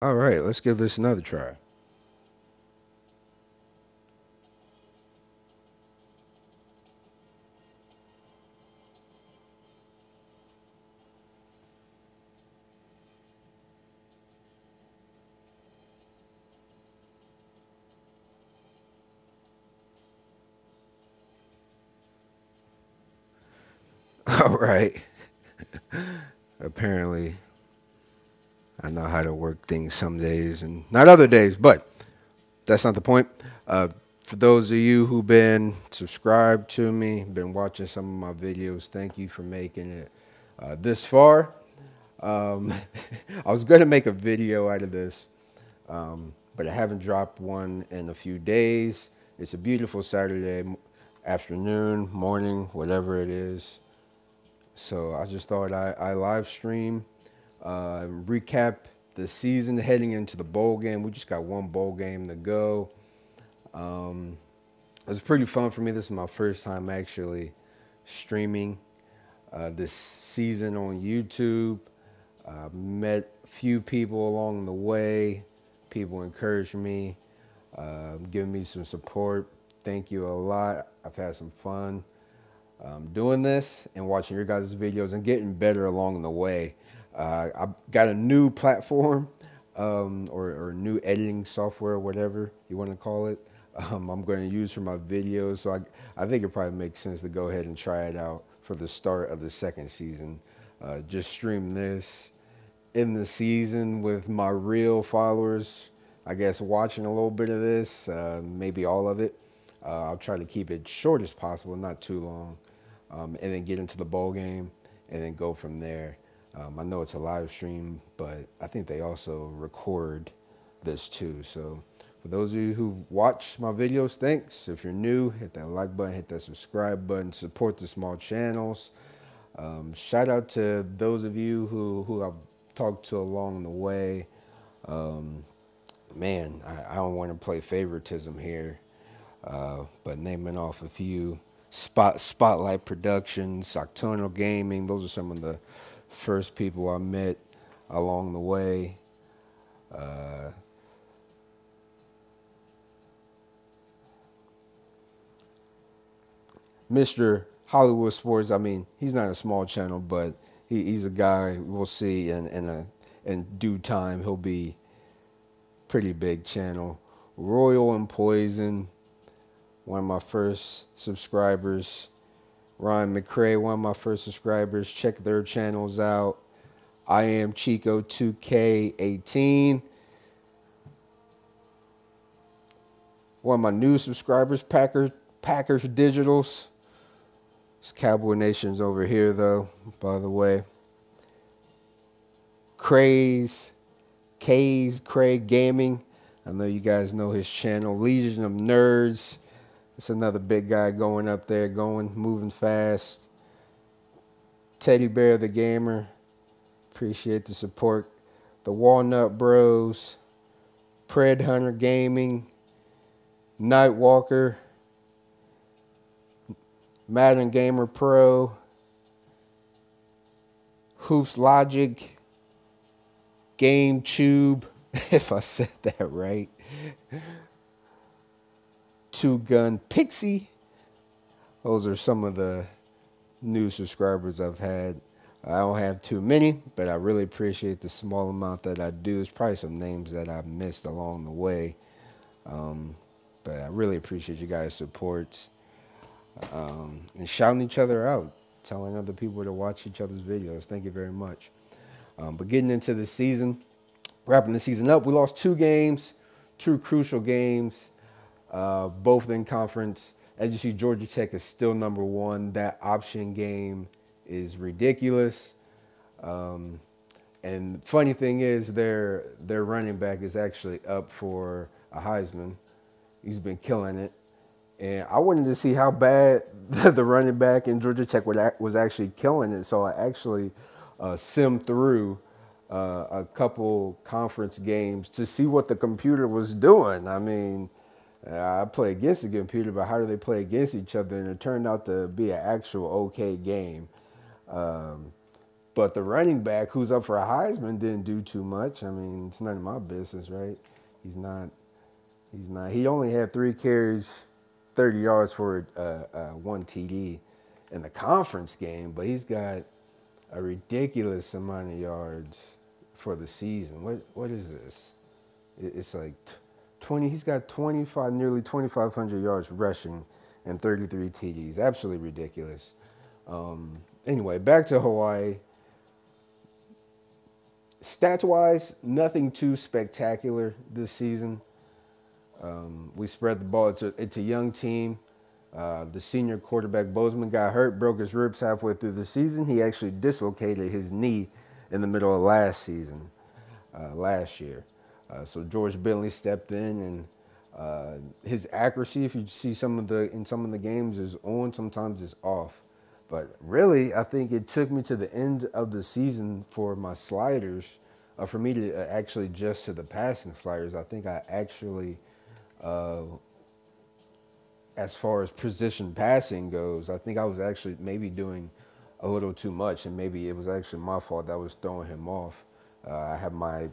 All right, let's give this another try. All right. Apparently, I know how to work things some days and not other days, but that's not the point. Uh, for those of you who've been subscribed to me, been watching some of my videos, thank you for making it this far. Um, I was going to make a video out of this, but I haven't dropped one in a few days. It's a beautiful Saturday afternoon, morning, whatever it is. So I just thought I live stream, recap the season heading into the bowl game. We just got one bowl game to go. It was pretty fun for me. This is my first time actually streaming this season on YouTube. Met a few people along the way. People encouraged me, giving me some support. Thank you a lot. I've had some fun doing this and watching your guys' videos and getting better along the way. I got a new platform or new editing software, whatever you want to call it. I'm going to use for my videos. So I think it probably makes sense to go ahead and try it out for the start of the second season. Just stream this in the season with my real followers, I guess, watching a little bit of this, maybe all of it. I'll try to keep it short as possible, not too long, and then get into the bowl game and then go from there. I know it's a live stream, but I think they also record this too. So for those of you who watch my videos, thanks. If you're new, hit that like button, hit that subscribe button, support the small channels. Shout out to those of you who I've talked to along the way. Man, I don't want to play favoritism here, but naming off a few Spotlight Productions, Octonal Gaming. Those are some of the first people I met along the way. Mr. Hollywood Sports. I mean, he's not a small channel, but he's a guy we'll see in due time. He'll be pretty big channel. Royal and Poison, one of my first subscribers. Ryan McCray, one of my first subscribers. Check their channels out. I am Chico 2K18. One of my new subscribers, Packers Digitals. It's Cowboy Nation's over here, though, by the way. Craig Gaming. I know you guys know his channel. Legion of Nerds. It's another big guy going up there, moving fast. Teddy Bear the Gamer. Appreciate the support. The Walnut Bros. Pred Hunter Gaming. Nightwalker. Madden Gamer Pro, Hoops Logic, Game Tube, if I said that right, Two Gun Pixie. Those are some of the new subscribers I've had. I don't have too many, but I really appreciate the small amount that I do. There's probably some names that I've missed along the way, but I really appreciate you guys' support. And shouting each other out, telling other people to watch each other's videos. Thank you very much. But getting into the season, wrapping the season up, we lost two games, two crucial games, both in conference. As you see, Georgia Tech is still number one. That option game is ridiculous. And funny thing is, their running back is actually up for a Heisman. He's been killing it. And I wanted to see how bad the running back in Georgia Tech was actually killing it. So I actually simmed through a couple conference games to see what the computer was doing. I mean, I play against the computer, but how do they play against each other? And it turned out to be an actual okay game. But the running back who's up for a Heisman didn't do too much. I mean, it's none of my business, right? He's not. He's not. He only had 3 carries, 30 yards for 1 TD in the conference game, but he's got a ridiculous amount of yards for the season. What is this? It's like 20. He's got 25, nearly 2,500 yards rushing and 33 TDs. Absolutely ridiculous. Anyway, back to Hawaii. Stats-wise, nothing too spectacular this season. We spread the ball. It's a young team. The senior quarterback, Bozeman, got hurt, broke his ribs halfway through the season. He actually dislocated his knee in the middle of last year. So George Bentley stepped in, and his accuracy, if you see in some of the games, is on, sometimes it's off. But really, I think it took me to the end of the season for my sliders, for me to actually adjust to the passing sliders. I think I actually, as far as precision passing goes, I think I was actually maybe doing a little too much, and maybe it was actually my fault that I was throwing him off. I had my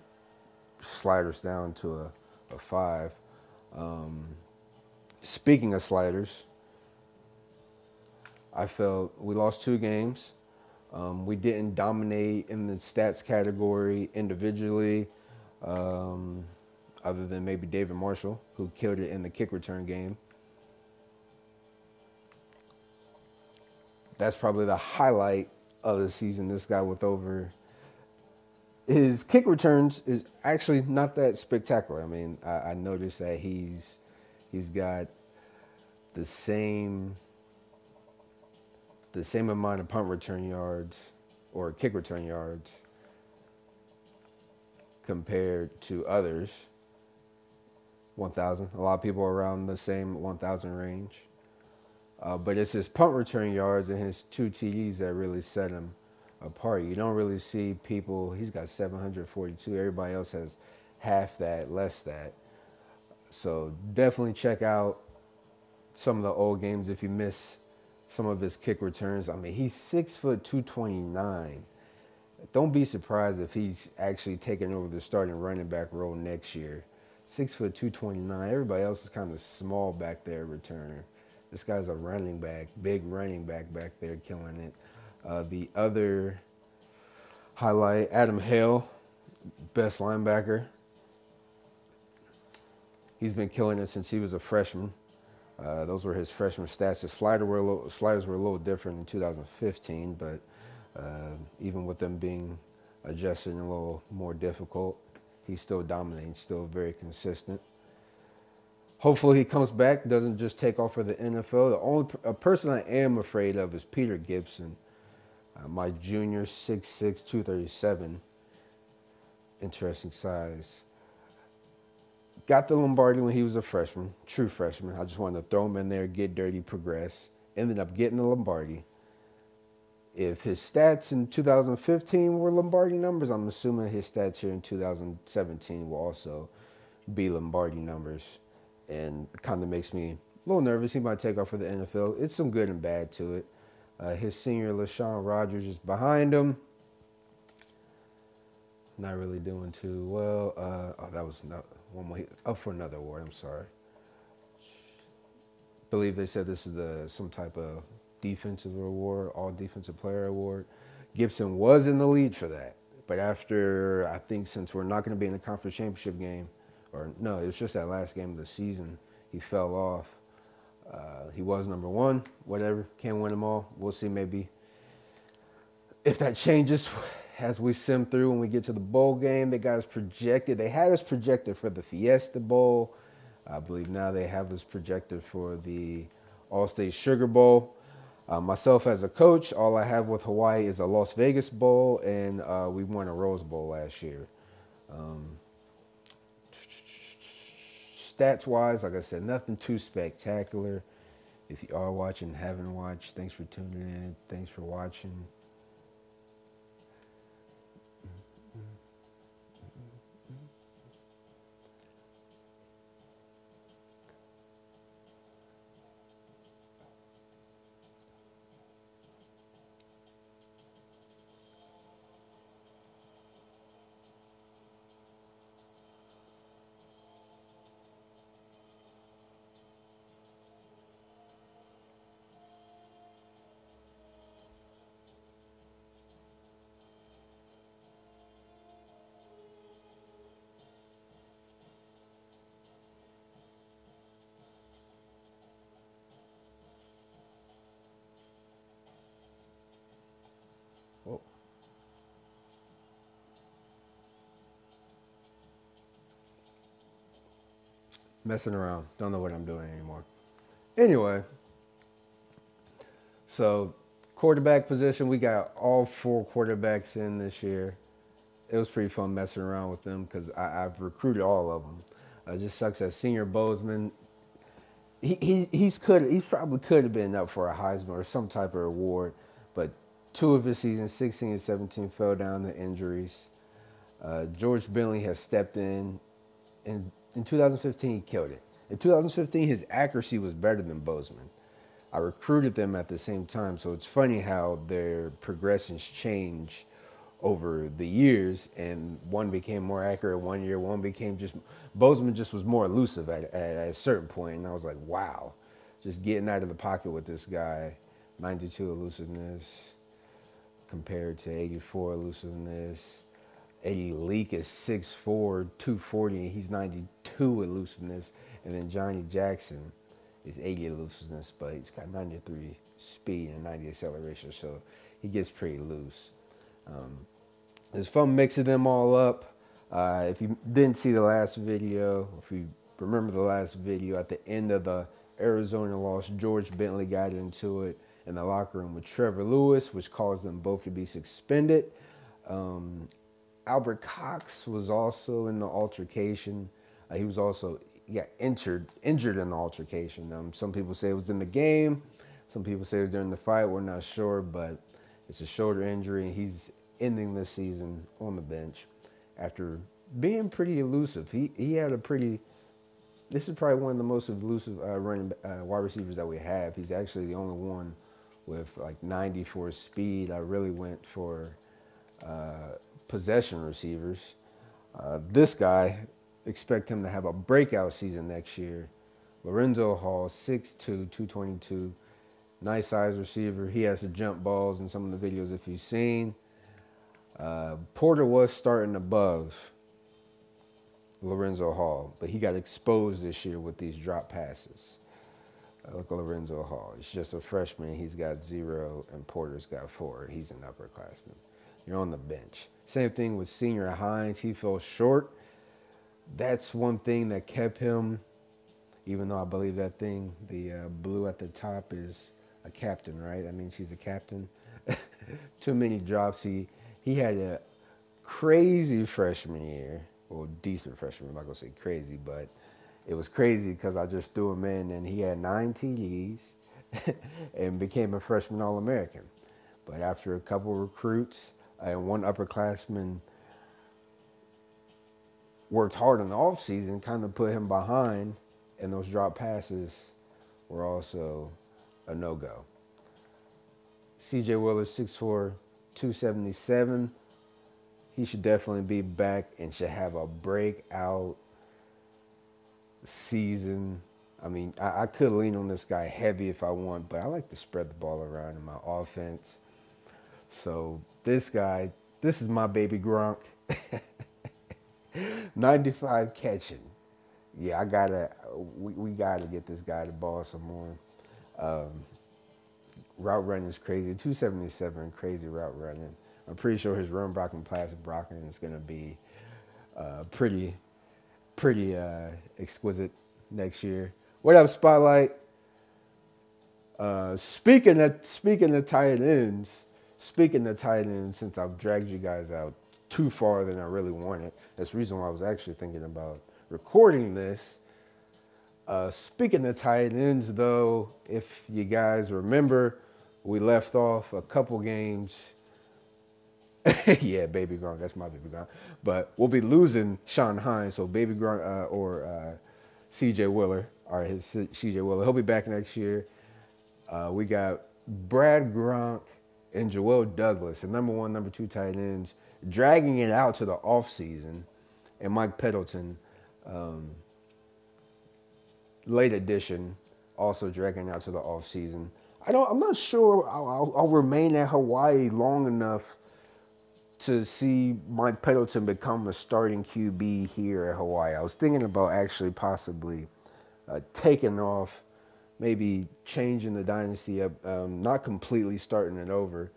sliders down to a 5. Speaking of sliders, I felt we lost 2 games. We didn't dominate in the stats category individually, other than maybe David Marshall, who killed it in the kick return game. That's probably the highlight of the season. This guy with over his kick returns is actually not that spectacular. I mean, I noticed that he's got the same amount of punt return yards or kick return yards compared to others. 1,000. A lot of people are around the same 1,000 range. But it's his punt return yards and his 2 TDs that really set him apart. You don't really see people. He's got 742. Everybody else has half that, less that. So definitely check out some of the old games if you miss some of his kick returns. I mean, he's 6 foot 229. Don't be surprised if he's actually taking over the starting running back role next year. 6 foot 229. Everybody else is kind of small back there, returner. This guy's a running back, big running back there, killing it. The other highlight, Adam Hale, best linebacker. He's been killing it since he was a freshman. Those were his freshman stats. His sliders were a little different in 2015, but even with them being adjusted and a little more difficult, he's still dominating, still very consistent. Hopefully he comes back, doesn't just take off for the NFL. The only person I am afraid of is Peter Gibson, my junior, 6'6", 237. Interesting size. Got the Lombardi when he was a freshman, true freshman. I just wanted to throw him in there, get dirty, progress. Ended up getting the Lombardi. If his stats in 2015 were Lombardi numbers, I'm assuming his stats here in 2017 will also be Lombardi numbers. And it kind of makes me a little nervous. He might take off for the NFL. It's some good and bad to it. His senior, LaShawn Rogers, is behind him. Not really doing too well. That was not one more. Up for another award. I'm sorry. Believe they said this is some type of defensive award, all defensive player award. Gibson was in the lead for that, but after, I think, since we're not going to be in the conference championship game, or no, it was just that last game of the season, he fell off. He was number 1, whatever. Can't win them all. We'll see maybe if that changes as we sim through when we get to the bowl game. They got us projected. They had us projected for the Fiesta Bowl. I believe now they have us projected for the All-State Sugar Bowl. Myself as a coach, all I have with Hawaii is a Las Vegas Bowl, and we won a Rose Bowl last year. Stats-wise, like I said, nothing too spectacular. If you are watching, haven't watched, thanks for tuning in. Thanks for watching. Messing around. Don't know what I'm doing anymore. Anyway, so quarterback position, we got all 4 quarterbacks in this year. It was pretty fun messing around with them because I've recruited all of them. It just sucks that Senior Bozeman, he probably could have been up for a Heisman or some type of award, but 2 of his seasons, 16 and 17, fell down to injuries. George Bentley has stepped in. In 2015, he killed it. In 2015, his accuracy was better than Bozeman. I recruited them at the same time, so it's funny how their progressions change over the years, and one became more accurate one year, one became just, Bozeman just was more elusive at a certain point, and I was like, wow, just getting out of the pocket with this guy, 92 elusiveness compared to 84 elusiveness. Eddie Leak is 6'4", 240, and he's 92 elusiveness, and then Johnny Jackson is 80 elusiveness, but he's got 93 speed and 90 acceleration, so he gets pretty loose. It's fun mixing them all up. If you didn't see the last video, if you remember the last video, at the end of the Arizona loss, George Bentley got into it in the locker room with Trevor Lewis, which caused them both to be suspended. Albert Cox was also in the altercation. He got injured in the altercation. Some people say it was in the game. Some people say it was during the fight. We're not sure, but it's a shoulder injury, and he's ending this season on the bench after being pretty elusive. He had a pretty. This is probably one of the most elusive wide receivers that we have. He's actually the only one with like 94 speed. I really went for possession receivers. This guy, expect him to have a breakout season next year. Lorenzo Hall, 6'2", 222, nice size receiver. He has to jump balls in some of the videos if you've seen. Porter was starting above Lorenzo Hall, but he got exposed this year with these drop passes. Look at Lorenzo Hall. He's just a freshman. He's got 0, and Porter's got 4. He's an upperclassman. You're on the bench. Same thing with Senior Hines. He fell short. That's one thing that kept him, even though I believe that thing, the blue at the top, is a captain, right? That means he's a captain. Too many drops. He had a crazy freshman year. Well, decent freshman. I'm not going to say crazy, but it was crazy because I just threw him in, and he had 9 TDs and became a freshman All-American. But after a couple recruits and one upperclassman worked hard in the offseason, kind of put him behind, and those drop passes were also a no-go. C.J. Willer, 6'4", 277. He should definitely be back and should have a breakout season. I mean, I could lean on this guy heavy if I want, but I like to spread the ball around in my offense. So this guy, this is my baby Gronk. 95 catching. Yeah, we gotta get this guy the ball some more. Route running is crazy. 277, crazy route running. I'm pretty sure his run blocking, pass blocking is gonna be pretty exquisite next year. What up, Spotlight? Speaking of tight ends, since I've dragged you guys out too far than I really wanted, that's the reason why I was actually thinking about recording this. Speaking of tight ends, though, if you guys remember, we left off a couple games. Yeah, Baby Gronk, that's my Baby Gronk. But we'll be losing Sean Hines, so Baby Gronk or C.J. Willer, C.J. Willer, he'll be back next year. We got Brad Gronk and Joel Douglas, the number 1, number 2 tight ends, dragging it out to the offseason, and Mike Pettleton, late edition, also dragging out to the offseason. I'm not sure I'll remain at Hawaii long enough to see Mike Pettleton become a starting QB here at Hawaii. I was thinking about actually possibly taking off, maybe changing the dynasty up, not completely starting it over,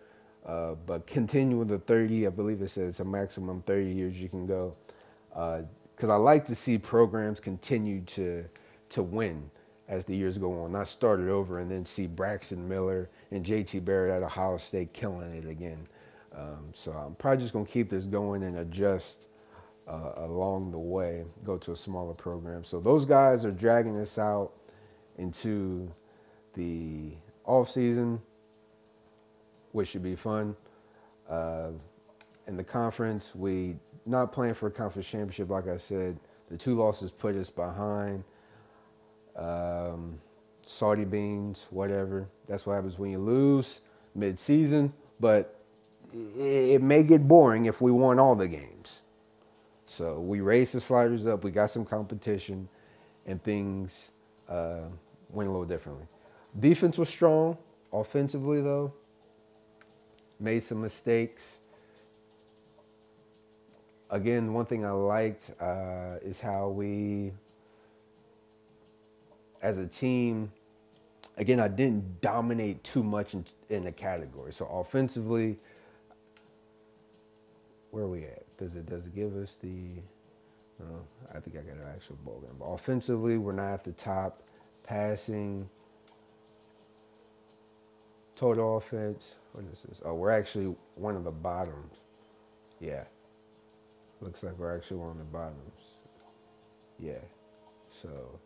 but continuing the 30. I believe it says it's a maximum 30 years you can go. because I like to see programs continue to win as the years go on. Not start it over and then see Braxton Miller and JT Barrett at Ohio State killing it again. So I'm probably just going to keep this going and adjust along the way, go to a smaller program. So those guys are dragging us out into the off season, which should be fun. In the conference, we not playing for a conference championship, like I said. The 2 losses put us behind. Saudi beans, whatever. That's what happens when you lose mid-season. But it may get boring if we won all the games. So we raised the sliders up. We got some competition, and things went a little differently. Defense was strong. Offensively, though, made some mistakes. Again, one thing I liked is how we, as a team, again, I didn't dominate too much in the category. So offensively, where are we at? Does it give us the? I think I got an actual ball game. But offensively, we're not at the top. Passing, total offense. What is this? Oh, we're actually one of the bottoms. Yeah. Looks like we're actually one of the bottoms. Yeah. So,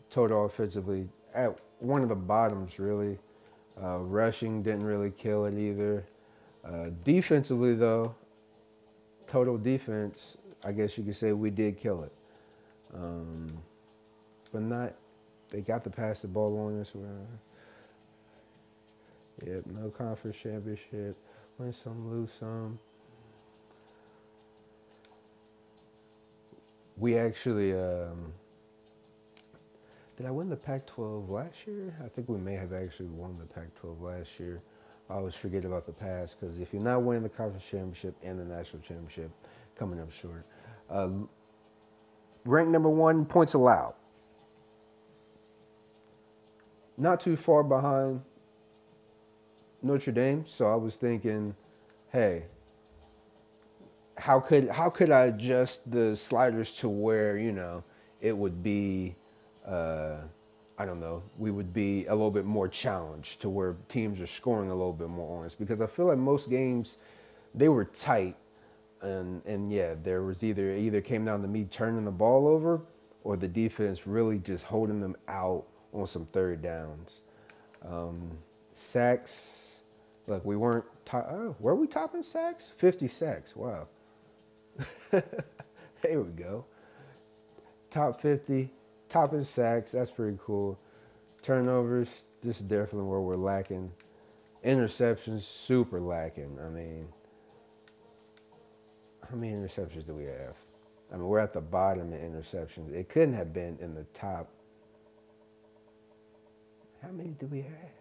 total offensively, at one of the bottoms, really. Rushing didn't really kill it either. Defensively, though, total defense, I guess you could say we did kill it. But not, they got to pass the ball on us. Yep, no conference championship. Win some, lose some. We actually, did I win the Pac-12 last year? I think we may have actually won the Pac-12 last year. I always forget about the past because if you're not winning the conference championship and the national championship, coming up short. Ranked number 1, points allowed. Not too far behind Notre Dame, so I was thinking, hey, how could I adjust the sliders to where, it would be, I don't know, we would be a little bit more challenged to where teams are scoring a little bit more on us. Because I feel like most games, they were tight. And yeah, there was either came down to me turning the ball over or the defense really just holding them out on some third downs. Sacks, look, we weren't were we topping sacks? 50 sacks, wow. There we go. Top 50, topping sacks, that's pretty cool. Turnovers, this is definitely where we're lacking. Interceptions, super lacking. I mean, how many interceptions do we have? I mean, we're at the bottom in interceptions. It couldn't have been in the top. How many do we have?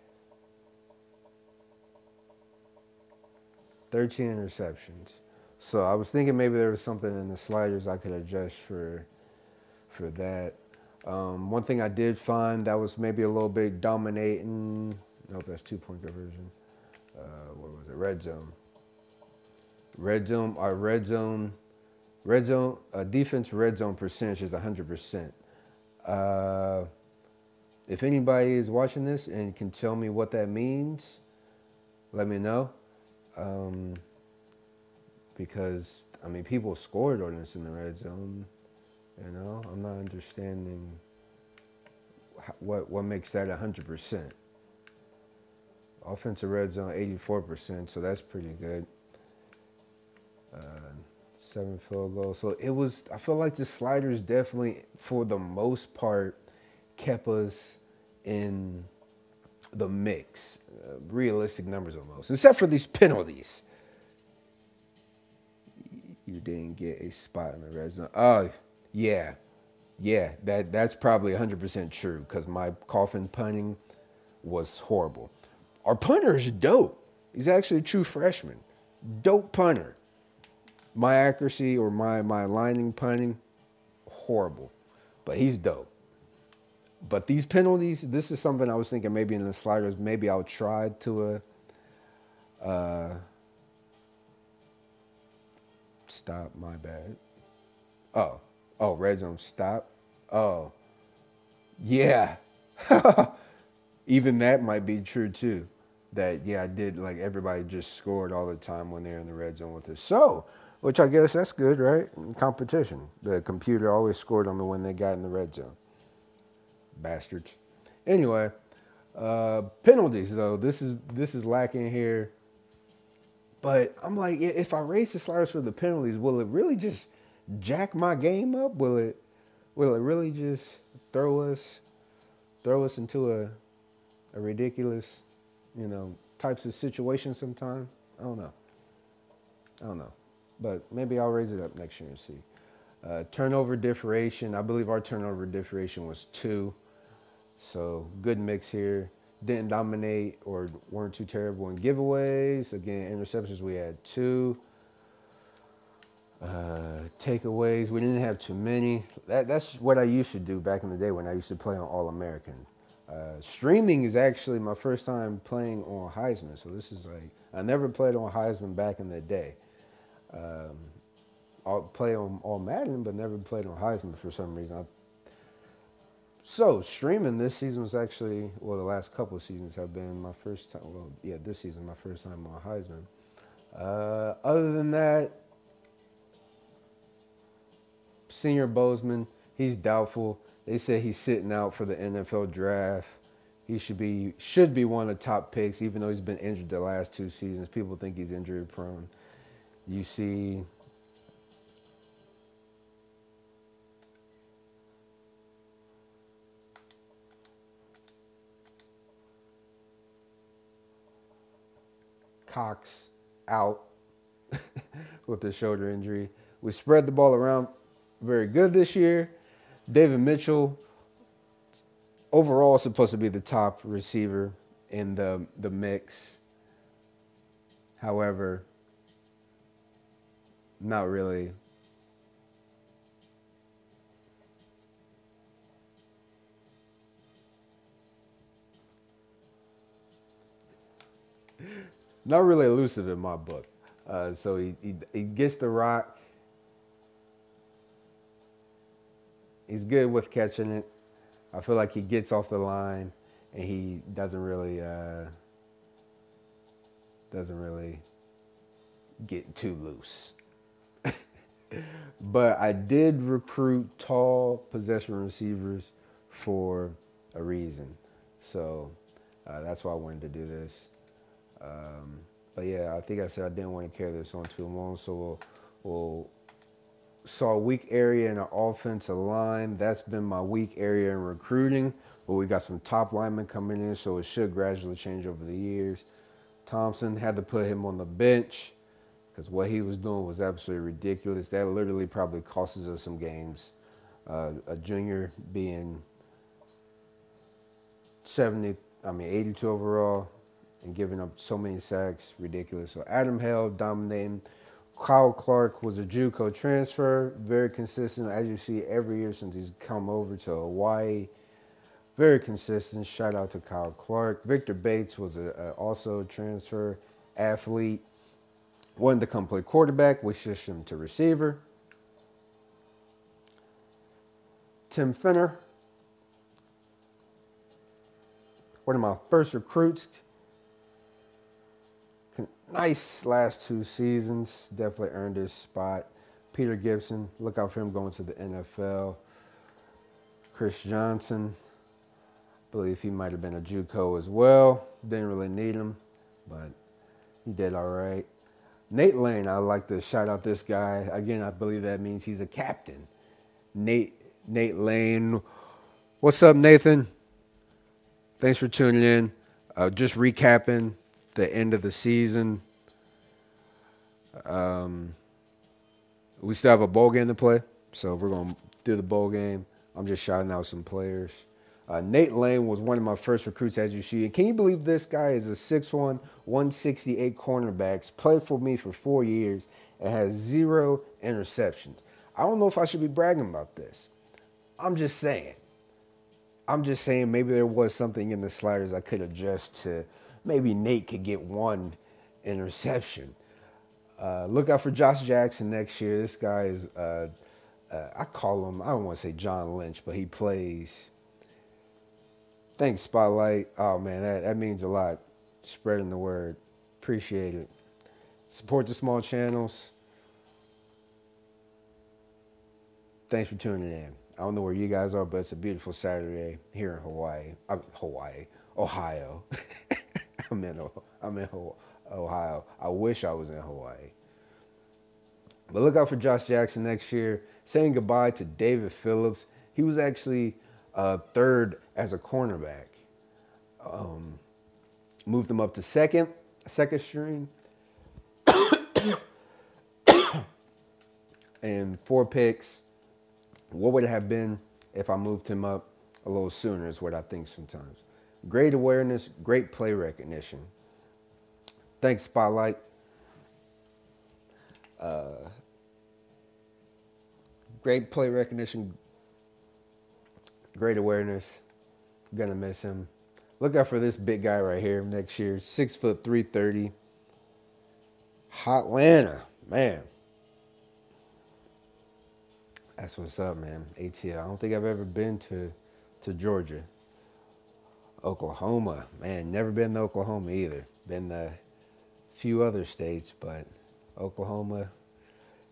13 interceptions. So I was thinking maybe there was something in the sliders I could adjust for that. One thing I did find that was maybe a little bit dominating. Nope, that's 2-point conversion. What was it? Red zone. Our red zone defense red zone percentage is 100%. If anybody is watching this and can tell me what that means, let me know. Because, I mean, people scored on us in the red zone. I'm not understanding what makes that 100%. Offensive red zone, 84%, so that's pretty good. 7 field goals. So I feel like the sliders definitely, for the most part, kept us in the mix. Realistic numbers almost. Except for these penalties. You didn't get a spot in the red zone. Oh, yeah. Yeah, that's probably 100% true because my coffin punting was horrible. Our punter is dope. He's actually a true freshman. Dope punter. My accuracy or my lining punting, horrible. But he's dope. But these penalties, this is something I was thinking maybe in the sliders, maybe I'll try to stop, my bad. Oh, oh, red zone stop. Oh, yeah. Even that might be true too. That yeah, I did like everybody just scored all the time when they're in the red zone with us. So, which I guess that's good, right? Competition. The computer always scored on me when they got in the red zone. Bastards. Anyway, penalties though. This is lacking here. But I'm like, if I raise the sliders for the penalties, will it really just jack my game up? Will it really just throw us into a ridiculous, types of situation sometime? I don't know. But maybe I'll raise it up next year and see. Turnover differentiation. I believe our turnover differentiation was 2. So good mix here. Didn't dominate or weren't too terrible in giveaways. Again, interceptions we had 2. Takeaways, we didn't have too many. That's what I used to do back in the day when I used to play on All-American. Streaming is actually my first time playing on Heisman. So this is like, I never played on Heisman back in the day. I'll play on All Madden, but never played on Heisman for some reason. So streaming this season was actually, well, the last couple of seasons have been my first time. Well, yeah, this season my first time on Heisman. Other than that, Senior Bozeman, he's doubtful. They say he's sitting out for the NFL draft. He should be one of the top picks, even though he's been injured the last 2 seasons. People think he's injury prone. You see Cox out with the shoulder injury. We spread the ball around very good this year. David Mitchell, overall, supposed to be the top receiver in the mix. However, not really. Not really elusive in my book. So he gets the rock. He's good with catching it. I feel like he gets off the line and he doesn't really get too loose. But I did recruit tall possession receivers for a reason. So that's why I wanted to do this. But yeah, I think I said I didn't want to carry this on too long. So we'll saw a weak area in our offensive line. That's been my weak area in recruiting. But we got some top linemen coming in, so it should gradually change over the years. Thompson, had to put him on the bench because what he was doing was absolutely ridiculous. That literally probably costs us some games. A junior being 82 overall and giving up so many sacks, ridiculous. So Adam Hale dominating. Kyle Clark was a JUCO transfer, very consistent, as you see every year since he's come over to Hawaii. Very consistent. Shout out to Kyle Clark. Victor Bates was also a transfer athlete. Wanted to come play quarterback. We switched him to receiver. Tim Finner, one of my first recruits. Nice last 2 seasons. Definitely earned his spot. Peter Gibson, look out for him going to the NFL. Chris Johnson, I believe he might have been a JUCO as well. Didn't really need him, but he did all right. Nate Lane, I like to shout out this guy. Again, I believe that means he's a captain. Nate Lane. What's up, Nathan? Thanks for tuning in. Just recapping the end of the season. We still have a bowl game to play, so we're going to do the bowl game. I'm just shouting out some players. Nate Lane was one of my first recruits, as you see. And can you believe this guy is a 6'1", 168 cornerbacks, played for me for 4 years, and has 0 interceptions. I don't know if I should be bragging about this. I'm just saying maybe there was something in the sliders I could adjust to. Maybe Nate could get 1 interception. Look out for Josh Jackson next year. This guy is a I call him, I don't want to say John Lynch, but he plays. Thanks, Spotlight. Oh, man, that means a lot. Spreading the word. Appreciate it. Support the small channels. Thanks for tuning in. I don't know where you guys are, but it's a beautiful Saturday here in Ohio. I'm in Ohio. I wish I was in Hawaii. But look out for Josh Jackson next year. Saying goodbye to David Phillips. He was actually third as a cornerback. Moved him up to second string. And 4 picks. What would it have been if I moved him up a little sooner is what I think sometimes. Great awareness, great play recognition. Thanks, Spotlight. Great play recognition, great awareness. Gonna miss him. Look out for this big guy right here next year. 6 foot 330. Hotlanta, man. That's what's up, man. ATL. I don't think I've ever been to Georgia. Oklahoma, man. Never been to Oklahoma either. Been to a few other states, but Oklahoma.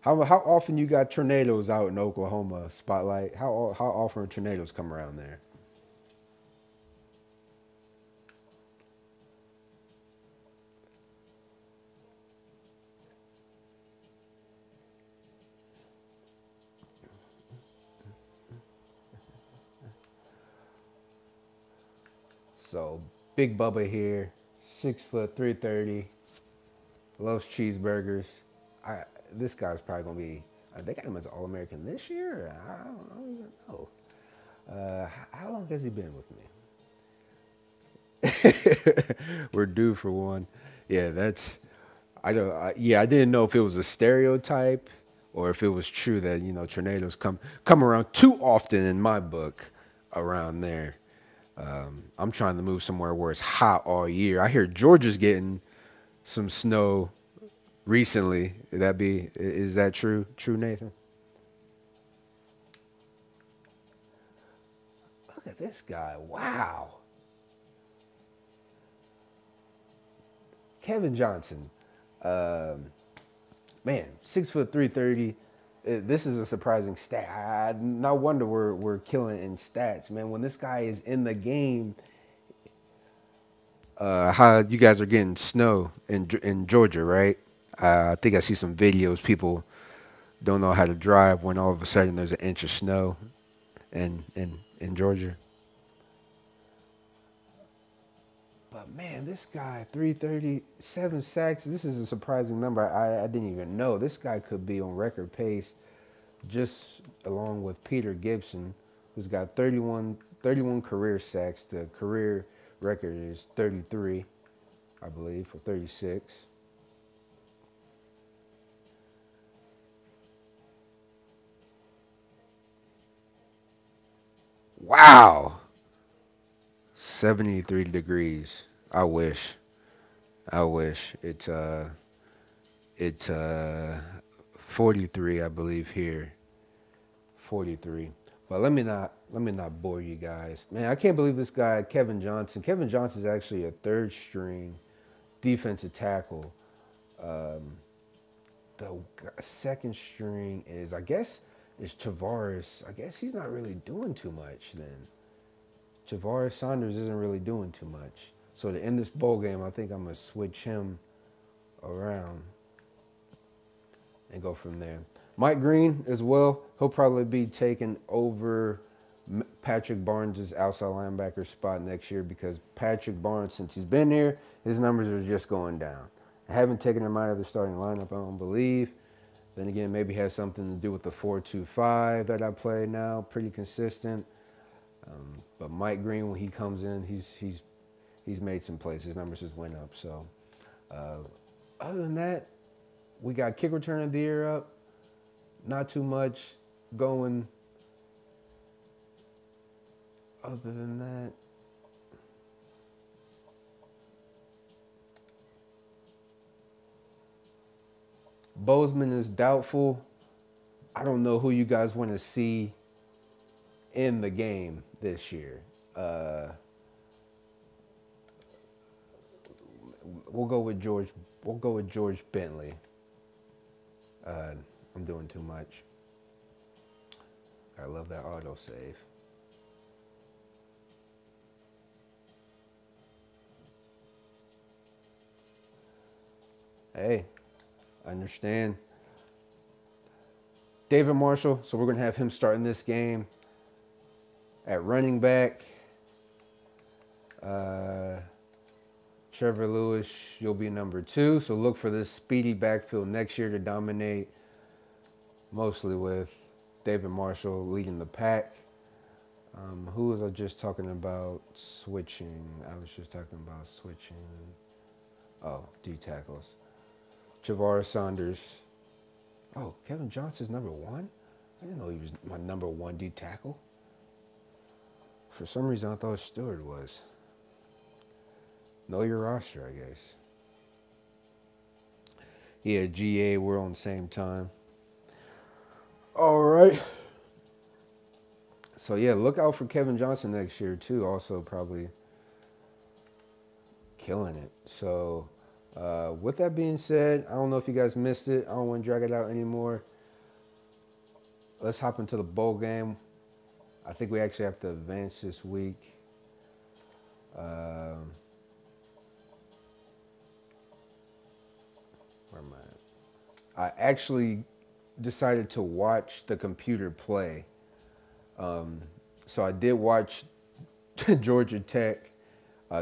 How often you got tornadoes out in Oklahoma, Spotlight? How often tornadoes come around there? So Big Bubba here, 6 foot 330, loves cheeseburgers. This guy's probably gonna be. They got him as All-American this year. I don't even know. How long has he been with me? We're due for one. Yeah, that's. I didn't know if it was a stereotype or if it was true that tornadoes come around too often in my book around there. I'm trying to move somewhere where it's hot all year. I hear Georgia's getting some snow recently. Is that true? True, Nathan? Look at this guy. Wow. Kevin Johnson. Man, 6 foot 330. This is a surprising stat. No wonder we're killing in stats, man. When this guy is in the game, how you guys are getting snow in Georgia, right? I think I see some videos. People don't know how to drive when all of a sudden there's an inch of snow in Georgia. But man, this guy, 337 sacks. This is a surprising number. I didn't even know. This guy could be on record pace, just along with Peter Gibson, who's got 31 career sacks. The career record is 33, I believe, or 36. Wow. 73 degrees. I wish. It's 43, I believe here. 43. But let me not bore you guys. Man, I can't believe this guy, Kevin Johnson. Kevin Johnson is actually a third string defensive tackle. The second string is Tavares. I guess he's not really doing too much then. Tavares Saunders isn't really doing too much. So to end this bowl game, I think I'm going to switch him around and go from there. Mike Green as well. He'll probably be taking over Patrick Barnes' outside linebacker spot next year because Patrick Barnes, since he's been here, his numbers are just going down. I haven't taken him out of the starting lineup, I don't believe. Then again, maybe has something to do with the 4-2-5 that I play now, pretty consistent. But Mike Green, when he comes in, he's made some plays. His numbers just went up. So other than that, we got kick return of the year up. Not too much going. Other than that, Bozeman is doubtful. I don't know who you guys want to see in the game this year. We'll go with George. We'll go with George Bentley. I'm doing too much. I love that autosave. Hey, I understand. David Marshall, so we're going to have him starting this game. At running back, Trevor Lewis, you'll be number 2. So look for this speedy backfield next year to dominate, mostly with David Marshall leading the pack. Who was I just talking about switching? I was just talking about switching. Oh, D tackles. Javaris Saunders. Oh, Kevin Johnson's number 1? I didn't know he was my number 1 D tackle. For some reason, I thought Stewart was. Know your roster, I guess. Yeah, GA, we're on the same time. All right. So, yeah, look out for Kevin Johnson next year, too. Also, probably killing it. So, with that being said, I don't know if you guys missed it. I don't want to drag it out anymore. Let's hop into the bowl game. I think we actually have to advance this week. Where am I? I actually decided to watch the computer play. So I did watch Georgia Tech.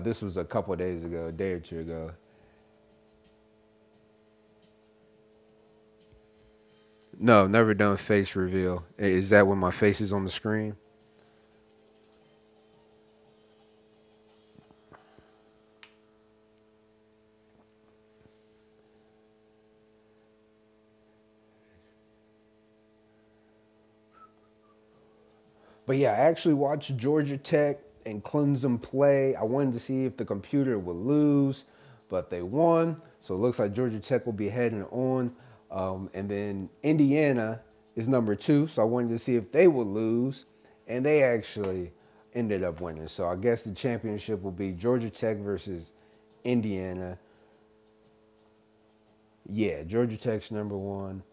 This was a couple of days ago, a day or two ago. No, never done face reveal. Is that when my face is on the screen? But yeah, I actually watched Georgia Tech and Clemson play. I wanted to see if the computer would lose, but they won. So it looks like Georgia Tech will be heading on. And then Indiana is number 2. So I wanted to see if they would lose. And they actually ended up winning. So I guess the championship will be Georgia Tech versus Indiana. Yeah, Georgia Tech's number 1.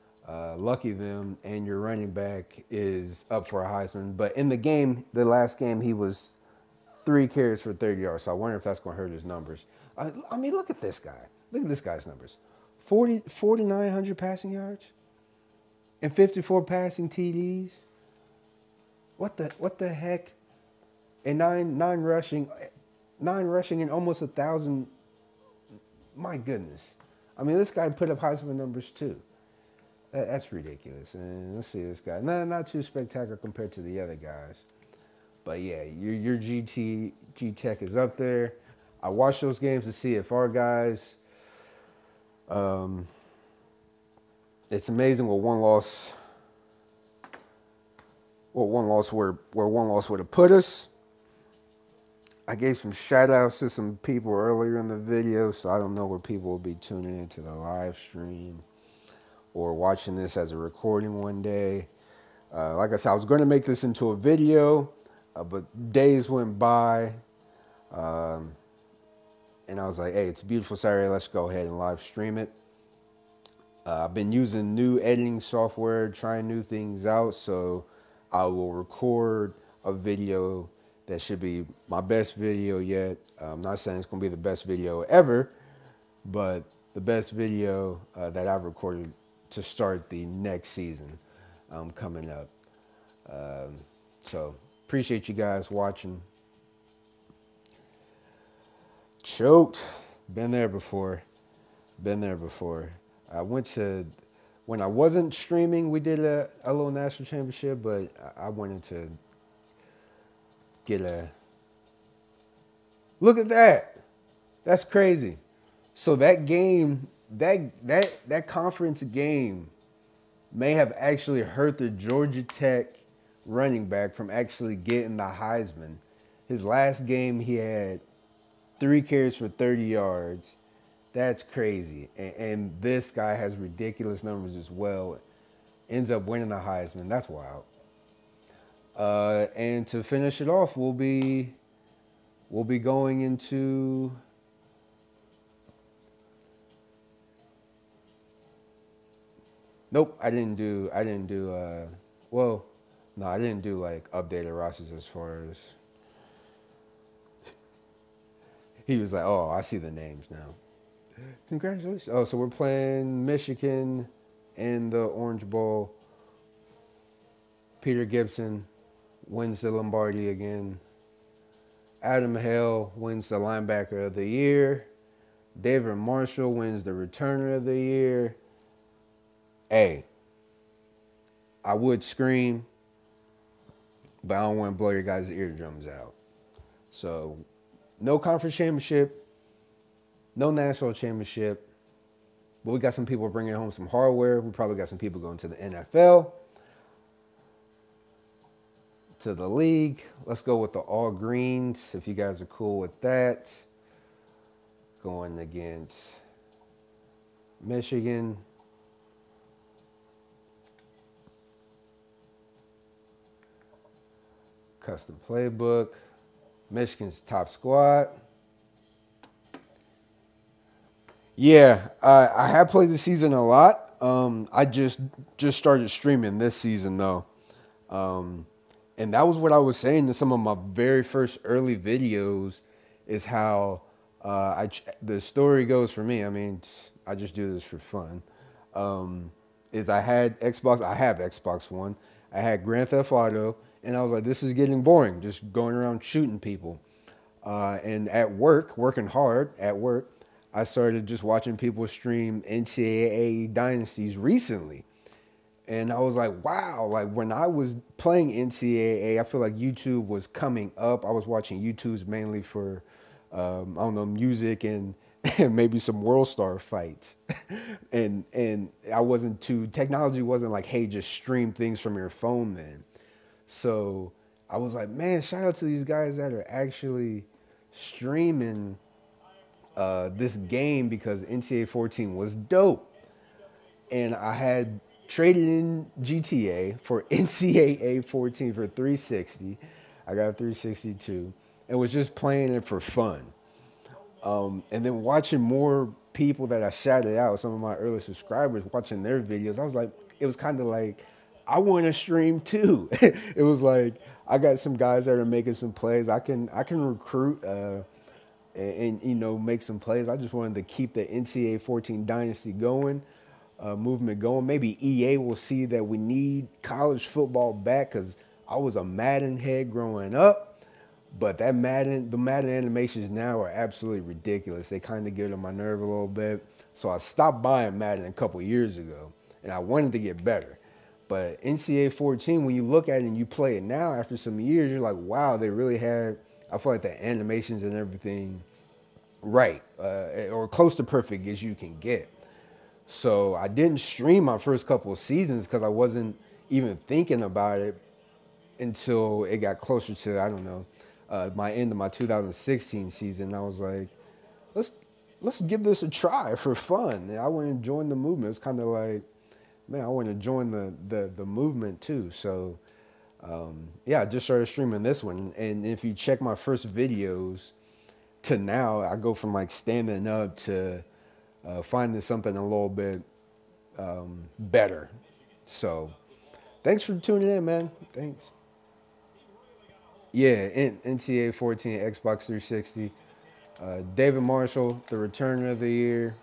Lucky them, and your running back is up for a Heisman. But in the game, the last game, he was 3 carries for 30 yards. So I wonder if that's going to hurt his numbers. I mean, look at this guy. Look at this guy's numbers. 4,900 passing yards and 54 passing TDs. What the heck? And nine rushing and almost 1,000. My goodness. I mean, this guy put up Heisman numbers too. That's ridiculous. And let's see this guy. Not too spectacular compared to the other guys. But yeah, your G Tech is up there. I watch those games to see if our guys. It's amazing what one loss would have put us. I gave some shout outs to some people earlier in the video, so I don't know where people will be tuning into the live stream or watching this as a recording one day. Like I said, I was going to make this into a video, but days went by, and I was like, hey, it's a beautiful Saturday. Let's go ahead and live stream it. I've been using new editing software, trying new things out, so I will record a video that should be my best video yet. I'm not saying it's going to be the best video ever, but the best video that I've recorded to start the next season coming up. So appreciate you guys watching. Choked. Been there before. I went to, when I wasn't streaming, we did a little national championship, but I wanted to get a, look at that. That's crazy. So that game, that conference game may have actually hurt the Georgia Tech running back from actually getting the Heisman. His last game, he had 3 carries for 30 yards. That's crazy. And this guy has ridiculous numbers as well. ends up winning the Heisman. That's wild. And to finish it off, we'll be going into nope, I didn't do well, no, I didn't do like updated rosters as far as he was like, oh, I see the names now. Congratulations. Oh, so we're playing Michigan in the Orange Bowl. Peter Gibson wins the Lombardi again. Adam Hale wins the linebacker of the year. David Marshall wins the returner of the year. Hey, I would scream, but I don't want to blow your guys' eardrums out. So, no conference championship, no national championship, but we got some people bringing home some hardware. We probably got some people going to the NFL, to the league. Let's go with the all greens, if you guys are cool with that. Going against Michigan. Custom playbook. Michigan's top squad. Yeah, I have played the season a lot. I just started streaming this season though, and that was what I was saying in some of my very first early videos. Is how the story goes for me. I mean, I just do this for fun. Is I had Xbox. I have Xbox One. I had Grand Theft Auto, and I was like, this is getting boring. Just going around shooting people. And at work, working hard at work, I started just watching people stream NCAA Dynasties recently. And I was like, wow, like when I was playing NCAA, I feel like YouTube was coming up. I was watching YouTubes mainly for, I don't know, music and maybe some World Star fights. and I wasn't technology wasn't like, hey, just stream things from your phone then. So I was like, man, shout out to these guys that are actually streaming this game because NCAA 14 was dope. And I had traded in GTA for NCAA 14 for 360. I got a 362 and was just playing it for fun. And then watching more people that I shouted out, some of my early subscribers, watching their videos, I was like, it was kind of like, I want to stream too. It was like, I got some guys that are making some plays. I can recruit and you know, make some plays. I just wanted to keep the NCAA 14 dynasty going, movement going. Maybe EA will see that we need college football back because I was a Madden head growing up, but the Madden animations now are absolutely ridiculous. They kind of get on my nerve a little bit. So I stopped buying Madden a couple years ago, and I wanted to get better. But NCAA 14, when you look at it and you play it now after some years, you're like, wow, they really had, I feel like the animations and everything right, or close to perfect as you can get. So I didn't stream my first couple of seasons because I wasn't even thinking about it until it got closer to, I don't know, my end of my 2016 season. I was like, let's give this a try for fun. I want to join the movement. It's kind of like, man, I want to join the movement too. So yeah, I just started streaming this one. And if you check my first videos to now, I go from like standing up to finding something a little bit better. So thanks for tuning in, man. Thanks. Yeah, NCAA 14, Xbox 360. David Marshall, the returner of the year.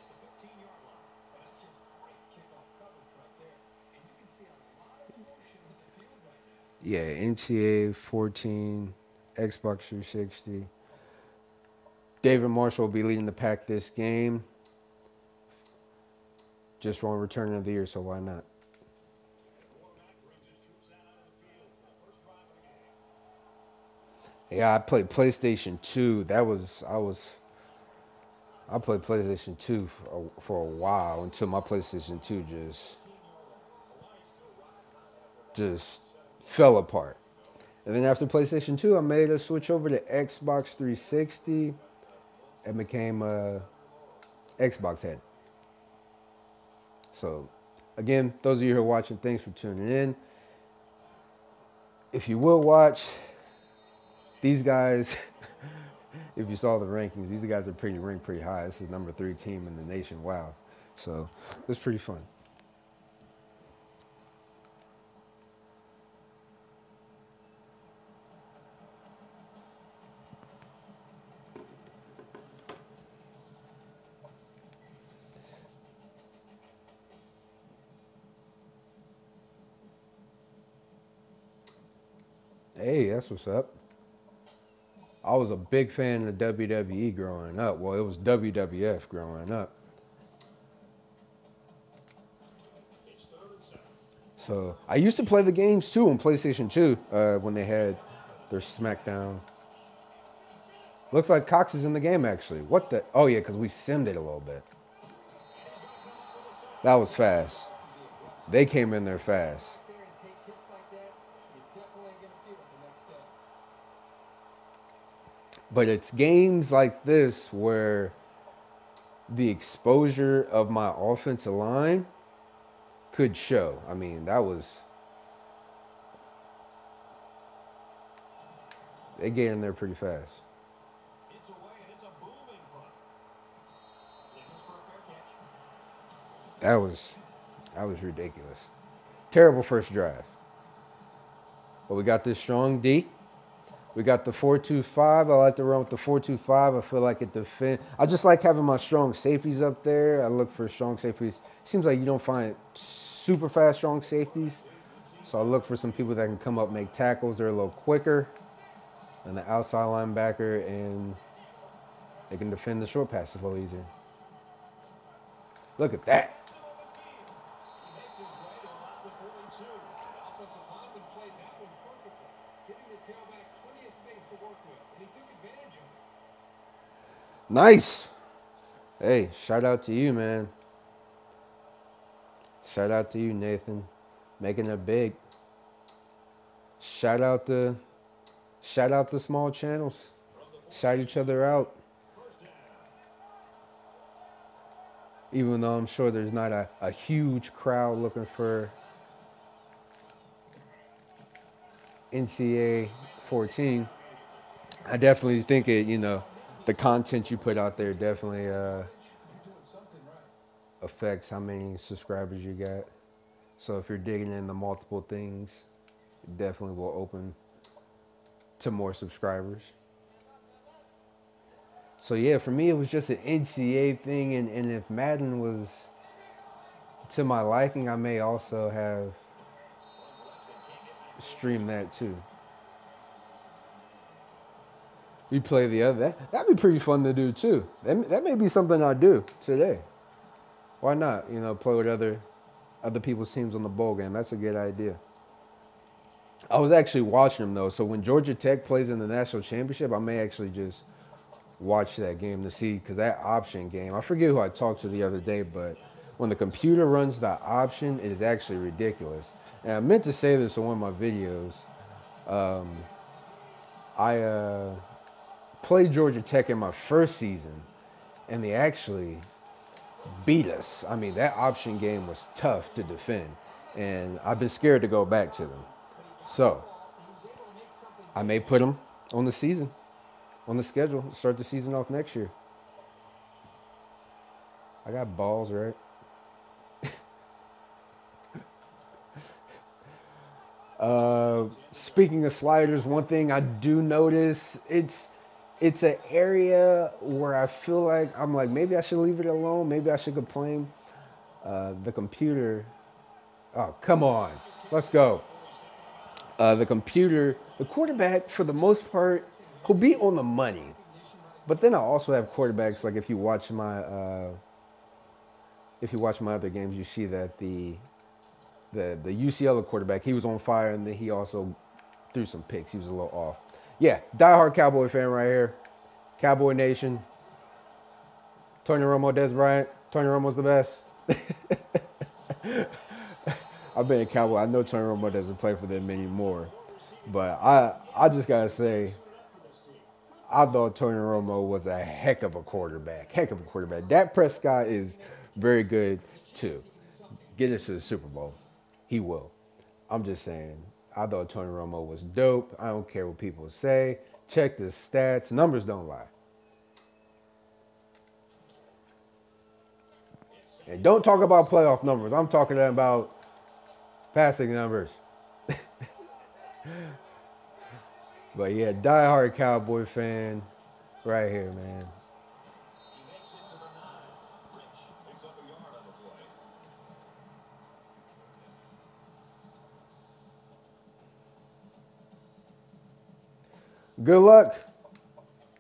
Yeah, NCAA 14, Xbox 360. David Marshall will be leading the pack this game. Just won return of the year, so why not? Yeah, I played PlayStation 2. I played PlayStation 2 for a while until my PlayStation 2 just fell apart. And then after PlayStation 2, I made a switch over to Xbox 360 and became a Xbox head. So Again, those of you who are watching, thanks for tuning in. If you will watch, these guys, if you saw the rankings, these guys are ranked pretty high. This is number 3 team in the nation. Wow. So it's pretty fun. Hey, that's what's up. I was a big fan of WWE growing up. Well, it was WWF growing up. So I used to play the games too on PlayStation 2 when they had their SmackDown. Looks like Cox is in the game actually. What the? Oh yeah, because we simmed it a little bit. That was fast. They came in there fast. But it's games like this where the exposure of my offensive line could show. I mean, they get in there pretty fast. That was ridiculous. Terrible first drive. But we got this strong D. We got the 4-2-5. I like to run with the 4-2-5. I feel like it defend. I just like having my strong safeties up there. I look for strong safeties. Seems like you don't find super fast strong safeties. So I look for some people that can come up, make tackles. They're a little quicker than the outside linebacker, and they can defend the short passes a little easier. Look at that. Nice. Hey, shout out to you, man. Shout out to you, Nathan. Making it big. Shout out the small channels. Shout each other out. Even though I'm sure there's not a huge crowd looking for NCAA 14, I definitely think the content you put out there definitely affects how many subscribers you got. So if you're digging into multiple things, it definitely will open to more subscribers. So yeah, for me, it was just an NCAA thing. And if Madden was to my liking, I may also have streamed that too. We play the other. That'd be pretty fun to do too. That may be something I do today. Why not? Play with other people's teams on the bowl game. That's a good idea. I was actually watching them though. So when Georgia Tech plays in the national championship, I may actually just watch that game to see, because that option game, I forget who I talked to the other day, but when the computer runs the option, it is actually ridiculous. And I meant to say this on one of my videos. I played Georgia Tech in my first season, and they actually beat us. I mean, that option game was tough to defend, and I've been scared to go back to them. So I may put them on the season, on the schedule, start the season off next year. I got balls, right? Speaking of sliders, one thing I do notice, it's an area where I feel like I'm like, maybe I should leave it alone. Maybe I should complain. The computer. Oh, come on. Let's go. The quarterback, for the most part, he'll be on the money. But then I also have quarterbacks, like if you watch my other games, you see that the UCLA quarterback, he was on fire, and then he also threw some picks. He was a little off. Yeah, diehard Cowboy fan right here. Cowboy Nation. Tony Romo, Des Bryant. Tony Romo's the best. I've been a Cowboy. I know Tony Romo doesn't play for them anymore. But I just got to say, I thought Tony Romo was a heck of a quarterback. Dak Prescott is very good too. get us to the Super Bowl. He will. I'm just saying. I thought Tony Romo was dope. I don't care what people say. Check the stats. Numbers don't lie. And don't talk about playoff numbers. I'm talking about passing numbers. But yeah, diehard Cowboy fan right here, man. Good luck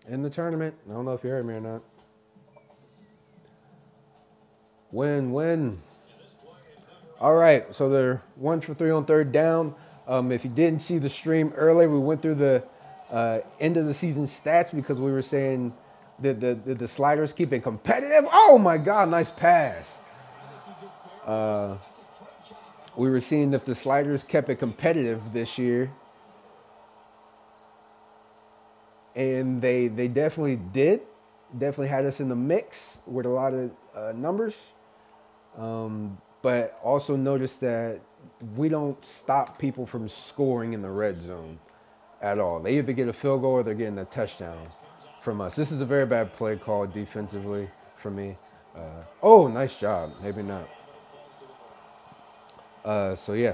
in the tournament. I don't know if you heard me or not. Win. All right, so they're 1 for 3 on third down. If you didn't see the stream earlier, we went through the end of the season stats because we were saying that the sliders keep it competitive. Oh my God, nice pass. We were seeing if the sliders kept it competitive this year. And they definitely did. Definitely had us in the mix with a lot of numbers. But also notice that we don't stop people from scoring in the red zone at all. They either get a field goal or they're getting a touchdown from us. This is a very bad play call defensively for me. Oh, nice job. Maybe not. So, yeah.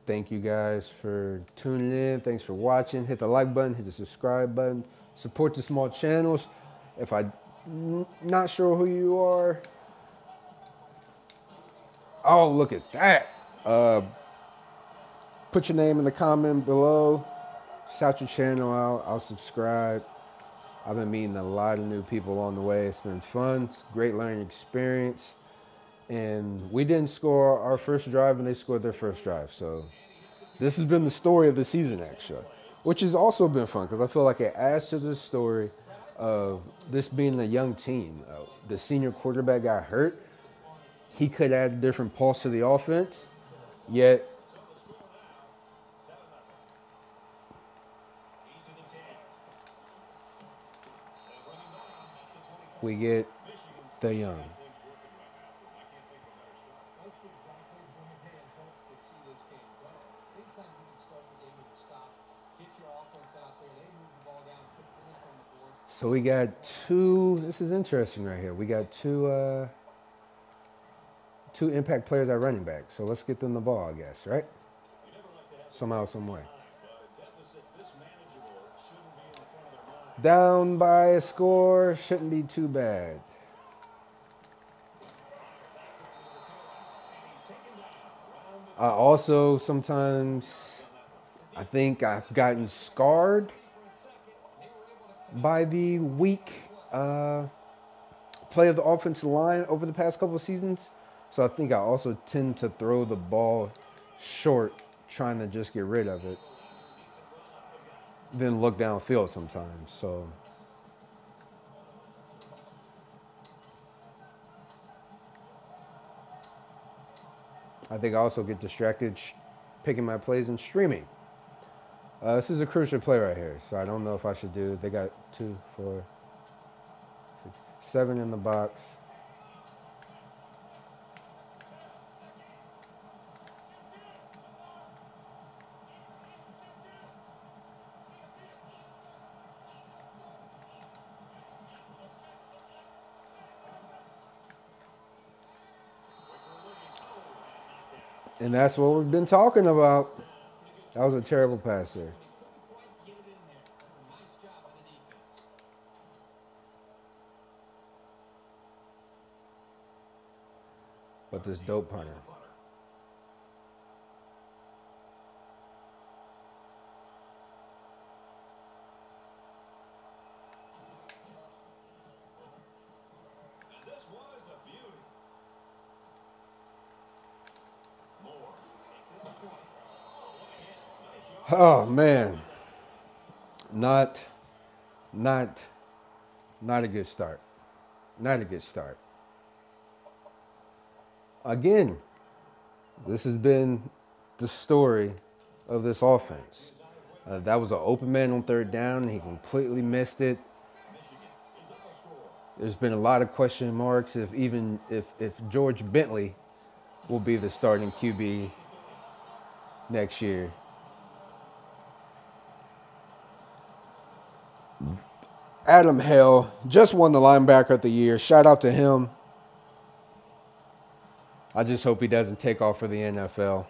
Thank you guys for tuning in. Thanks for watching. Hit the like button. Hit the subscribe button. Support the small channels. If I'm not sure who you are. Oh, look at that. Put your name in the comment below. Shout your channel out. I'll subscribe. I've been meeting a lot of new people along the way. It's been fun. It's a great learning experience. And we didn't score our first drive, and they scored their first drive. So this has been the story of the season, actually, which has also been fun because I feel like it adds to the story of this being a young team. The senior quarterback got hurt. He could add a different pulse to the offense, yet we get the young. So we got two. This is interesting right here. We got two impact players at running back. So let's get them the ball, I guess, right? Somehow, some way. Down by a score shouldn't be too bad. Also, sometimes I think I've gotten scarred by the weak play of the offensive line over the past couple of seasons. So I think I also tend to throw the ball short, trying to just get rid of it, then look downfield sometimes. So I think I also get distracted picking my plays and streaming. This is a crucial play right here, so I don't know if I should do. They got 2, 4, 6, 7 in the box. And that's what we've been talking about. That was a terrible pass there. But this dope punter. Oh man, not a good start. Not a good start. Again, this has been the story of this offense. That was an open man on third down, and he completely missed it. There's been a lot of question marks if George Bentley will be the starting QB next year. Adam Hale just won the linebacker of the year. Shout out to him. I just hope he doesn't take off for the NFL.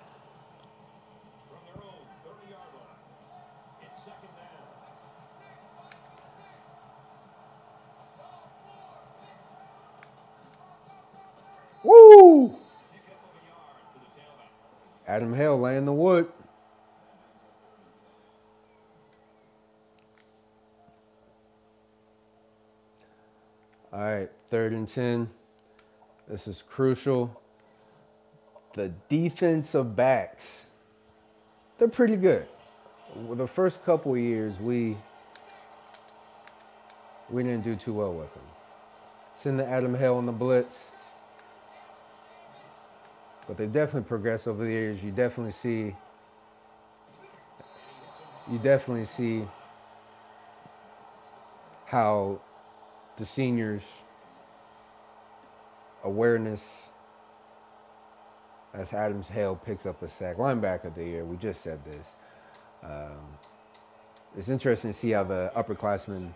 Woo! Adam Hale laying the wood. All right, 3rd and 10. This is crucial. The defensive backs, they're pretty good. The first couple of years, we didn't do too well with them. Send the Adam Hale on the blitz. But they definitely progressed over the years. You definitely see how the seniors' awareness as Adams Hale picks up a sack. Linebacker of the year, we just said this. It's interesting to see how the upperclassmen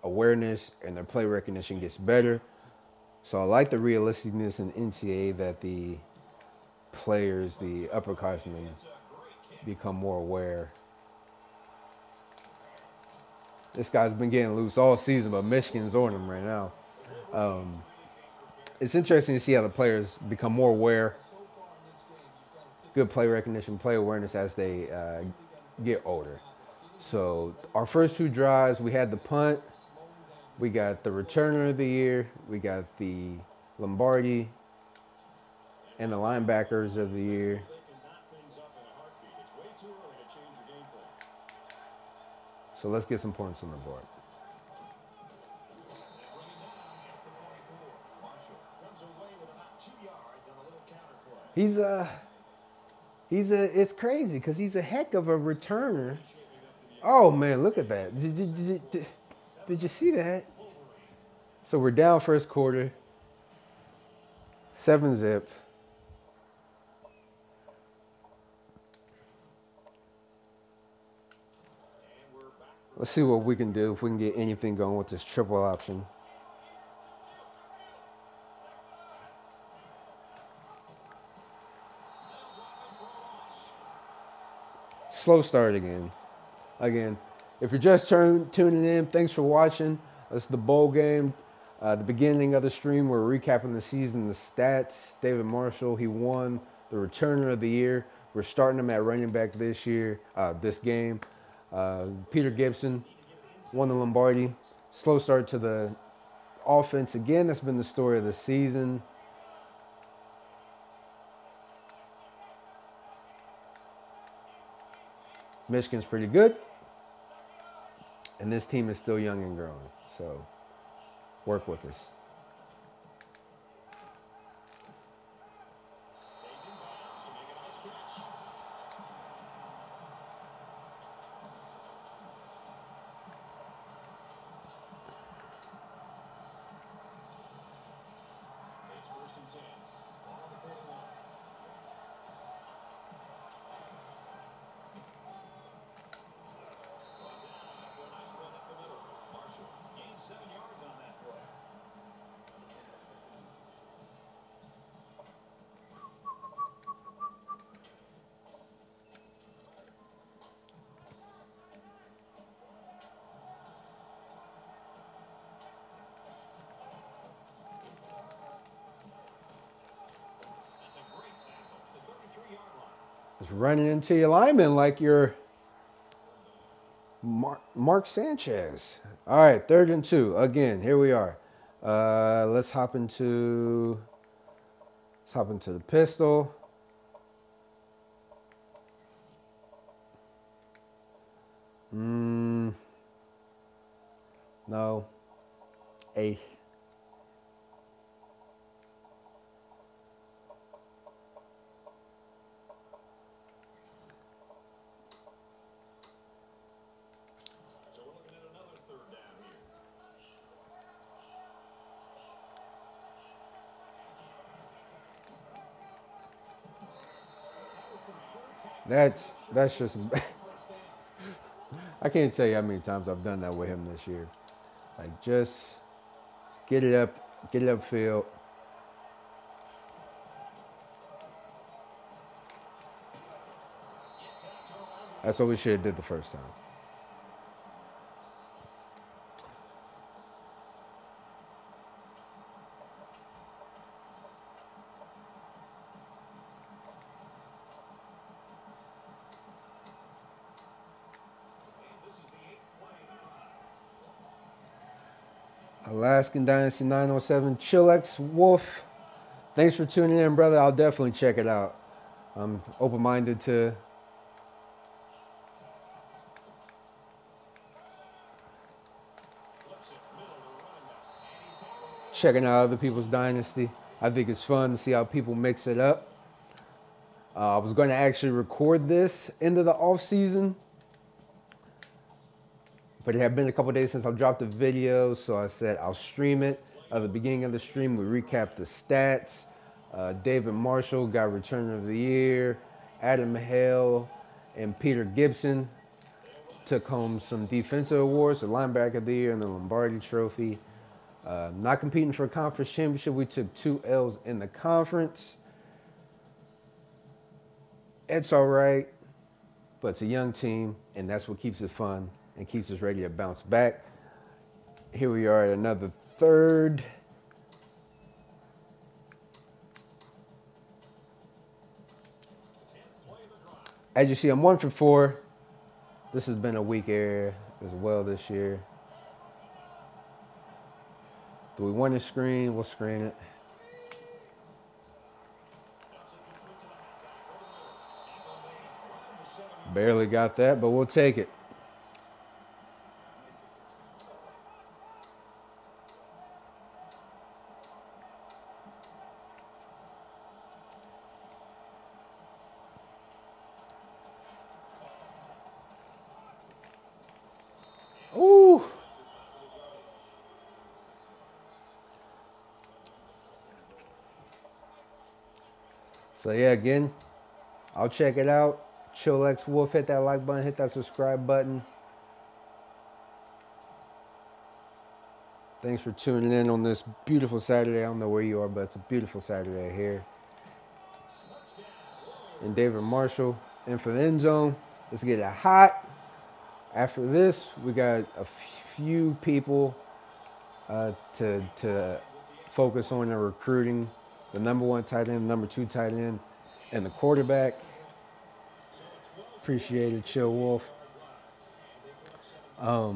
awareness and their play recognition gets better. So I like the realisticness in NCAA that the players, the upperclassmen, become more aware. This guy's been getting loose all season, but Michigan's on him right now. It's interesting to see how the players become more aware. Good play recognition, play awareness as they get older. So our first 2 drives, we had the punt. We got the returner of the year. We got the Lombardi and the linebackers of the year. So let's get some points on the board. It's crazy because he's a heck of a returner. Oh man, look at that. Did you see that? So we're down first quarter. 7-zip. Let's see what we can do if we can get anything going with this triple option. Slow start again. If you're just tuning in, thanks for watching. It's the bowl game. The beginning of the stream, we're recapping the season, the stats. David Marshall, he won the returner of the year. We're starting him at running back this game. Peter Gibson won the Lombardi. Slow start to the offense. Again, that's been the story of the season. Michigan's pretty good. And this team is still young and growing. So work with us. Just running into your lineman like you're Mark Sanchez. All right, 3rd and 2. Again, here we are. Let's hop into the pistol. No. 8th. That's just I can't tell you how many times I've done that with him this year. Like just get it upfield. That's what we should have did the first time. Alaskan Dynasty 907, Chillax Wolf. Thanks for tuning in, brother. I'll definitely check it out. I'm open-minded to checking out other people's Dynasty. I think it's fun to see how people mix it up. I was going to actually record this into the off season, but it had been a couple days since I dropped the video, so I said I'll stream it. At the beginning of the stream, we recapped the stats. David Marshall got Returner of the Year. Adam Hale and Peter Gibson took home some defensive awards, the Linebacker of the Year and the Lombardi Trophy. Not competing for a conference championship. We took 2 L's in the conference. It's all right, but it's a young team, and that's what keeps it fun and keeps us ready to bounce back. Here we are at another third. As you see, I'm 1 for 4. This has been a weak area as well this year. Do we want to screen? We'll screen it. Barely got that, but we'll take it. Ooh. So yeah, again, I'll check it out. Chillax Wolf, hit that like button, hit that subscribe button. Thanks for tuning in on this beautiful Saturday. I don't know where you are, but it's a beautiful Saturday here. And David Marshall in for the end zone. Let's get it hot. After this, we got a few people to focus on in recruiting. The number 1 tight end, number 2 tight end, and the quarterback. Appreciate it, Chill Wolf. I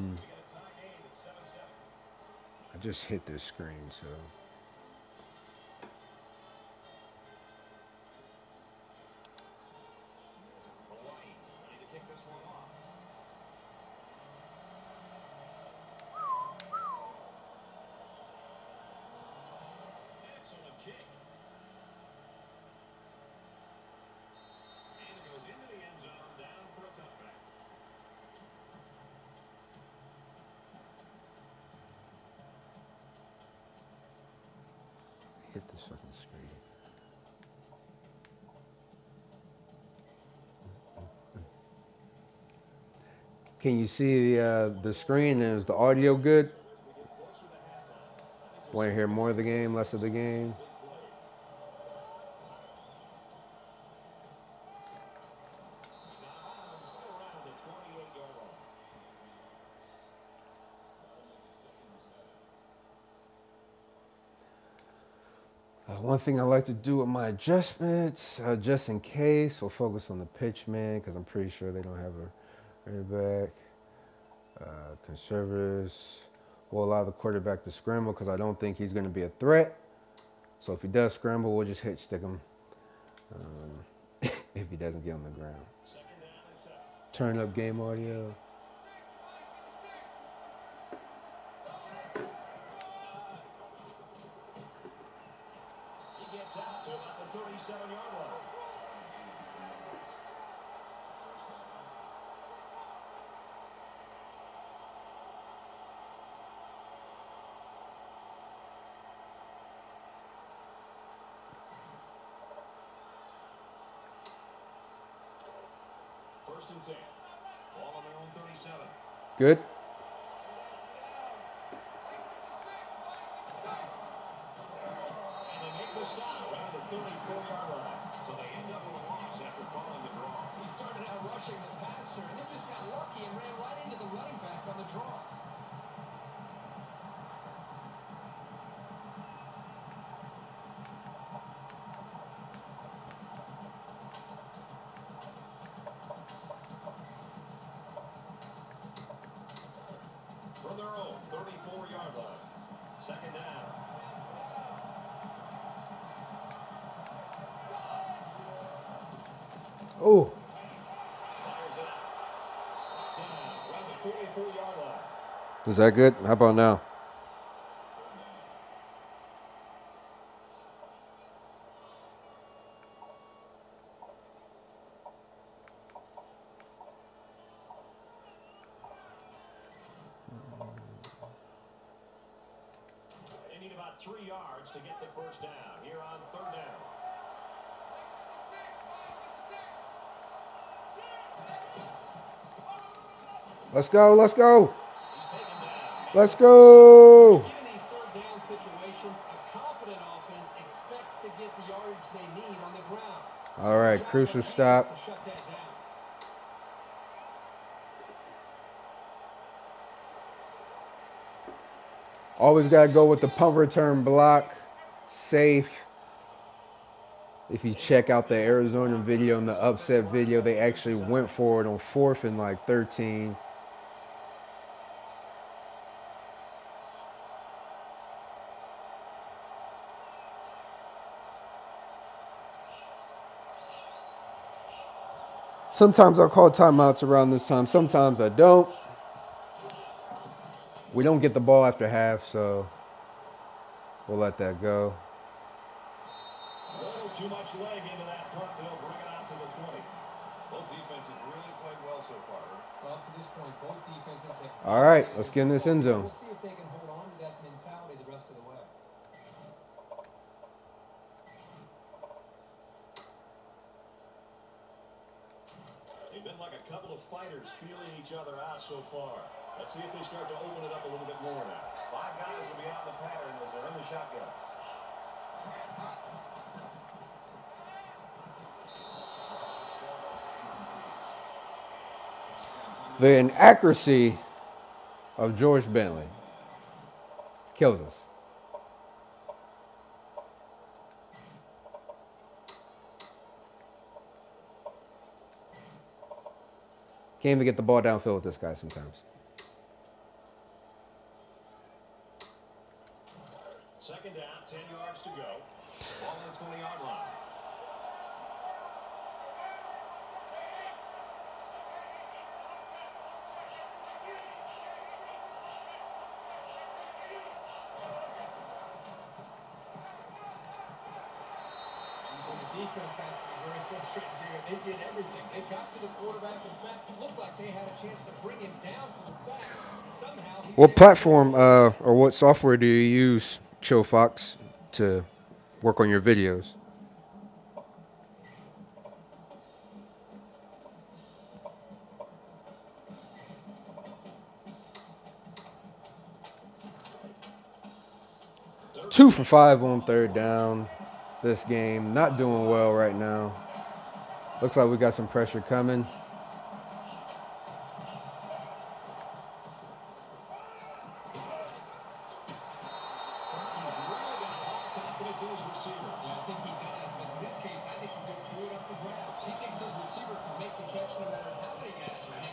just hit this screen, so. Hit this fucking screen. Can you see the screen? Is the audio good? Want to hear more of the game, less of the game? One thing I like to do with my adjustments, just in case, we'll focus on the pitch man because I'm pretty sure they don't have a running back. Conservatives will allow the quarterback to scramble because I don't think he's going to be a threat. So if he does scramble, we'll just hit stick him if he doesn't get on the ground. Turn up game audio. First and 10. Ball on their own 37. Good. And they make the stop around the 34-yard line. So they end up with a loss after calling the draw. He started out rushing the passer and then just got lucky and ran right into the running back on the draw. From their own 34-yard line. Second down. Oh. Fires it out. Now, around the 44-yard line. Is that good? How about now? They need about 3 yards to get the first down here on third down. Let's go. Let's go. He's taken down. Let's go. In these third down situations, a confident offense expects to get the yardage they need on the ground. All right. Crucial stop. To shut that down. Always got to go with the punt return block. Safe. If you check out the Arizona video and the upset video, they actually went for it on 4th and like 13. Sometimes I'll call timeouts around this time. Sometimes I don't. We don't get the ball after half, so we'll let that go. A little too much leg into that punt. They'll bring it out to the 20. Both defenses really played well so far. Well, up to this point, both defenses have. All right, let's get in this end zone. We'll see if they can hold on to that mentality the rest of the way. They've been like a couple of fighters feeling each other out so far. Let's see if they start to open it up a little bit more now. 5 guys will be out in the pattern as they're in the shotgun. The inaccuracy of George Bentley kills us. Can't even get the ball downfield with this guy sometimes. Second down, 10 yards to go. Ball on the 20-yard line. The defense has to be very frustrated here. They did everything. They got to the quarterback. In fact, it looked like they had a chance to bring him down for the sack. Somehow, What platform or what software do you use, Chill Fox, to work on your videos? Two for 5 on third down this game. Not doing well right now. Looks like we got some pressure coming.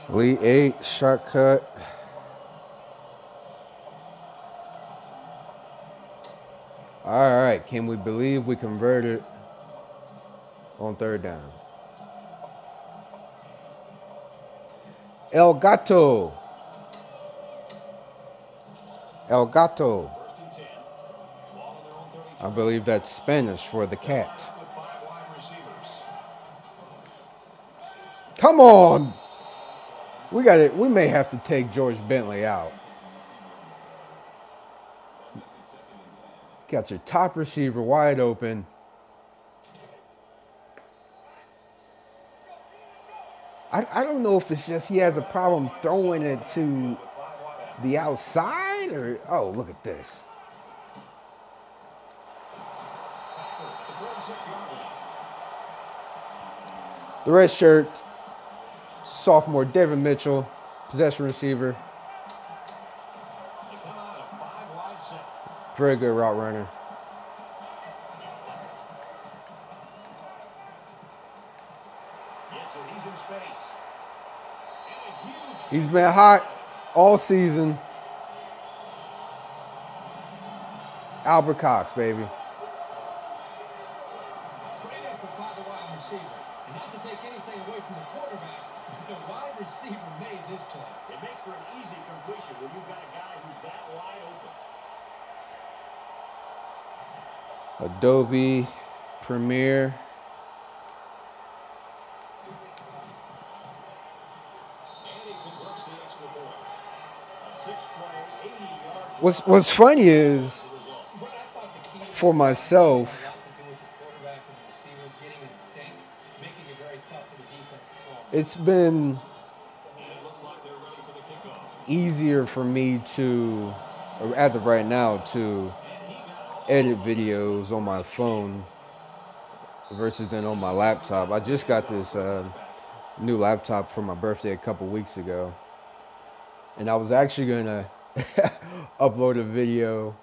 Elite 8, shortcut. All right, can we believe we converted on third down? El Gato. El Gato. I believe that's Spanish for the cat. Come on. We got it. We may have to take George Bentley out. Got your top receiver wide open. I don't know if it's just he has a problem throwing it to the outside or, oh, look at this. The red shirt, sophomore David Mitchell, possession receiver. Very good route runner. He's been hot all season. Albert Cox, baby. Great effort by the wide receiver. And not to take anything away from the quarterback, but the wide receiver made this play. It makes for an easy completion when you've got a guy who's that wide open. Adobe Premiere. What's funny is, for myself, it's been easier for me to, or as of right now, to edit videos on my phone versus than on my laptop. I just got this new laptop for my birthday a couple weeks ago, and I was actually gonna upload a video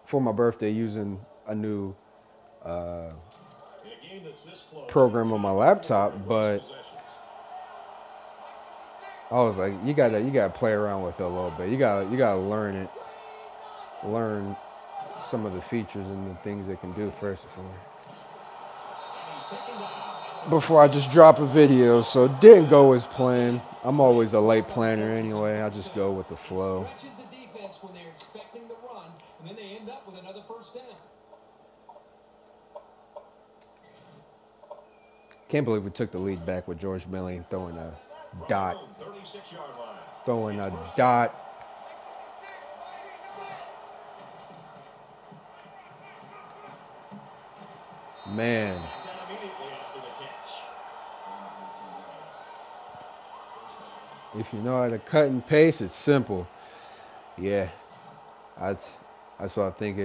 for my birthday using a new program on my laptop, but I was like, you gotta play around with it a little bit. You gotta learn it, learn some of the features and the things it can do first before I just drop a video. So it didn't go as planned. I'm always a late planner anyway. I just go with the flow. Can't believe we took the lead back with George Millie throwing a dot. Throwing a dot. Man. If you know how to cut and paste, it's simple. Yeah, that's what I think.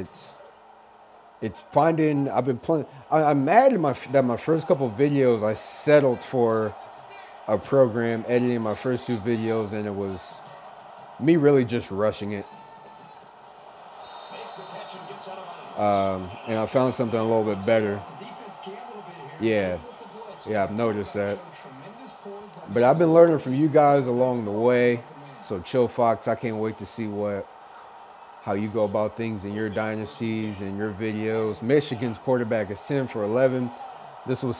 It's finding. I've been playing. I'm mad that my first couple of videos I settled for a program editing my first two videos, and it was me really just rushing it. And I found something a little bit better. Yeah, I've noticed that. But I've been learning from you guys along the way. So Chill Fox, I can't wait to see how you go about things in your dynasties and your videos. Michigan's quarterback is 10 for 11. This was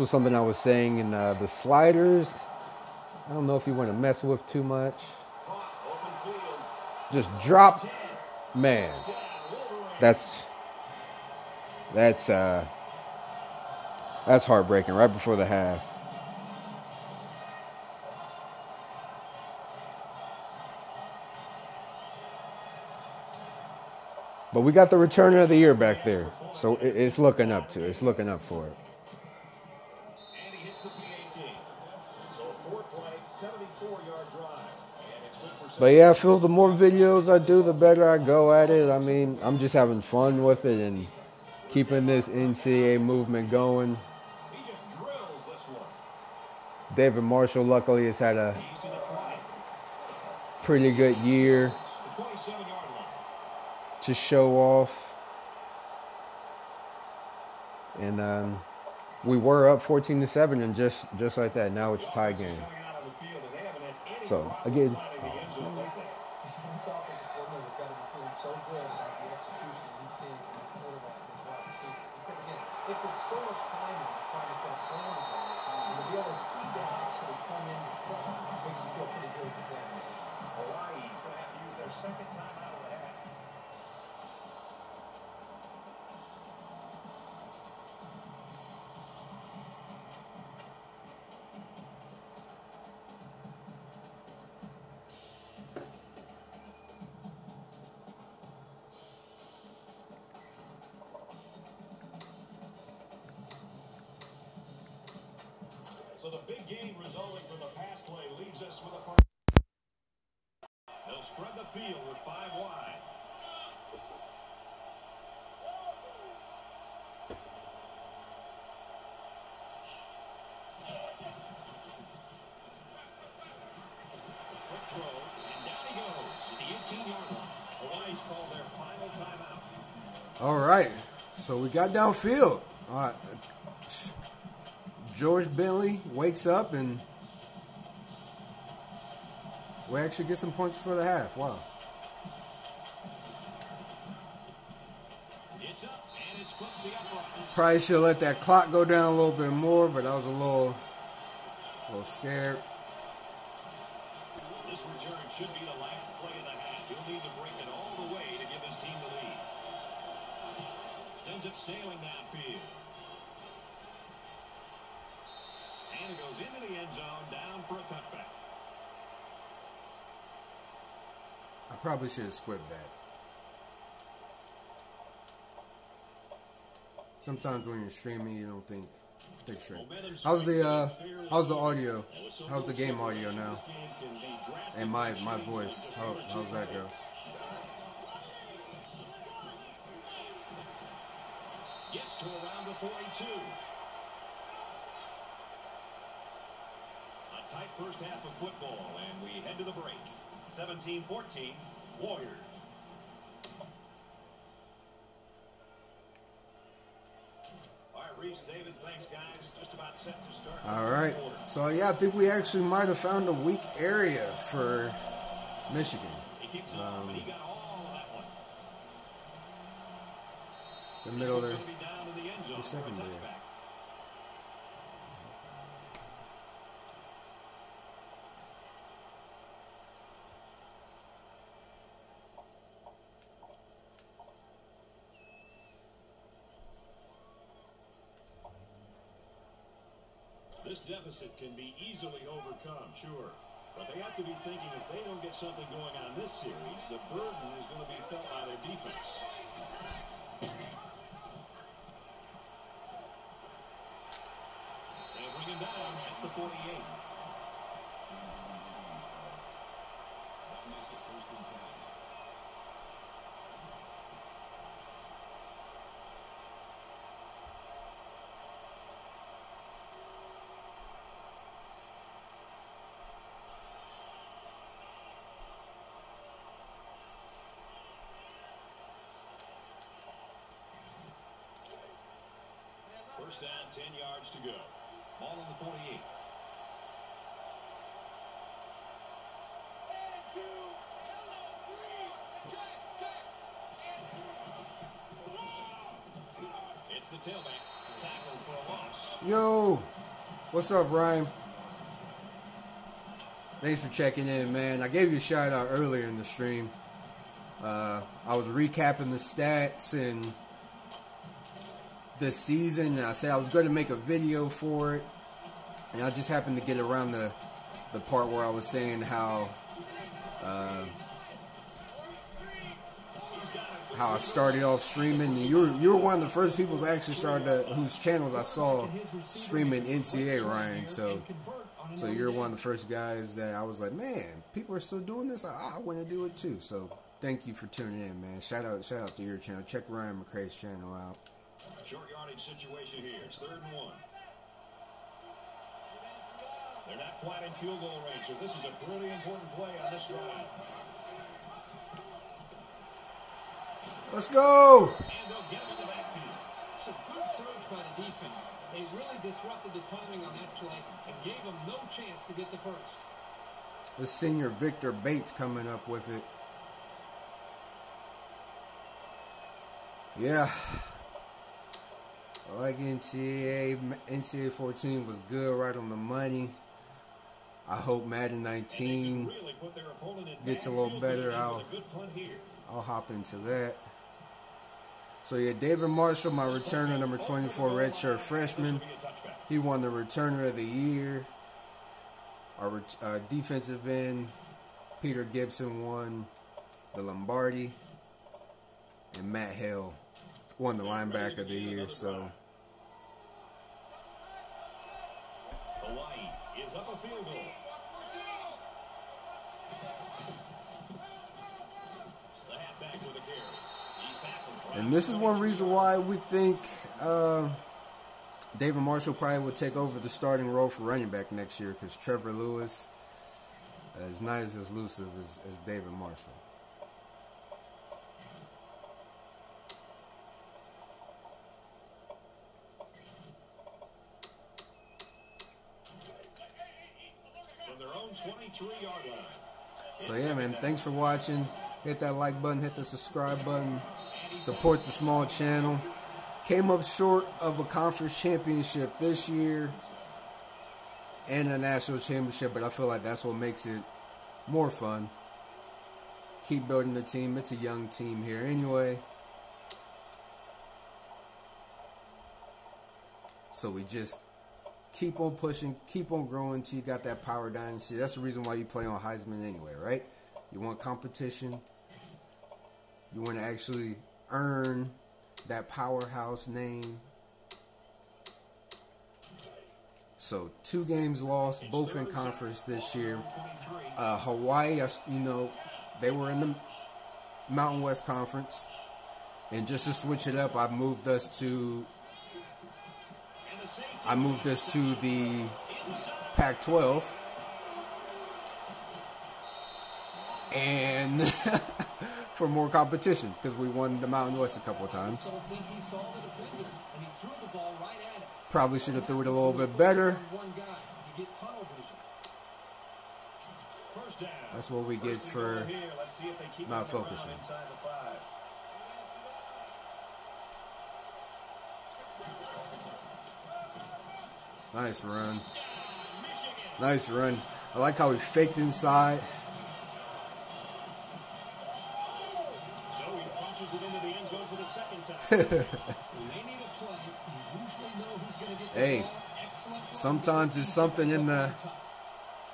something I was saying in the sliders. I don't know if you want to mess with too much. Just drop, man. That's heartbreaking right before the half. But we got the returner of the year back there, so it's looking up to. It's looking up for it. And he hits the PAT. So a 4-play, 74-yard drive. But yeah, I feel the more videos I do, the better I go at it. I mean, I'm just having fun with it and keeping this NCAA movement going. He just drills this one. David Marshall, luckily, has had a pretty good year The 27-yard line. to show off. And we were up 14-7, and just like that, now it's tie game. So again, Hawaii's going to have to use their second time out of the half. So So the big game resulting from the pass play leaves us with a part. They'll spread the field with 5 wide. Quick throw, and down he goes at the 18-yard line. Hawaii's called their final timeout. All right, so we got downfield. George Bentley wakes up and we actually get some points for the half. Wow. It's up, and it's Quincy upright. Probably should have let that clock go down a little bit more, but I was a little scared. This return should be the last play of the half. He'll need to break it all the way to give his team the lead. Sends it sailing downfield. And it goes into the end zone, down for a touchback. I probably should have squibbed that. Sometimes when you're streaming, you don't think straight. How's the audio? How's the game audio now? And my voice, how's that go? Gets to around the 42. A tight first half of football, and we head to the break. 17-14, Warriors. All right, Reese, David, thanks, guys. Just about set to start. All right. So, yeah, I think we actually might have found a weak area for Michigan. He kicks it off, and he got all of that one. The middle there. Going to be down in the end zone for a touchback. This deficit can be easily overcome, sure. But they have to be thinking if they don't get something going on this series, the burden is going to be felt by their defense. They'll bring him down at the 48. That makes it 1st and 10. First down, 10 yards to go. Ball on the 48. It's the tailback. Tackled for a loss. Yo, what's up, Ryan? Thanks for checking in, man. I gave you a shout out earlier in the stream. I was recapping the stats and this season, and I said I was going to make a video for it, and I just happened to get around the part where I was saying how I started off streaming. And you were one of the first people who actually whose channels I saw streaming NCAA, Ryan. So you're one of the first guys that I was like, man, people are still doing this. I want to do it too. So thank you for tuning in, man. Shout out to your channel. Check Ryan McCray's channel out. Short yardage situation here. It's 3rd and 1. They're not quite in field goal range, so this is a pretty important play on this drive. Let's go! And they'll get him in the backfield. It's a good surge by the defense. They really disrupted the timing on that play and gave them no chance to get the first. The senior Victor Bates coming up with it. Yeah. I like NCAA. NCAA 14 was good, right on the money. I hope Madden 19 gets a little better. I'll hop into that. So yeah, David Marshall, my returner, number 24, redshirt freshman. He won the returner of the year. Our defensive end, Peter Gibson, won the Lombardi. And Matt Hale won the linebacker of the year. So Hawaii ties up a field goal. The halfback with a carry. He's tackled right. And this is one reason why we think David Marshall probably will take over the starting role for running back next year, because Trevor Lewis is not as elusive as David Marshall. From their own 23-yard line. So yeah, man, thanks for watching. Hit that like button, hit the subscribe button, support the small channel. Came up short of a conference championship this year and a national championship, but I feel like that's what makes it more fun. Keep building the team. It's a young team here anyway. So we just keep on pushing, keep on growing until you got that power dynasty. That's the reason why you play on Heisman anyway, right? You want competition. You want to actually earn that powerhouse name. So 2 games lost, both in conference this year. Hawaii, you know, they were in the Mountain West Conference. And just to switch it up, I moved us to the Pac-12. And for more competition, because we won the Mountain West a couple of times. Probably should have threw it a little bit better. That's what we get for not focusing. Nice run. Nice run. I like how he faked inside. Hey, sometimes it's something in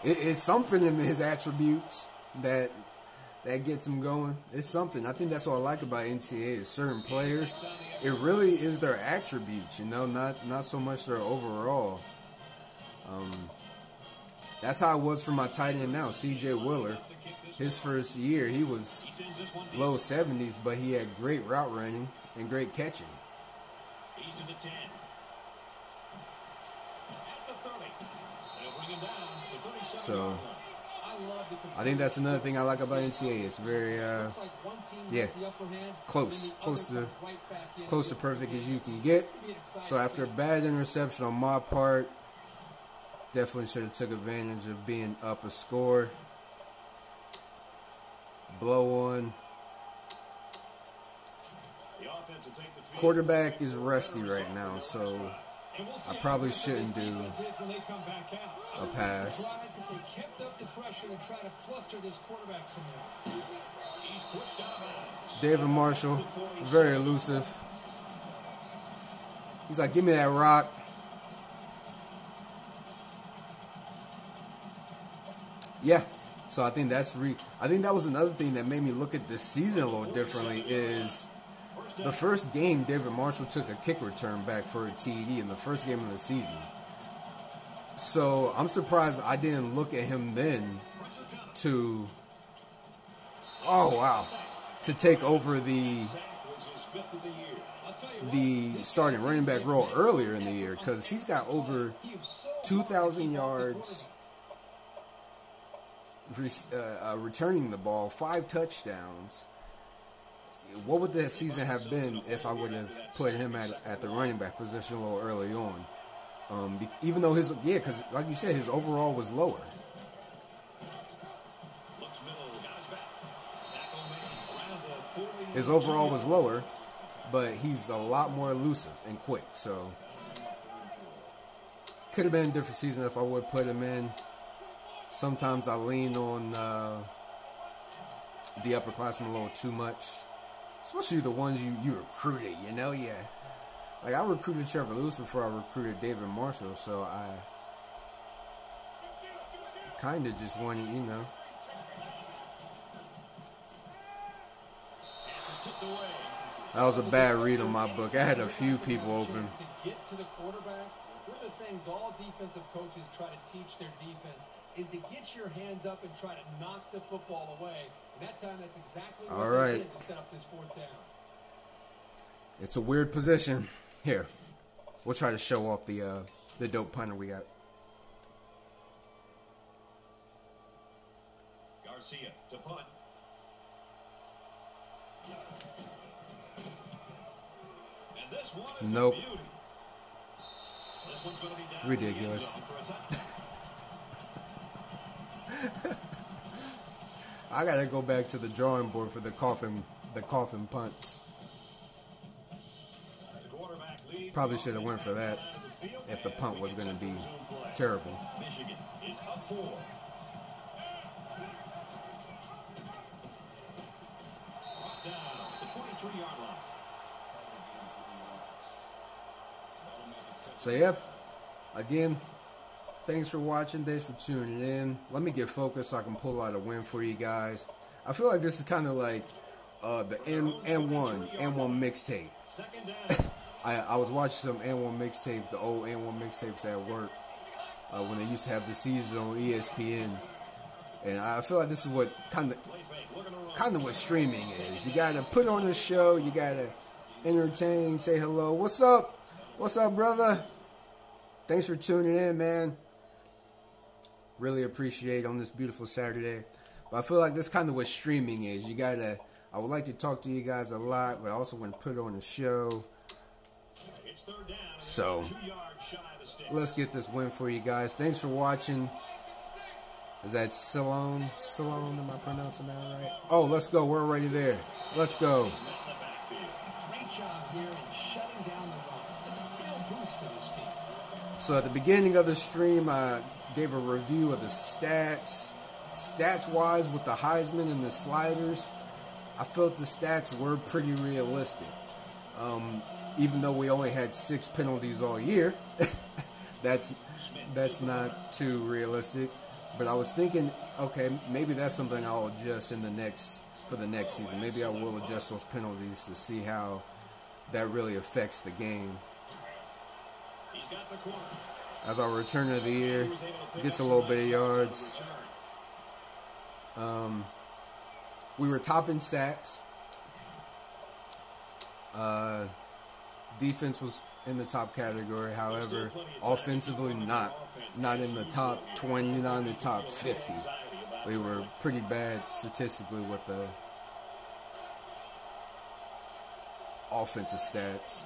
it's something in his attributes that gets him going. It's something. I think that's what I like about NCAA is certain players. It really is their attributes, you know, not so much their overall. That's how it was for my tight end now, C.J. Willer. His first year, he was low 70s, but he had great route running and great catching. He's to the 10. At the 30. They'll bring him down to 37. So I think that's another thing I like about NCAA. It's very, yeah, close to perfect as you can get. So after a bad interception on my part, definitely should have took advantage of being up a score. Blow on. Quarterback is rusty right now, so I probably shouldn't do a pass. David Marshall, very elusive. He's like, give me that rock. Yeah. So I think that was another thing that made me look at this season a little differently is the first game David Marshall took a kick return back for a TD in the first game of the season. So I'm surprised I didn't look at him then to take over the starting running back role earlier in the year, because he's got over 2,000 yards returning the ball, 5 touchdowns. What would that season have been if I would have put him at the running back position a little early on? Even though because like you said, his overall was lower. His overall was lower, but he's a lot more elusive and quick. So could have been a different season if I would put him in. Sometimes I lean on the upperclassmen a little too much, especially the ones you recruited, you know? Yeah. Like, I recruited Trevor Lewis before I recruited David Marshall, so I kind of just wanted, you know. That was a bad read on my book. I had a few people open. One of the things all defensive coaches try to teach their defense is to get your hands up and try to knock the football away. And that time, that's exactly what they did to set up this fourth down. It's a weird position. Here, we'll try to show off the dope punter we got. Garcia to punt. And this one is nope. a beauty. This one's going to be down ridiculous. I gotta go back to the drawing board for the coffin punts. Probably should have went for that if the punt was going to be terrible. Michigan is up 4. Down to 23-yard line. So, yep. Again, thanks for watching. Thanks for tuning in. Let me get focused so I can pull out a win for you guys. I feel like this is kind of like the N1 mixtape. I was watching some N1 mixtape, the old N1 mixtapes at work when they used to have the season on ESPN, and I feel like this is what kind of what streaming is. You gotta put on a show, you gotta entertain, say hello, what's up, brother? Thanks for tuning in, man. Really appreciate on this beautiful Saturday. But I feel like this kind of what streaming is. I would like to talk to you guys a lot, but I also want to put on a show. So, let's get this win for you guys. Thanks for watching. Is that Salone? Salone, am I pronouncing that right? Oh, let's go. We're already there. Let's go. So, at the beginning of the stream, I gave a review of the stats. Stats-wise, with the Heisman and the sliders, I felt the stats were pretty realistic. Even though we only had 6 penalties all year, that's not too realistic. But I was thinking, okay, maybe that's something I'll adjust for the next season. Maybe I will adjust those penalties to see how that really affects the game. As our returner of the year gets a little bit of yards. We were top in sacks. Defense was in the top category. However, offensively, not in the top 20, not in the top 50. We were pretty bad statistically with the offensive stats.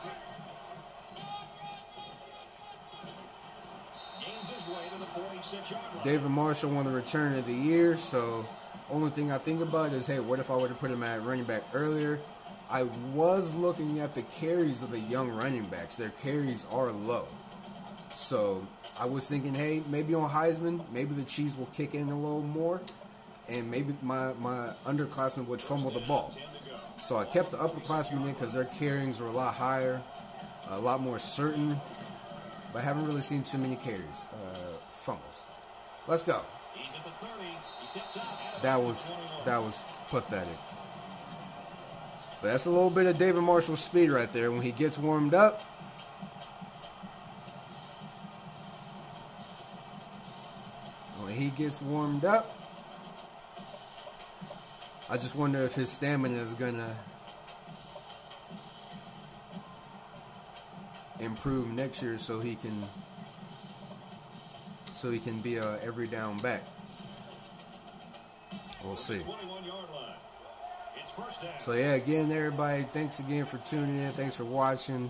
David Marshall won the return of the year, so only thing I think about is, hey, what if I would have put him at running back earlier? I was looking at the carries of the young running backs. Their carries are low. So I was thinking, hey, maybe on Heisman, maybe the Chiefs will kick in a little more, and maybe my underclassmen would fumble the ball. So I kept the upperclassmen in because their carryings were a lot higher, a lot more certain, but I haven't really seen too many carries, fumbles. Let's go. That was pathetic. But that's a little bit of David Marshall's speed right there. When he gets warmed up, I just wonder if his stamina is gonna improve next year, so he can be a every down back. We'll see. So yeah, again, everybody, thanks again for tuning in. Thanks for watching.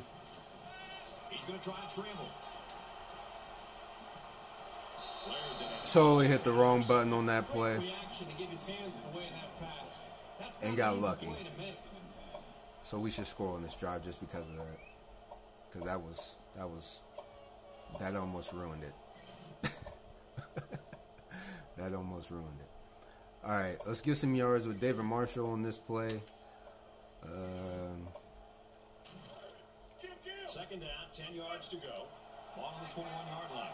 He's going to try and scramble. Totally hit the wrong button on that play and got lucky. So we should score on this drive just because of that. Because that almost ruined it. That almost ruined it. All right, let's get some yards with David Marshall on this play. Second down, 10 yards to go. Ball on the 21-yard line.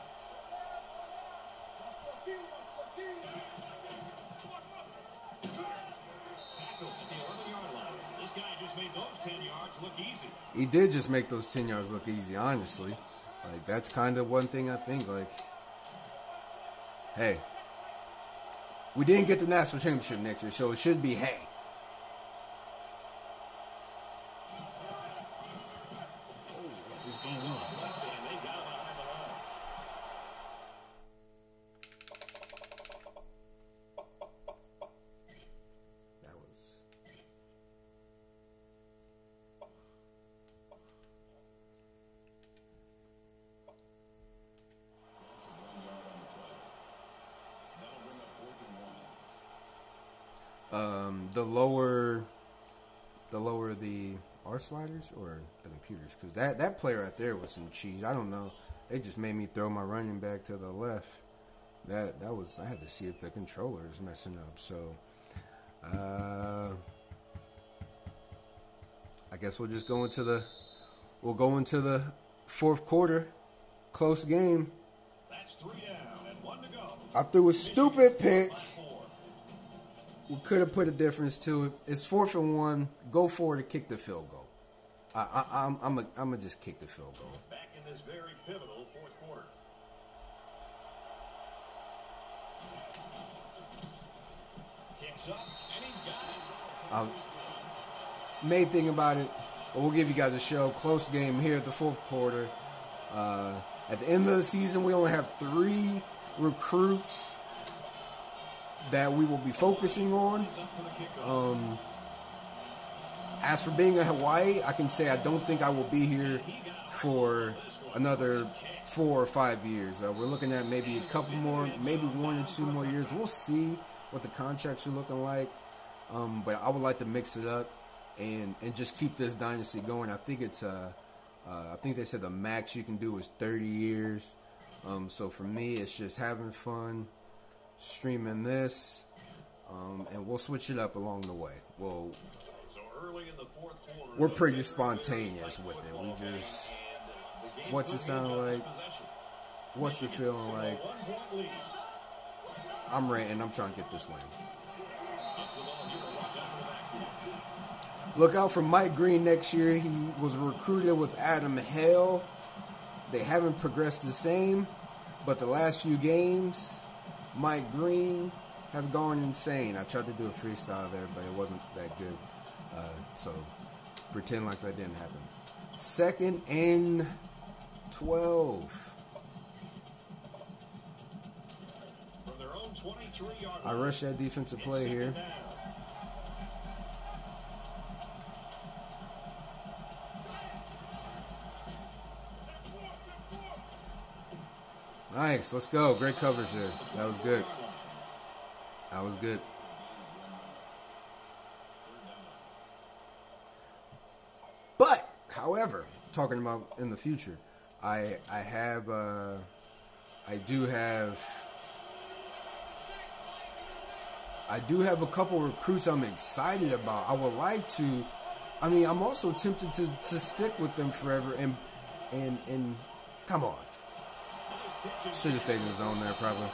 Tackle at the 11-yard line. This guy just made those 10 yards look easy. He did just make those 10 yards look easy, honestly. Like, that's kind of one thing I think, like, hey, we didn't get the national championship next year, so it should be hey. What is going on? That was... the lower the R sliders or the computers, because that player right there was some cheese. I don't know. They just made me throw my running back to the left. That was, I had to see if the controller is messing up. So I guess we'll just go into the fourth quarter. Close game. That's 3 down and 1 to go. I threw a stupid pick. We could have put a difference to it. It's 4th and 1. Go for it to kick the field goal. I'm gonna just kick the field goal. Back in this very pivotal fourth quarter. Kicks up and he's got it. Main thing about it, we'll give you guys a show. Close game here at the fourth quarter. At the end of the season, we only have 3 recruits that we will be focusing on. As for being in Hawaii, I can say I don't think I will be here for another 4 or 5 years. We're looking at maybe a couple more, maybe 1 or 2 more years. We'll see what the contracts are looking like. But I would like to mix it up and just keep this dynasty going. I think it's I think they said the max you can do is 30 years. So for me, it's just having fun, streaming this, and we'll switch it up along the way. We're pretty spontaneous with it. We just, what's it sound like? What's the feeling like? I'm ranting. I'm trying to get this win. Look out for Mike Green next year. He was recruited with Adam Hale. They haven't progressed the same, but the last few games, Mike Green has gone insane. I tried to do a freestyle there, but it wasn't that good. So pretend like that didn't happen. 2nd and 12. From their own 23-yard I rushed that defensive play here. Nice, let's go. Great coverage there. That was good. That was good. But, however, talking about in the future, I do have a couple recruits I'm excited about. I would like to. I mean, I'm also tempted to stick with them forever and come on. Should have stayed in the zone there probably.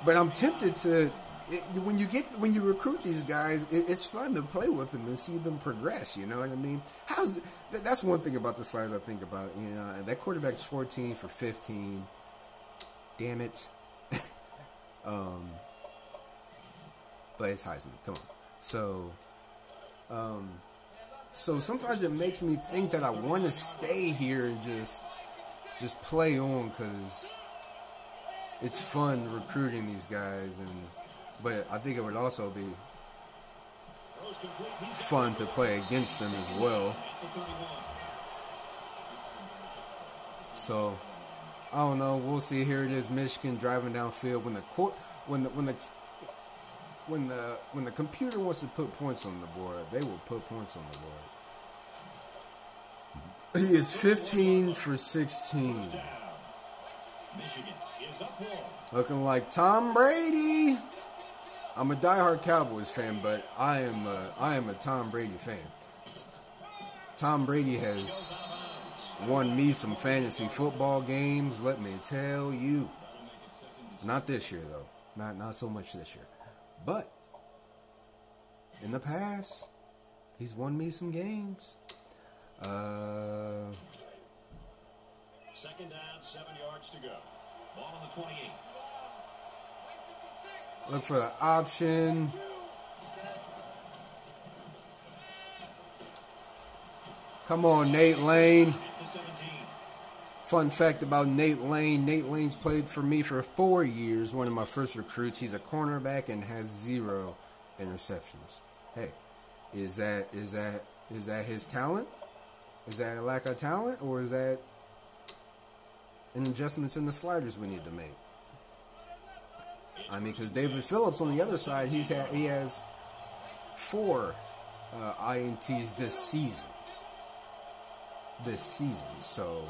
But I'm tempted to. When you recruit these guys, it's fun to play with them and see them progress. You know what I mean? That's one thing about the slides I think about. You know, that quarterback's 14 for 15. Damn it. But it's Heisman. Come on. So sometimes it makes me think that I want to stay here and just play on because it's fun recruiting these guys, but I think it would also be fun to play against them as well. So I don't know. We'll see. Here it is, Michigan driving downfield. When the computer wants to put points on the board, they will put points on the board. He is 15 for 16. Looking like Tom Brady. I'm a diehard Cowboys fan, but I am a Tom Brady fan. Tom Brady has won me some fantasy football games, let me tell you. Not this year though. Not so much this year. But in the past, he's won me some games. Second down, 7 yards to go. Ball on the 28. Look for the option. Come on, Nate Lane. Fun fact about Nate Lane. Nate Lane's played for me for 4 years. One of my first recruits. He's a cornerback and has 0 interceptions. Hey, is that his talent? Is that a lack of talent, or is that an adjustments in the sliders we need to make? I mean, because David Phillips on the other side, he has 4 INTs this season. So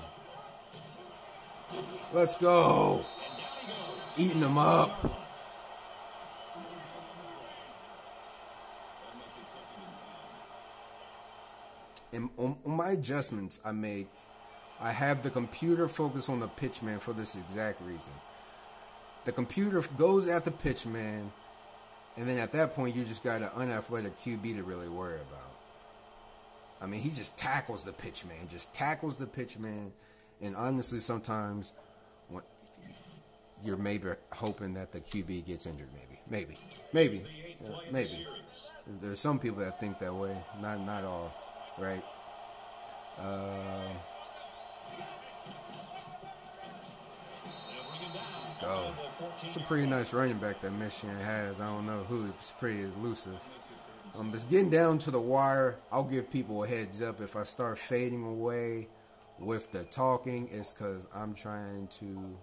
let's go. Eating them up. And on my adjustments I make, I have the computer focus on the pitch man for this exact reason. The computer goes at the pitch man, and then at that point you just got an unathletic QB to really worry about. I mean, he just tackles the pitch man, and honestly sometimes you're maybe hoping that the QB gets injured, maybe. There's some people that think that way, not all, right? Let's go. It's a pretty nice running back that Michigan has. I don't know who. It's pretty elusive. It's getting down to the wire. I'll give people a heads up. If I start fading away with the talking, it's because I'm trying to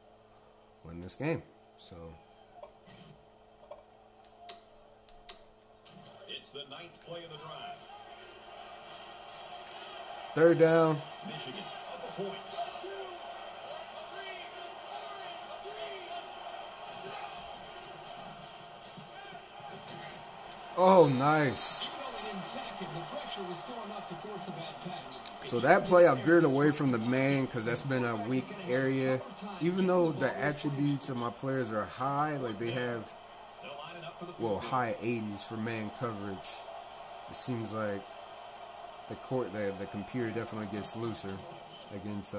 win this game. So it's the 9th play of the drive. Third down. Michigan up a point. Oh, nice. So that play, I veered away from the man because that's been a weak area. Even though the attributes of my players are high, like they have, high 80s for man coverage, it seems like the computer definitely gets looser against.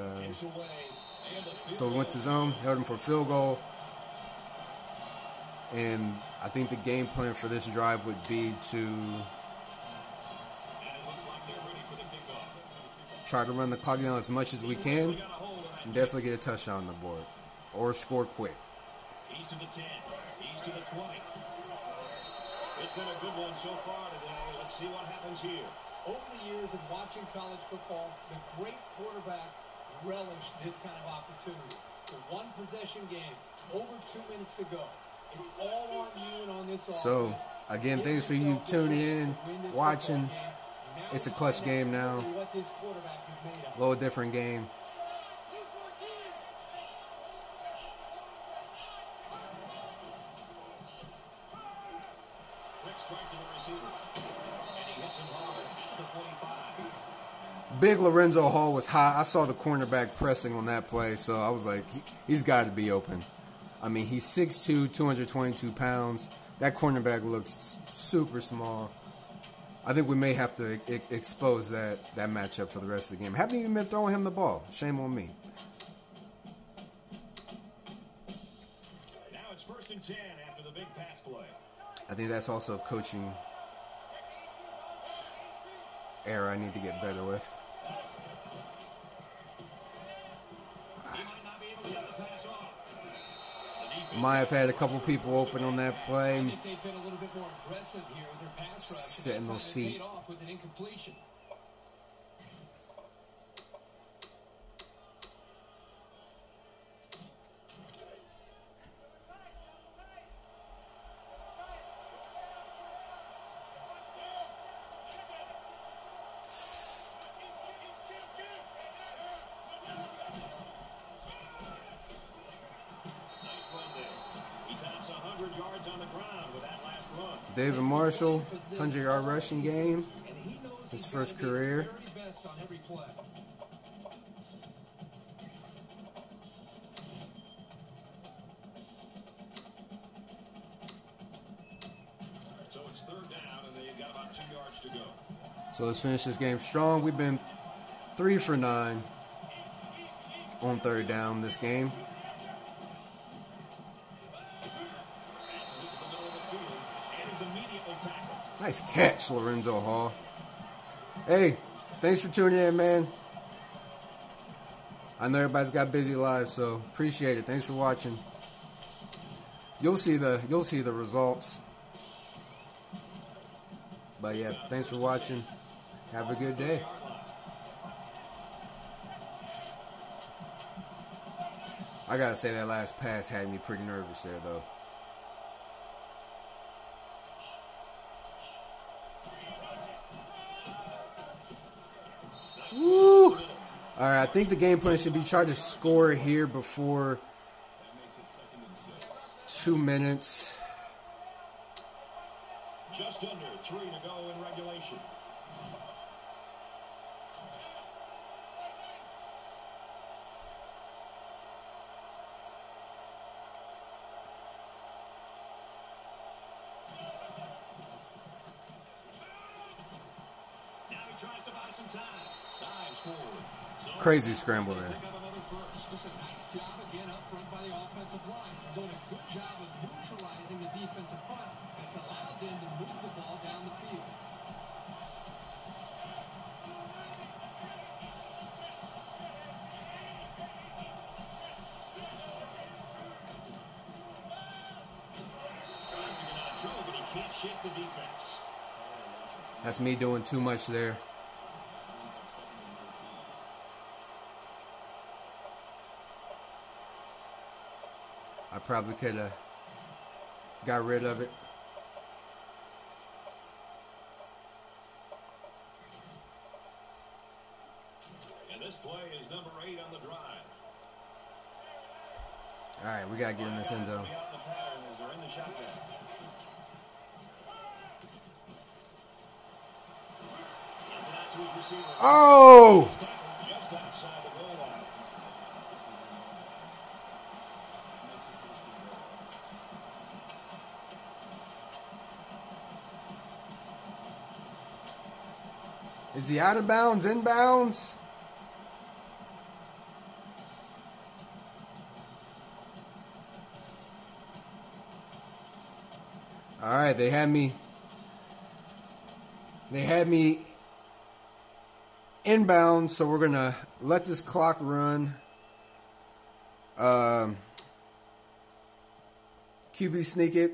So we went to zone, held him for a field goal. And I think the game plan for this drive would be to try to run the clock down as much as we can and definitely get a touchdown on the board or score quick. He's to the 10. He's to the 20. It's been a good one so far today. Let's see what happens here. Over the years of watching college football, the great quarterbacks relish this kind of opportunity. It's a one-possession game, over 2 minutes to go. It's all on you and on this offense. So, again, thanks for you tuning in, watching. It's a clutch game now. A little different game. Big Lorenzo Hall was high. I saw the cornerback pressing on that play, so I was like, he's got to be open. I mean, he's 6'2", 222 pounds. That cornerback looks super small. I think we may have to expose that matchup for the rest of the game. Haven't even been throwing him the ball. Shame on me. Now it's 1st and 10 after the big pass play. I think that's also a coaching error I need to get better with. Might have had a couple people open on that play. Setting those feet. David Marshall, 100-yard rushing game, his first career. So it's 3rd down, and they've got about 2 yards to go. So let's finish this game strong. We've been 3 for 9. on third down this game. Nice catch, Lorenzo Hall. Hey, thanks for tuning in, man. I know everybody's got busy lives, so appreciate it. Thanks for watching. You'll see the results. But yeah, thanks for watching. Have a good day. I gotta say that last pass had me pretty nervous there, though. Woo! All right, I think the game plan should be try to score here before 2 minutes. Just under 3 to go in regulation. Now he tries to buy some time. Dives forward. Crazy scramble there. It's a nice job again up front by the offensive line. Doing a good job of neutralizing the defensive front. It's allowed them to move the ball down the field. Trying to get out of trouble, but he can't shake the defense. That's me doing too much there. I probably could have got rid of it. And this play is number 8 on the drive. All right, we got to get in this end zone. Oh! Just outside the goal line. Is he out of bounds, inbounds? All right, they had me inbound, so we're going to let this clock run. QB sneak it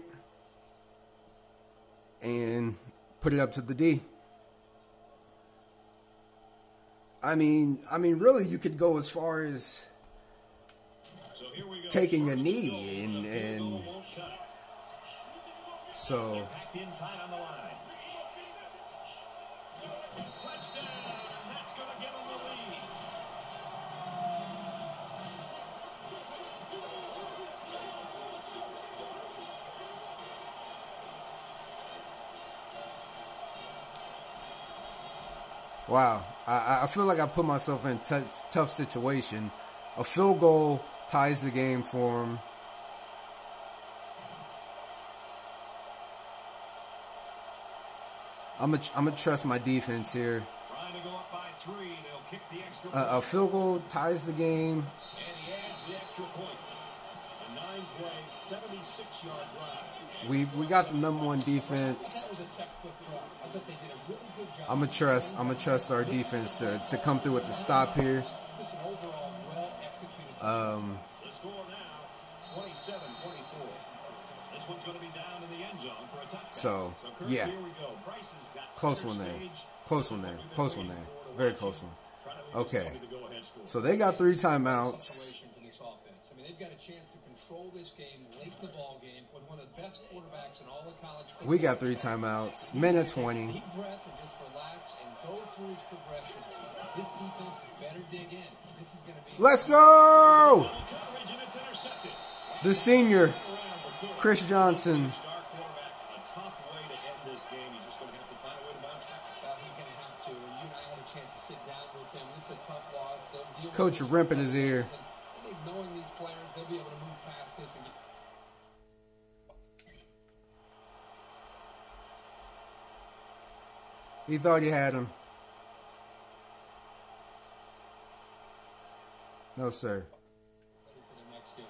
and put it up to the D. I mean, really, you could go as far as taking a knee, and so. Wow, I feel like I put myself in a tough situation. A field goal ties the game for him. I'm gonna trust my defense here. Trying to go up by 3. They'll kick the extra A field goal ties the game. And he adds the extra point. A 9-play, 76-yard drive. We got the number 1 defense. I'm gonna trust our defense to come through with the stop here. The score now, 27-24. This one's going to be down in the end zone for a touchdown. So Kurt, yeah, here we go. Bryce has got close one there, close one there, close one there, very close one. Okay, so they got 3 timeouts. They've got a chance to control this game late in the ball game with one of the best quarterbacks in all of college football. We got 3 timeouts. Minute 20. Deep breath and just relax and go through his progressions. This defense better dig in. This is going to be. Let's go! The senior, Chris Johnson. Coach Rimp in his ear. Knowing these players, they'll be able to move past this and get. He thought he had him. No, sir. Ready for the next game.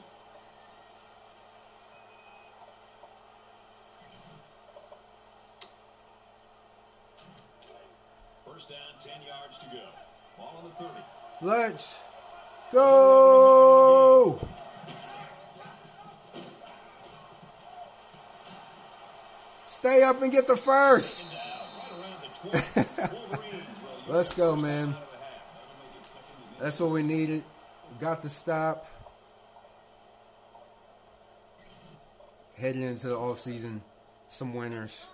First down, 10 yards to go. Ball on the 30. Let's go! Stay up and get the first. Let's go, man. That's what we needed. Got the stop. Heading into the offseason, some winners.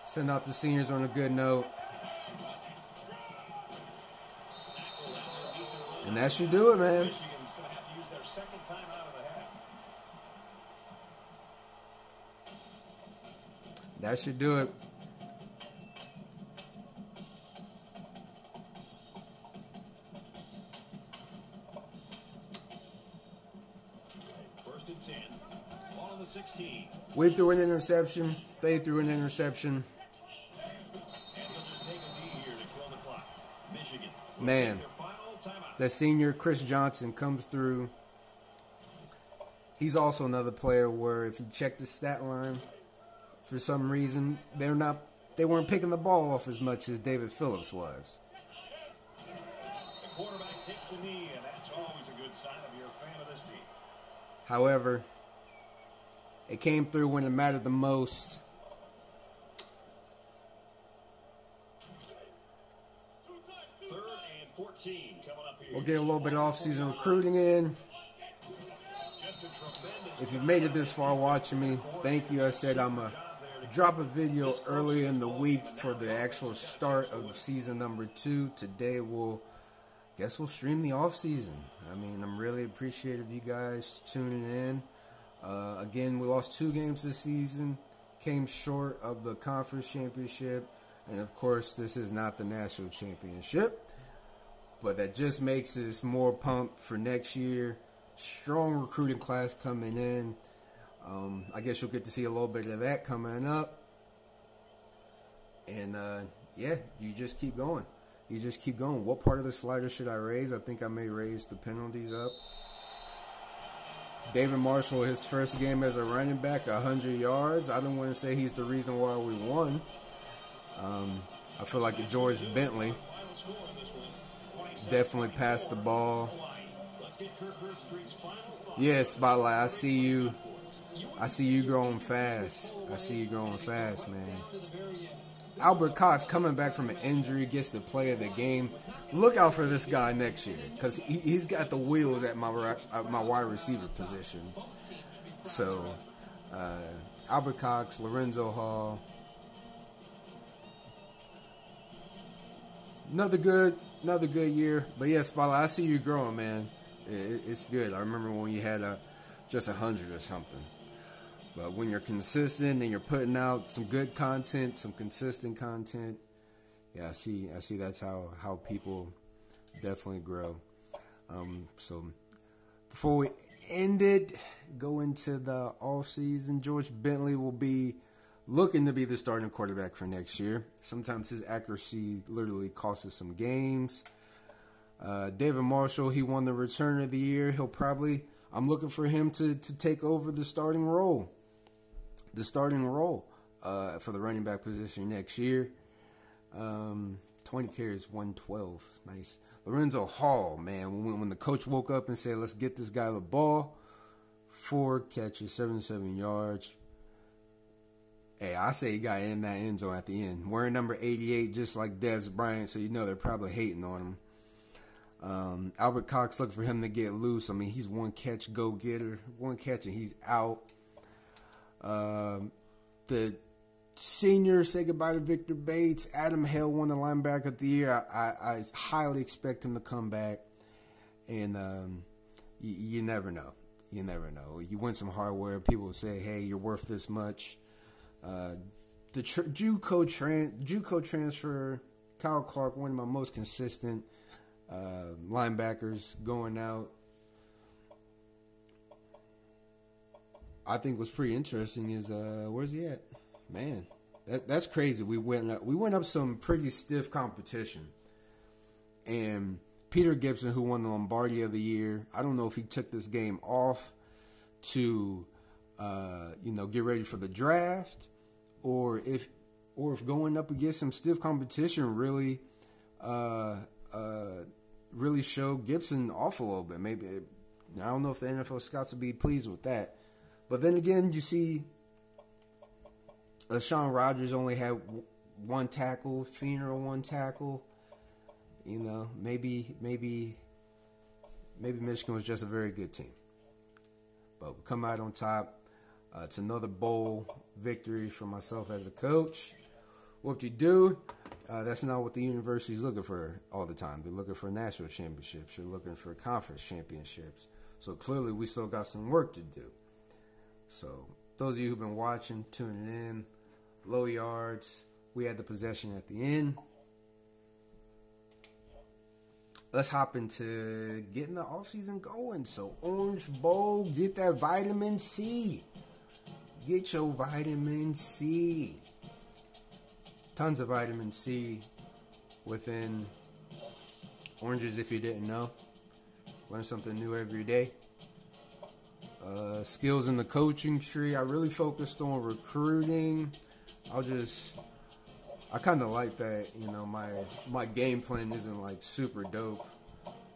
Send out the seniors on a good note. And that should do it, man. Michigan's going to have to use their second time out of the half. That should do it. First and 10. Ball on the 16. We threw an interception. They threw an interception. And they'll just take a knee here to kill the clock. Michigan. Man, Their final timeout. that senior Chris Johnson comes through. He's also another player where if you check the stat line, for some reason they weren't picking the ball off as much as David Phillips was. The quarterback takes a knee, and that's always a good sign if you're a fan of this team. However, it came through when it mattered the most. Third and 14 coming up here. We'll get a little bit of off-season recruiting in. Just a tremendous If you've made it this far watching me, thank you. I said I'm going to drop a video early in the week for the actual start of season number 2. Today we'll stream the off-season. I mean, I'm really appreciative of you guys tuning in. Again, we lost 2 games this season. Came short of the conference championship. And, of course, this is not the national championship. But that just makes us more pumped for next year. Strong recruiting class coming in. I guess you'll get to see a little bit of that coming up. And, yeah, you just keep going. You just keep going. What part of the slider should I raise? I think I may raise the penalties up. David Marshall, his first game as a running back, 100 yards. I don't want to say he's the reason why we won. I feel like George Bentley definitely passed the ball. Yeah, Spotlight, I see you. I see you growing fast. I see you growing fast, man. Albert Cox coming back from an injury gets to play of the game. Look out for this guy next year because he's got the wheels at my wide receiver position. So, Albert Cox, Lorenzo Hall. Another good year. But yeah, Spotlight, I see you growing, man. It's good. I remember when you had just 100 or something. But when you're consistent and you're putting out some good content, some consistent content, yeah, I see that's how people definitely grow. So before we end it, go into the offseason, George Bentley will be looking to be the starting quarterback for next year. Sometimes his accuracy literally costs us some games. David Marshall, he won the return of the year. I'm looking for him to take over the starting role. For the running back position next year. 20 carries, 112. Nice. Lorenzo Hall, man, when the coach woke up and said, let's get this guy the ball, 4 catches, 77 yards. Hey, I say he got in that end zone at the end. Wearing number 88, just like Dez Bryant, so you know they're probably hating on him. Albert Cox, looking for him to get loose. I mean, he's one catch go-getter. One catch and he's out. The senior, say goodbye to Victor Bates. Adam Hale won the linebacker of the year. I highly expect him to come back. And you never know. You never know. You win some hardware. People will say, hey, you're worth this much. The JUCO transfer, Kyle Clark, one of my most consistent linebackers going out. I think what's pretty interesting is where's he at? Man, that's crazy. We went up some pretty stiff competition, and Peter Gibson, who won the Lombardi of the Year. I don't know if he took this game off to, get ready for the draft, or if going up against some stiff competition really showed Gibson off a little bit. Maybe, I don't know if the NFL scouts would be pleased with that. But then again, you see Sean Rodgers only had one tackle, Feener one tackle. Maybe Michigan was just a very good team. But we come out on top. It's another bowl victory for myself as a coach. Whoop-de-doo. That's not what the university is looking for all the time. They're looking for national championships. They're looking for conference championships. So clearly we still got some work to do. So those of you who've been watching, tuning in, low yards, we had the possession at the end. Let's hop into getting the offseason going. So Orange Bowl, get that vitamin C. Get your vitamin C. Tons of vitamin C within oranges, if you didn't know. Learn something new every day. Skills in the coaching tree. I really focused on recruiting. I kind of like that, my game plan isn't like super dope.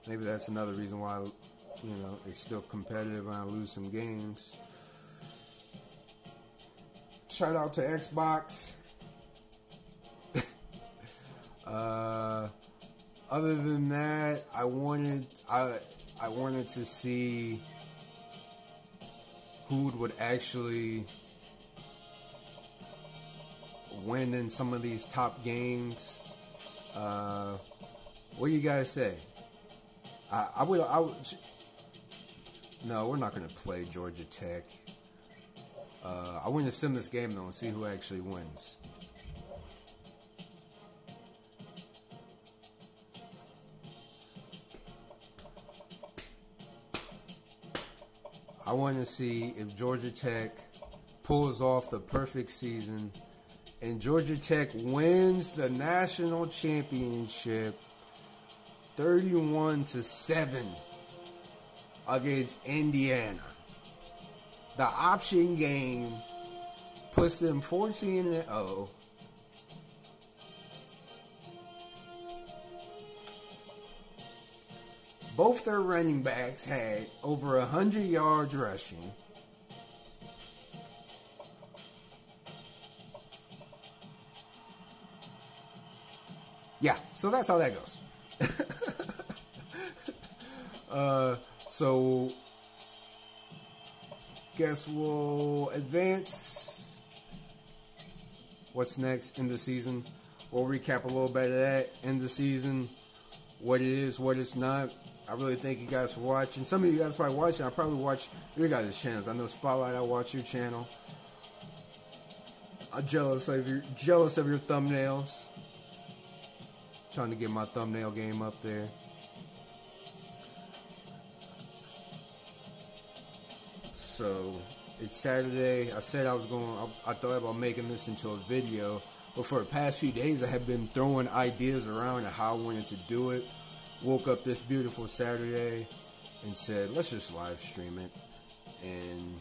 Maybe that's another reason why, it's still competitive and I lose some games. Shout out to Xbox. Other than that, I wanted to see who would actually win in some of these top games. What do you guys say? No, we're not going to play Georgia Tech. I want to sim this game though and see who actually wins. I want to see if Georgia Tech pulls off the perfect season and Georgia Tech wins the national championship 31-7 against Indiana. The option game puts them 14-0. Both their running backs had over 100 yards rushing. Yeah, so that's how that goes. So guess we'll advance. What's next in the season? We'll recap a little bit of that in the season. What it is, what it's not. I really thank you guys for watching. Some of you guys probably watching. I probably watch your guys' channels. I know Spotlight, I watch your channel. I'm jealous of your thumbnails. Trying to get my thumbnail game up there. So it's Saturday. I said I thought about making this into a video, but for the past few days I have been throwing ideas around of how I wanted to do it. Woke up this beautiful Saturday and said, let's just live stream it, and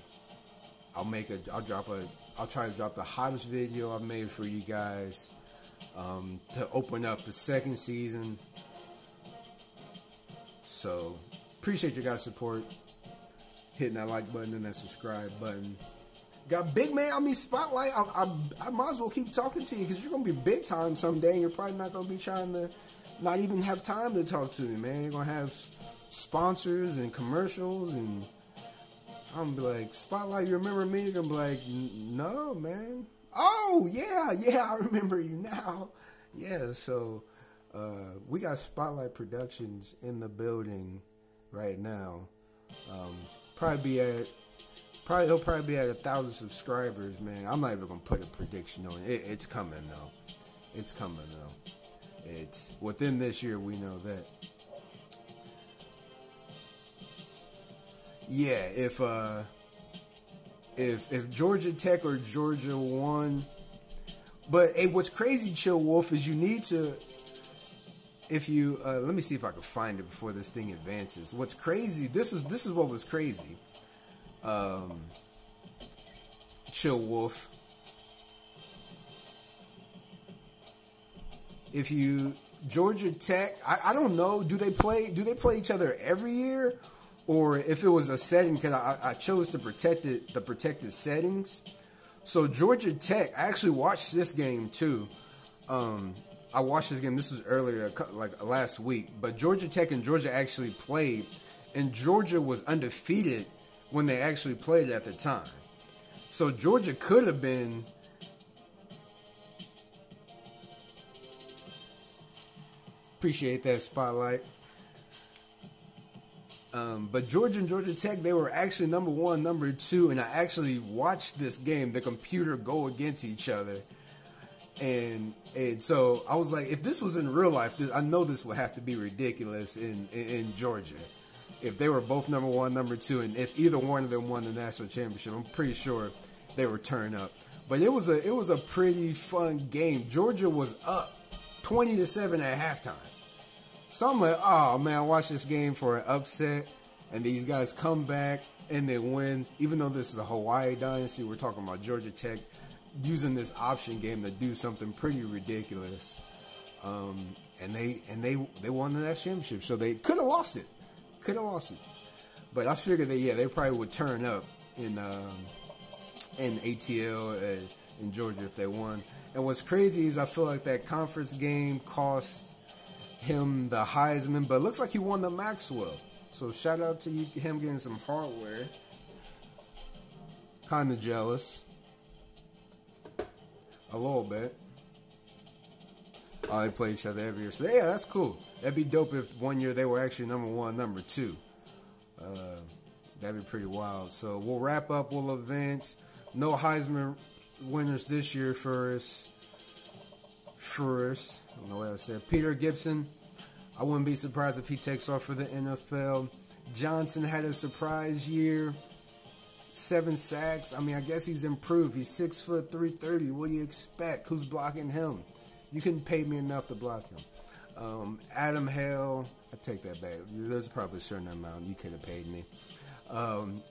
I'll try to drop the hottest video I've made for you guys to open up the second season. So appreciate your guys' support, hitting that like button and that subscribe button. Got big man on me Spotlight. I might as well keep talking to you because you're gonna be big time someday, and you're probably not gonna be trying to not even have time to talk to me, man. You're gonna have sponsors and commercials, and I'm gonna be like, Spotlight, you remember me? You're gonna be like, no, man. Oh yeah, I remember you now. Yeah, so we got Spotlight Productions in the building right now. He'll probably be at 1,000 subscribers, man. I'm not even gonna put a prediction on it. It's coming though. It's coming though. It's within this year, we know that. Yeah, if Georgia Tech or Georgia won, but hey, what's crazy, Chill Wolf, is you need to if you let me see if I can find it before this thing advances. What's crazy? This is what was crazy. Chill Wolf. If you Georgia Tech, I don't know. Do they play each other every year, or if it was a setting? Because I chose the protected settings. So Georgia Tech, I actually watched this game too. I watched this game. This was earlier, like last week. But Georgia Tech and Georgia actually played, and Georgia was undefeated when they actually played at the time. So Georgia could have been. Appreciate that spotlight. But Georgia and Georgia Tech, they were actually number 1, number 2, and I actually watched this game, the computer go against each other. And so I was like, if this was in real life, I know this would have to be ridiculous in Georgia. If they were both number 1, number 2, and if either one of them won the national championship, I'm pretty sure they would turn up. But it was a pretty fun game. Georgia was up 20-7 at halftime. So I'm like, oh man, I watched this game for an upset, and these guys come back and they win. Even though this is a Hawaii Dynasty, we're talking about Georgia Tech using this option game to do something pretty ridiculous. And they won the national championship, so they could have lost it. But I figured they probably would turn up in ATL in Georgia if they won. And what's crazy is I feel like that conference game cost him the Heisman, but it looks like he won the Maxwell. So shout out to him getting some hardware. Kind of jealous. A little bit. Oh, they play each other every year. So yeah, that's cool. That'd be dope if one year they were actually number 1, number 2. That'd be pretty wild. So we'll wrap up. We'll event. No Heisman winners this year for us. I don't know what I said. Peter Gibson, I wouldn't be surprised if he takes off for the NFL. Johnson had a surprise year. 7 sacks. I mean, I guess he's improved. He's 6 foot 330. What do you expect? Who's blocking him? You couldn't pay me enough to block him. Adam Hale, I take that back. There's probably a certain amount you could have paid me.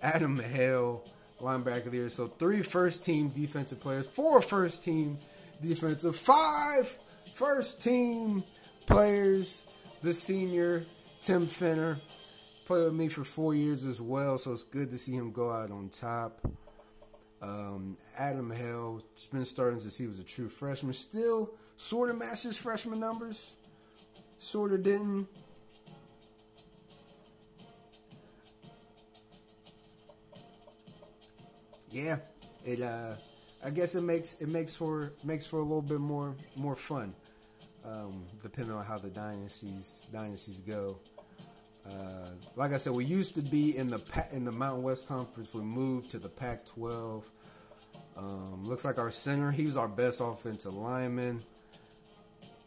Adam Hale, linebacker there. So 3 first-team defensive players, 4 first-team defensive, 5 first-team players. The senior, Tim Fenner, played with me for 4 years as well, so it's good to see him go out on top. Adam Hale, has been starting since he was a true freshman. Still sort of matched his freshman numbers. Sort of didn't. Yeah, I guess it makes for a little bit more fun, depending on how the dynasties go. Like I said, we used to be in the Mountain West Conference. We moved to the Pac-12. Looks like our center, he was our best offensive lineman.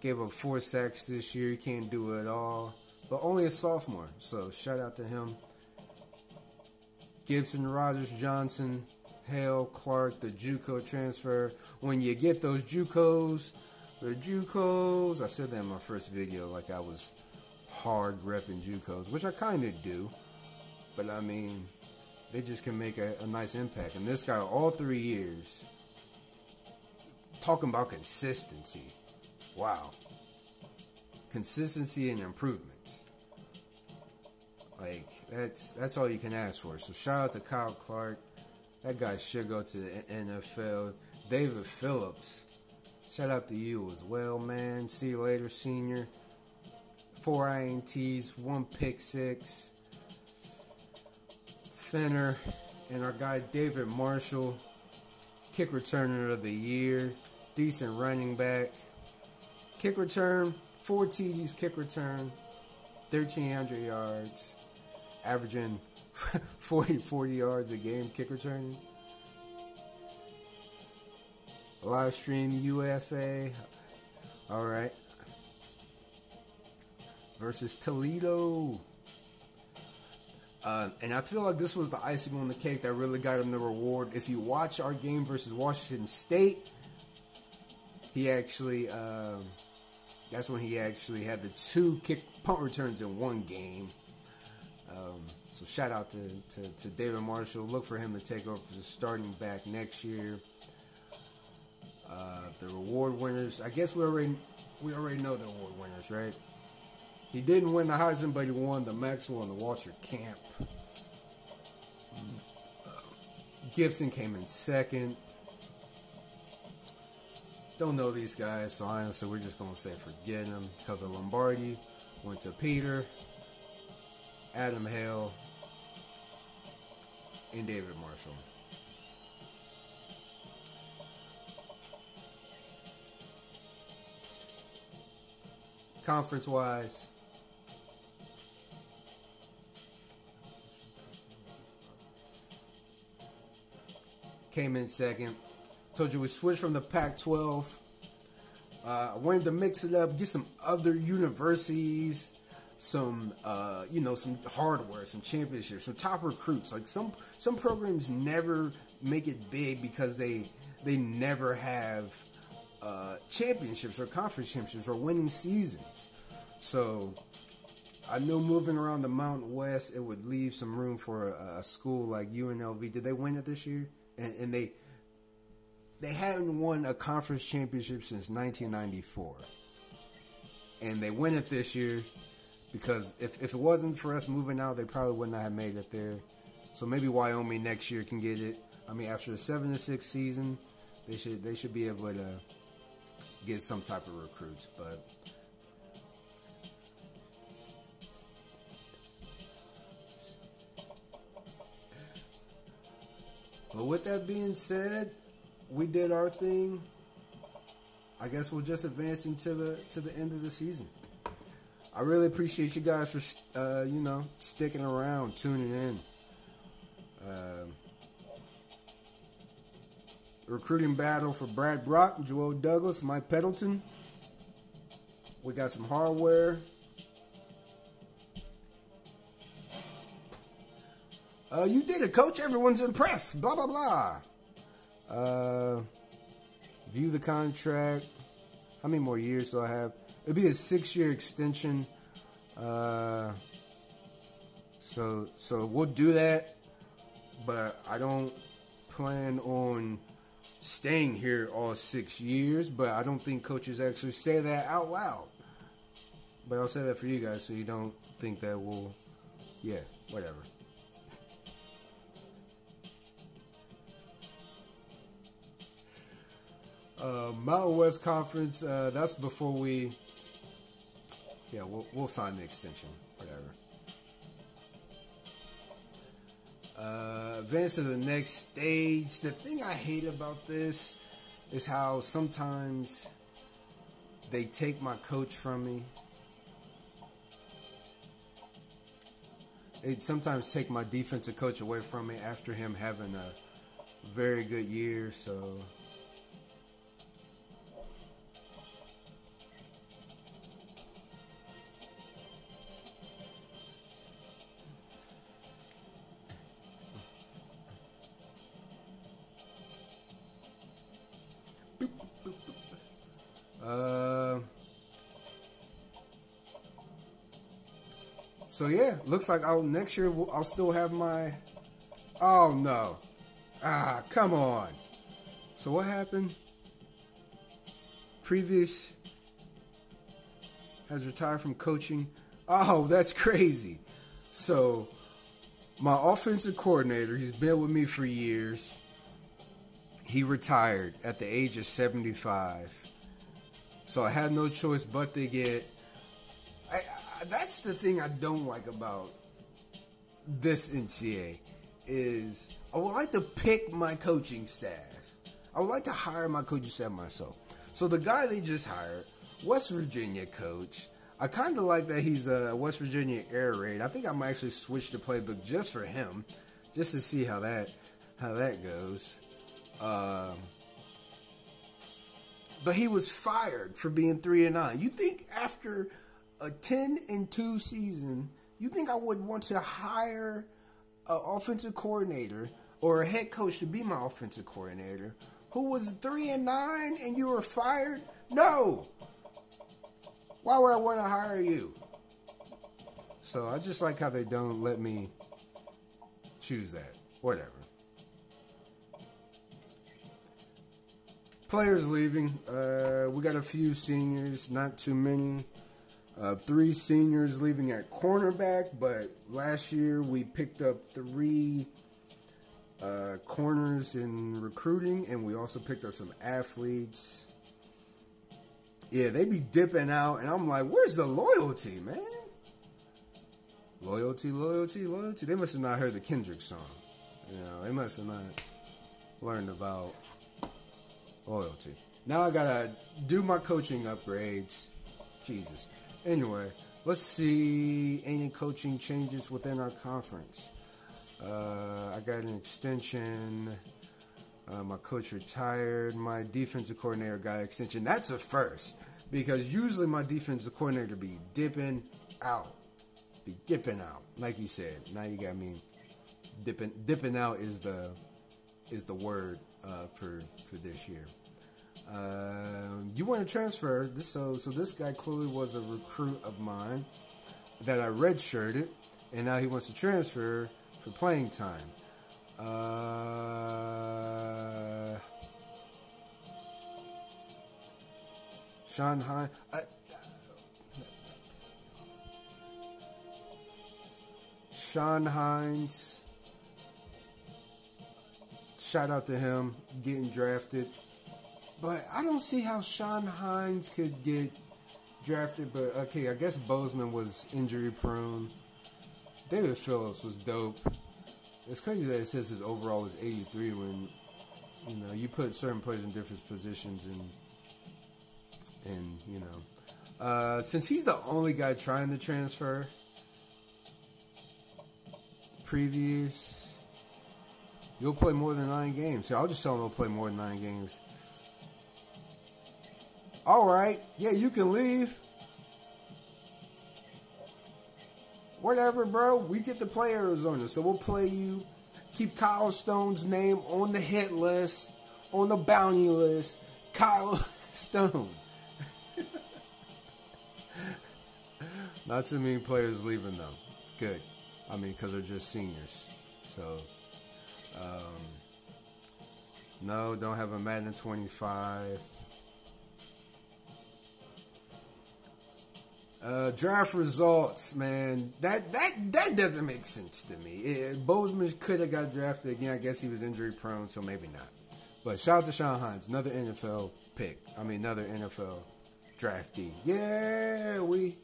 Gave up 4 sacks this year. He can't do it all, but only a sophomore. So shout out to him. Gibson, Rogers, Johnson, Hale, Clark, the JUCO transfer. When you get those JUCOs, I said that in my first video, like I was hard repping JUCOs, which I kind of do, but I mean, they just can make a nice impact. And this guy, all 3 years, talking about consistency. Wow. Consistency and improvements. Like, that's all you can ask for. So shout out to Kyle Clark. That guy should go to the NFL. David Phillips, shout out to you as well, man. See you later, senior. 4 INTs, 1 pick 6. Fenner and our guy David Marshall, kick returner of the year. Decent running back. Kick return, 4 TDs kick return, 1,300 yards, averaging 40 yards a game kick return. Live stream UFA. All right. Versus Toledo. And I feel like this was the icing on the cake that really got him the reward. If you watch our game versus Washington State, he actually That's when he actually had the 2 punt returns in one game. So shout out to David Marshall. Look for him to take over the starting back next year. The award winners, I guess we already know the award winners, right? He didn't win the Heisman, but he won the Maxwell and the Walter Camp. Gibson came in second. Don't know these guys, so honestly, we're just going to say forget them because of Lombardi. Went to Peter, Adam Hale, and David Marshall. Conference-wise, came in second. Told you we switched from the Pac-12. I wanted to mix it up, get some other universities, some some hardware, some championships, some top recruits. Like some programs never make it big because they never have championships or conference championships or winning seasons. So I knew moving around the Mountain West, it would leave some room for a school like UNLV. Did they win it this year? And they hadn't won a conference championship since 1994. And they win it this year because if it wasn't for us moving out, they probably would not have made it there. So maybe Wyoming next year can get it. I mean, after the 7-6 season, they should be able to get some type of recruits. But with that being said, we did our thing. I guess we'll just advance into the end of the season. I really appreciate you guys for sticking around, tuning in. Recruiting battle for Brad Brock, Joel Douglas, Mike Pendleton. We got some hardware. You did it, coach. Everyone's impressed. Blah, blah, blah. View the contract. How many more years do I have? It'll be a 6-year extension. So we'll do that. But I don't plan on staying here all 6 years. But I don't think coaches actually say that out loud. But I'll say that for you guys so you don't think that we'll... Yeah, whatever. Mountain West Conference, that's before we... Yeah, we'll sign the extension. Whatever. Advance to the next stage. The thing I hate about this is how sometimes they take my coach from me. They sometimes take my defensive coach away from me after him having a very good year, so... So yeah, looks like next year I'll still have my... Oh no. Come on. So what happened? Previous has retired from coaching. Oh, that's crazy. So my offensive coordinator, he's been with me for years. He retired at the age of 75. So I had no choice but to get... That's the thing I don't like about this NCAA is I would like to pick my coaching staff. I would like to hire my coaching staff myself. So the guy they just hired, West Virginia coach, I kind of like that he's a West Virginia air raid. I think I might actually switch the playbook just for him, just to see how that goes. But he was fired for being 3-9. You think after a 10-2 season, you think I would want to hire an offensive coordinator or a head coach to be my offensive coordinator who was 3-9 and you were fired? No. Why would I want to hire you? So I just like how they don't let me choose that. Whatever. Players leaving. We got a few seniors, not too many. 3 seniors leaving at cornerback, but last year we picked up 3 corners in recruiting, and we also picked up some athletes. Yeah, they be dipping out, and I'm like, where's the loyalty, man? Loyalty, loyalty, loyalty. They must have not heard the Kendrick song. You know, they must have not learned about loyalty. Now I gotta do my coaching upgrades. Jesus. Anyway, let's see any coaching changes within our conference. I got an extension. My coach retired. My defensive coordinator got an extension. That's a first, because usually my defensive coordinator be dipping out. Be dipping out, like you said. Now you got me dipping. Dipping out is the word for this year. You want to transfer this? So this guy clearly was a recruit of mine that I redshirted, and now he wants to transfer for playing time. Sean Hines. Sean Hines. Shout out to him getting drafted. But I don't see how Sean Hines could get drafted. But okay, I guess Bozeman was injury prone. David Phillips was dope. It's crazy that it says his overall was 83 when, you know, you put certain players in different positions, and you know, since he's the only guy trying to transfer, previous, you'll play more than 9 games. So I'll just tell him he'll play more than 9 games. All right, yeah, you can leave. Whatever, bro. We get to play Arizona, so we'll play you. Keep Kyle Stone's name on the hit list, on the bounty list. Kyle Stone. Not too many players leaving, though. Good. I mean, because they're just seniors. So, no, don't have a Madden 25. Draft results, man. That doesn't make sense to me. Bozeman could have got drafted again. I guess he was injury prone, so maybe not. But shout out to Sean Hines, another NFL pick. I mean, another NFL draftee. Yeah, we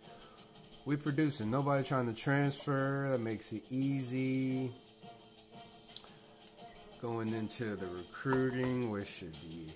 producing. Nobody trying to transfer. That makes it easy. Going into the recruiting, which should be.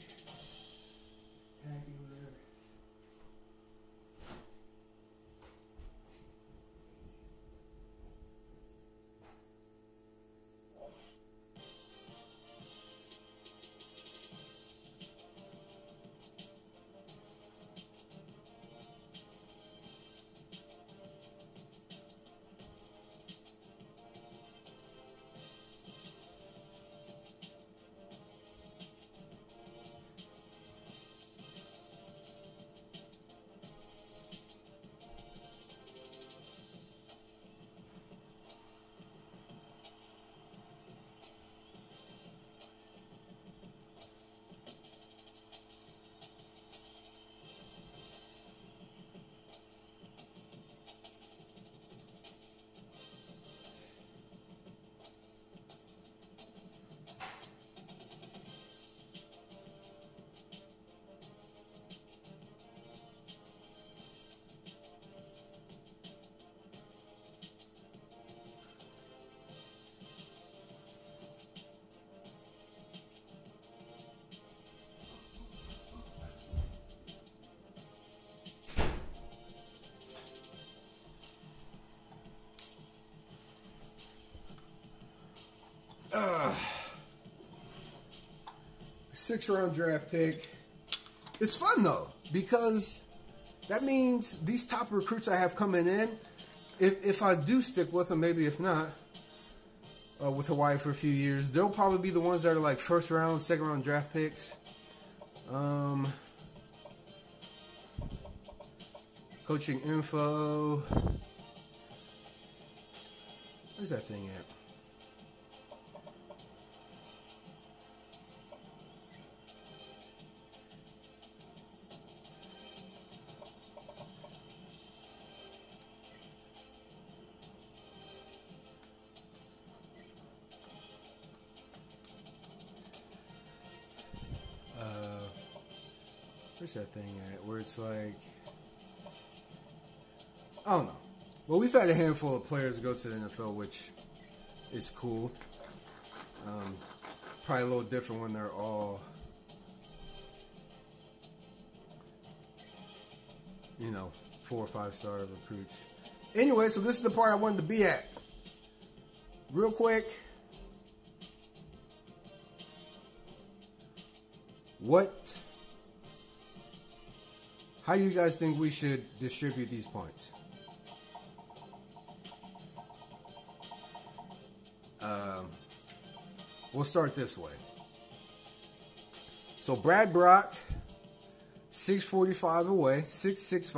Six-round draft pick. It's fun though, because that means these top recruits I have coming in, if I do stick with them, maybe if not, with Hawaii for a few years, they'll probably be the ones that are like first round, second round draft picks. Coaching info. Where's that thing at? Where's that thing at? Where it's like, I don't know. Well, we've had a handful of players go to the NFL, which is cool. Probably a little different when they're all, you know, 4 or 5 star recruits. Anyway, so this is the part I wanted to be at. Real quick. How do you guys think we should distribute these points? We'll start this way. So Brad Brock, 645 away, 6'6",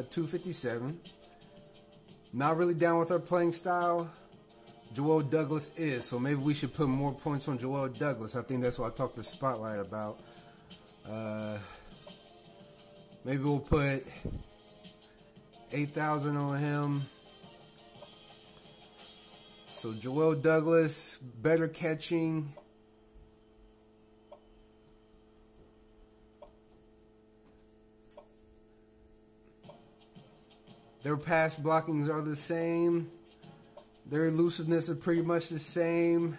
257. Not really down with our playing style. Joel Douglas is, so maybe we should put more points on Joel Douglas. I think that's what I talked to Spotlight about. Maybe we'll put 8,000 on him. So Joel Douglas, better catching. Their pass blockings are the same. Their elusiveness is pretty much the same.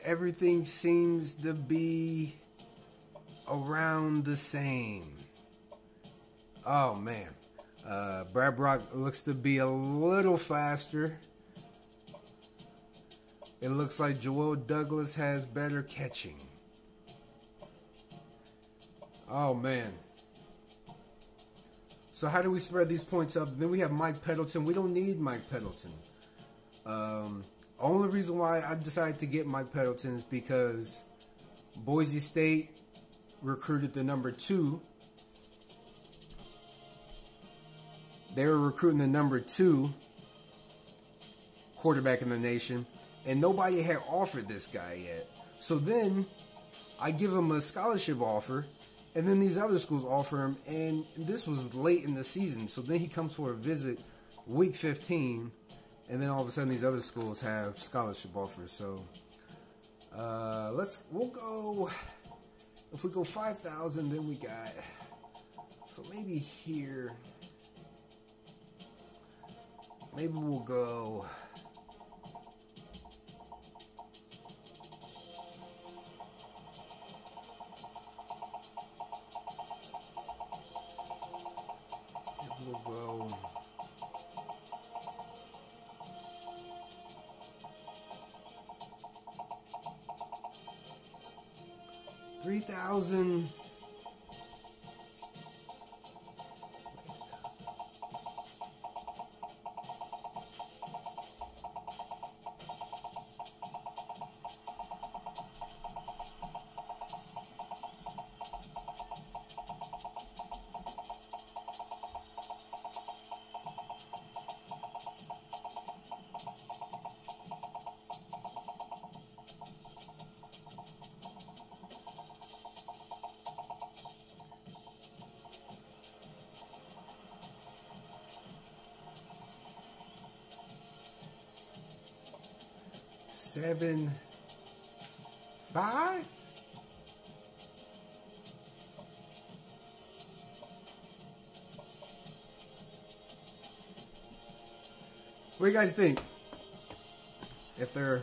Everything seems to be around the same. Oh, man. Brad Brock looks to be a little faster. It looks like Joel Douglas has better catching. Oh, man. So how do we spread these points up? Then we have Mike Pendleton. We don't need Mike Pendleton. Only reason why I decided to get Mike Pendleton is because Boise State recruited the number 2. They were recruiting the number 2 quarterback in the nation, and nobody had offered this guy yet. So then I give him a scholarship offer, and then these other schools offer him, and this was late in the season. So then he comes for a visit week 15, and then all of a sudden these other schools have scholarship offers. So we'll go, if we go 5,000, then we got, so maybe here, maybe we'll go, we'll go 3,000. $7, $5. What do you guys think? If they're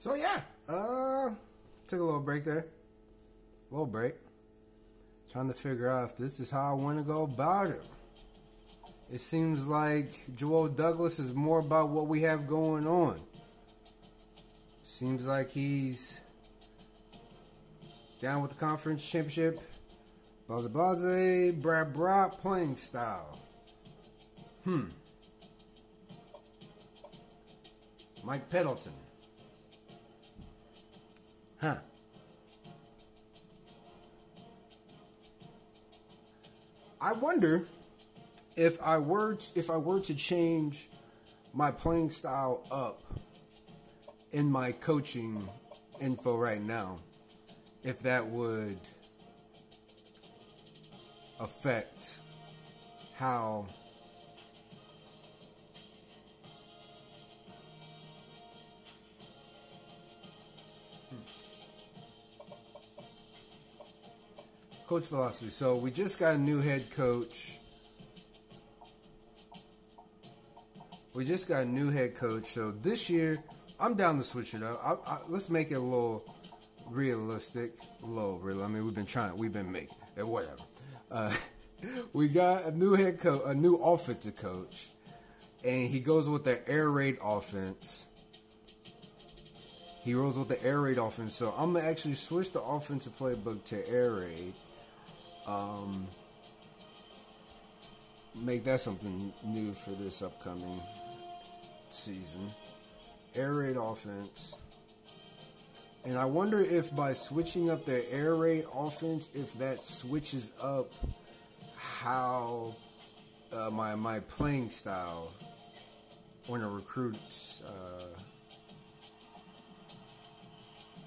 So yeah, took a little break there. A little break. Trying to figure out if this is how I want to go about it. It seems like Joel Douglas is more about what we have going on. Seems like he's down with the conference championship. Blase blase, Brad Brock playing style. Mike Pendleton. I wonder if I were to change my playing style up in my coaching info right now, if that would affect how coach philosophy. So we just got a new head coach. So this year, I'm down to switch it up. Let's make it a little realistic. I mean, we've been making it, whatever. We got a new head coach, a new offensive coach, and he goes with the air raid offense. So I'm gonna actually switch the offensive playbook to air raid. Make that something new for this upcoming season. Air raid offense. And I wonder if by switching up the air raid offense, if that switches up how my playing style when a recruits.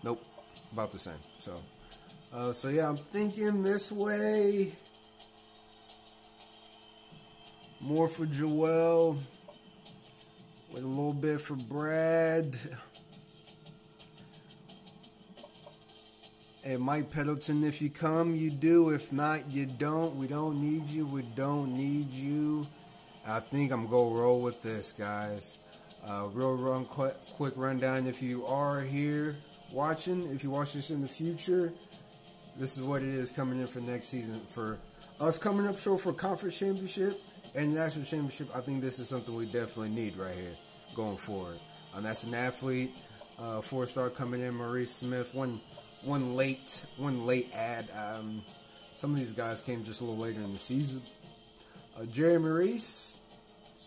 Nope, about the same. So yeah, I'm thinking this way. More for Joel, with a little bit for Brad. And Mike Pendleton, if you come, you do. If not, you don't. We don't need you. I think I'm going to roll with this, guys. Quick rundown. If you are here watching, if you watch this in the future, this is what it is coming in for next season. For us coming up short for conference championship and national championship, I think this is something we definitely need right here going forward. That's an athlete, 4-star coming in, Maurice Smith. One late ad. Some of these guys came just a little later in the season. Jerry Maurice,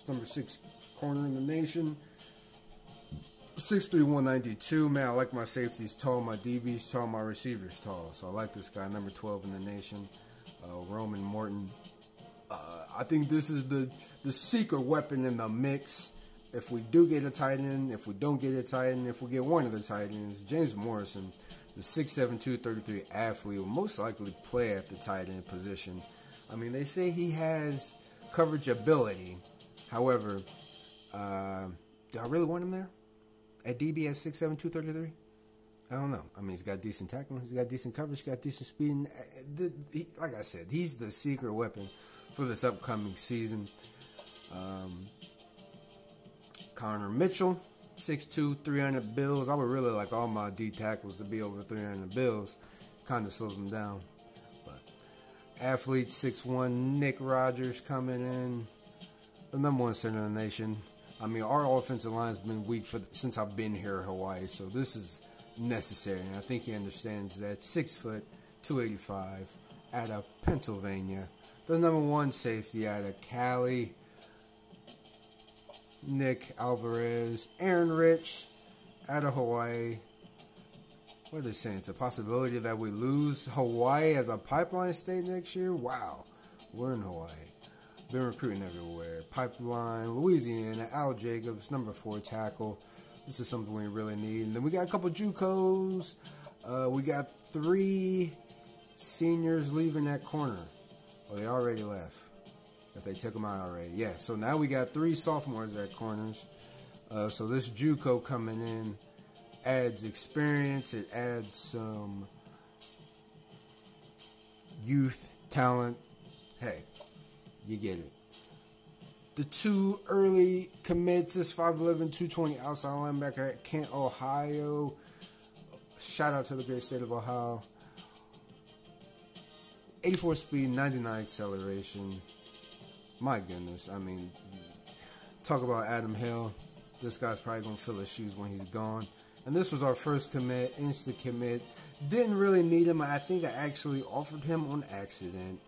number 6 corner in the nation. 6'3", 192. Man, I like my safeties tall, my DBs tall, my receivers tall. So I like this guy, number 12 in the nation, Roman Morton. I think this is the secret weapon in the mix. If we do get a tight end, if we don't get a tight end, if we get one of the tight ends, James Morrison, the 6'7", 233 athlete, will most likely play at the tight end position. I mean, they say he has coverage ability. However, do I really want him there? At DB at 6'7", 233? I don't know. I mean, he's got decent tackling. He's got decent coverage. He's got decent speed. And like I said, he's the secret weapon for this upcoming season. Connor Mitchell, 6'2", 300 bills. I would really like all my D tackles to be over 300 bills. Kind of slows them down. But athlete, 6'1", Nick Rogers coming in. The number 1 center in the nation. I mean, our offensive line's been weak since I've been here in Hawaii, so this is necessary. And I think he understands that. 6 foot, 285, out of Pennsylvania. The number 1 safety out of Cali, Nick Alvarez. Aaron Rich, out of Hawaii. What are they saying? It's a possibility that we lose Hawaii as a pipeline state next year? Wow, we're in Hawaii. Been recruiting everywhere. Pipeline, Louisiana, Al Jacobs, number 4 tackle. This is something we really need. And then we got a couple JUCOs. We got 3 seniors leaving that corner. Oh, they already left. If they took them out already. Yeah, so now we got 3 sophomores at corners. So this JUCO coming in adds experience. It adds some youth talent. Hey, you get it. the two early commits is 5'11", 220 outside linebacker at Kent, Ohio. Shout out to the great state of Ohio. 84 speed, 99 acceleration. My goodness, I mean, talk about Adam Hill. This guy's probably going to fill his shoes when he's gone. And this was our first commit, instant commit. Didn't really need him. I think I actually offered him on accident.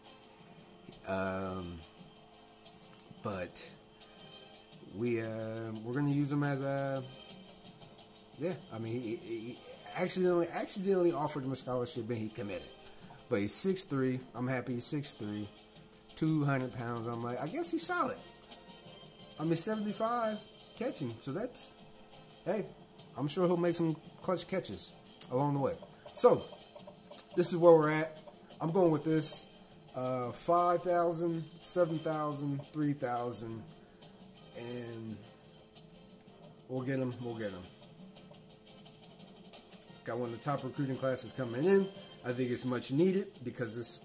But we're going to use him as a, yeah, I mean, he accidentally offered him a scholarship and he committed. But he's 6'3". I'm happy he's 6'3", 200 pounds. I'm like, I guess he's solid. I mean, 75 catching. So that's, hey, I'm sure he'll make some clutch catches along the way. So this is where we're at. I'm going with this. 5,000, 7,000, 3,000. And we'll get him. We'll get him. Got one of the top recruiting classes coming in. I think it's much needed because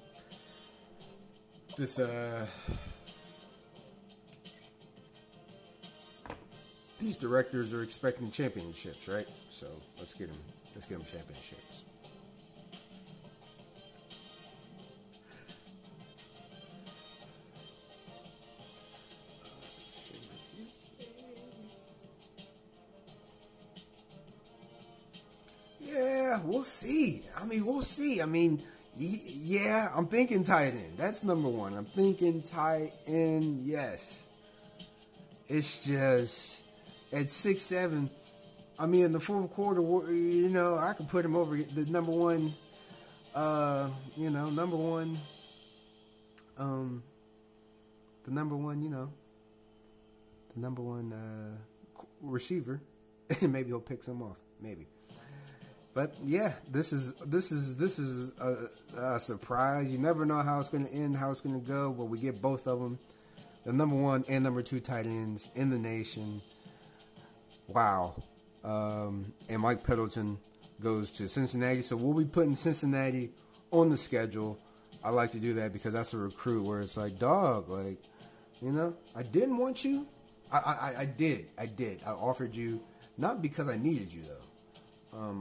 these directors are expecting championships, right? So let's get them championships. Yeah, we'll see. I mean, we'll see. I mean, yeah, I'm thinking tight end. That's number one. I'm thinking tight end, yes. It's just, at 6'7", I mean, in the fourth quarter, you know, I could put him over the number one, receiver. Maybe he'll pick some off. Maybe. But yeah, this is a surprise. You never know how it's going to end, how it's going to go. But we get both of them, the number one and number two tight ends in the nation. Wow. And Mike Pendleton goes to Cincinnati, so we'll be putting Cincinnati on the schedule. I like to do that because that's a recruit where it's like, dog, like, you know, I didn't want you. I did. I offered you not because I needed you though.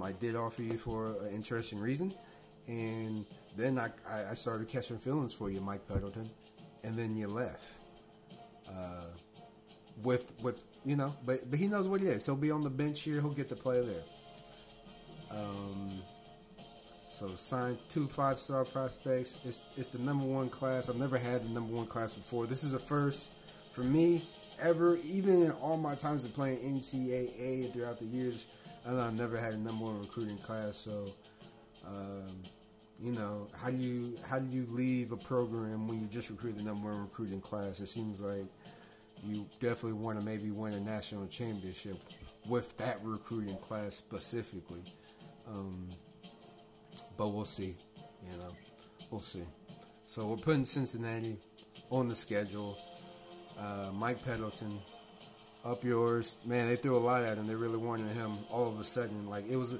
I did offer you for an interesting reason, and then I started catching feelings for you, Mike Pendleton, and then you left. With you know, but he knows what it is. He'll be on the bench here. He'll get to play there. So signed 2 5-star prospects. It's the number one class. I've never had the number one class before. This is a first for me ever, even in all my times of playing NCAA throughout the years. I've never had a number one recruiting class, so you know, how do you leave a program when you just recruit the number one recruiting class? It seems like you definitely want to maybe win a national championship with that recruiting class specifically. But we'll see, you know, we'll see. So we're putting Cincinnati on the schedule. Mike Pendleton. Up yours, man. They threw a lot at him. They really wanted him. All of a sudden, like it was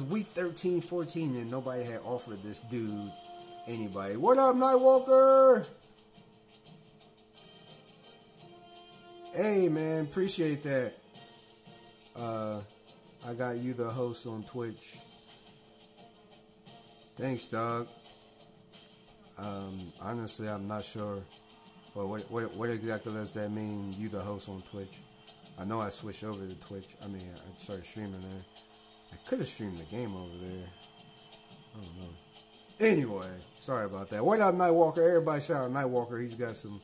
week 13, 14, and nobody had offered this dude anybody. What up, Nightwalker? Hey, man, appreciate that. I got you the host on Twitch. Thanks, dog. Honestly, I'm not sure. Well, what exactly does that mean, you the host on Twitch? I know I switched over to Twitch. I mean, I started streaming there. I could have streamed the game over there. I don't know. Anyway, sorry about that. What up, Nightwalker? Everybody shout out Nightwalker. He's got some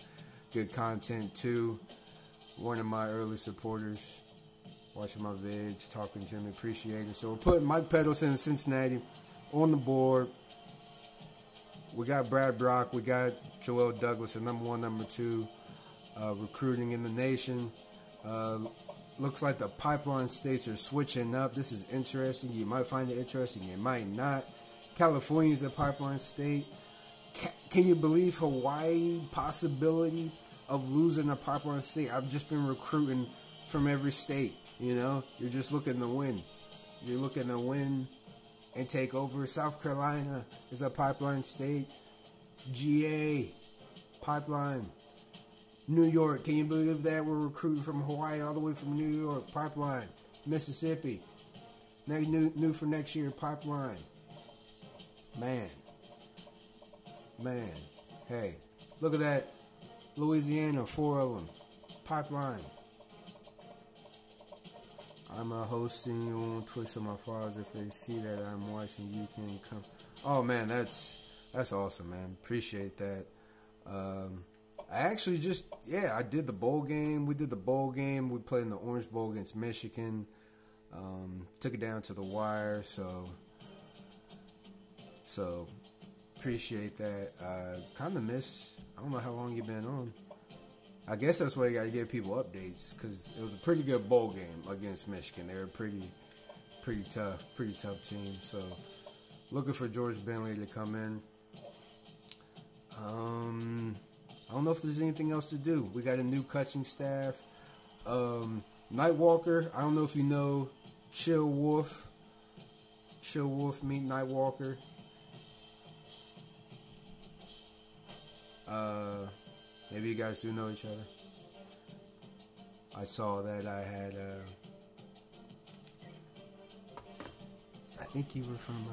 good content, too. One of my early supporters. Watching my vids, talking to me. Appreciate it. So we're putting Mike Pendleton and Cincinnati on the board. We got Brad Brock. We got Joel Douglas, the number one, number two, recruiting in the nation. Looks like the pipeline states are switching up. This is interesting. You might find it interesting. You might not. California is a pipeline state. Can you believe Hawaii possibility of losing a pipeline state? I've just been recruiting from every state. You know, you're just looking to win. You're looking to win and take over. South Carolina is a pipeline state. GA, pipeline. New York. Can you believe that? We're recruiting from Hawaii all the way from New York. Pipeline. Mississippi. New for next year. Pipeline. Man. Hey, look at that. Louisiana, 4 of them. Pipeline. I'm hosting you on Twitch so my followers, if they see that I'm watching, you can come. Oh man, that's awesome, man. Appreciate that. I actually I did the bowl game. We did the bowl game. We played in the Orange Bowl against Michigan. Took it down to the wire, so appreciate that. Kind of miss. I don't know how long you've been on. I guess that's why you got to give people updates, because it was a pretty good bowl game against Michigan. They were pretty tough team. So looking for George Bentley to come in. I don't know if there's anything else to do. We got a new coaching staff. Nightwalker, I don't know if you know Chill Wolf. Chill Wolf meet Nightwalker. Maybe you guys do know each other. I saw that I had, I think you were from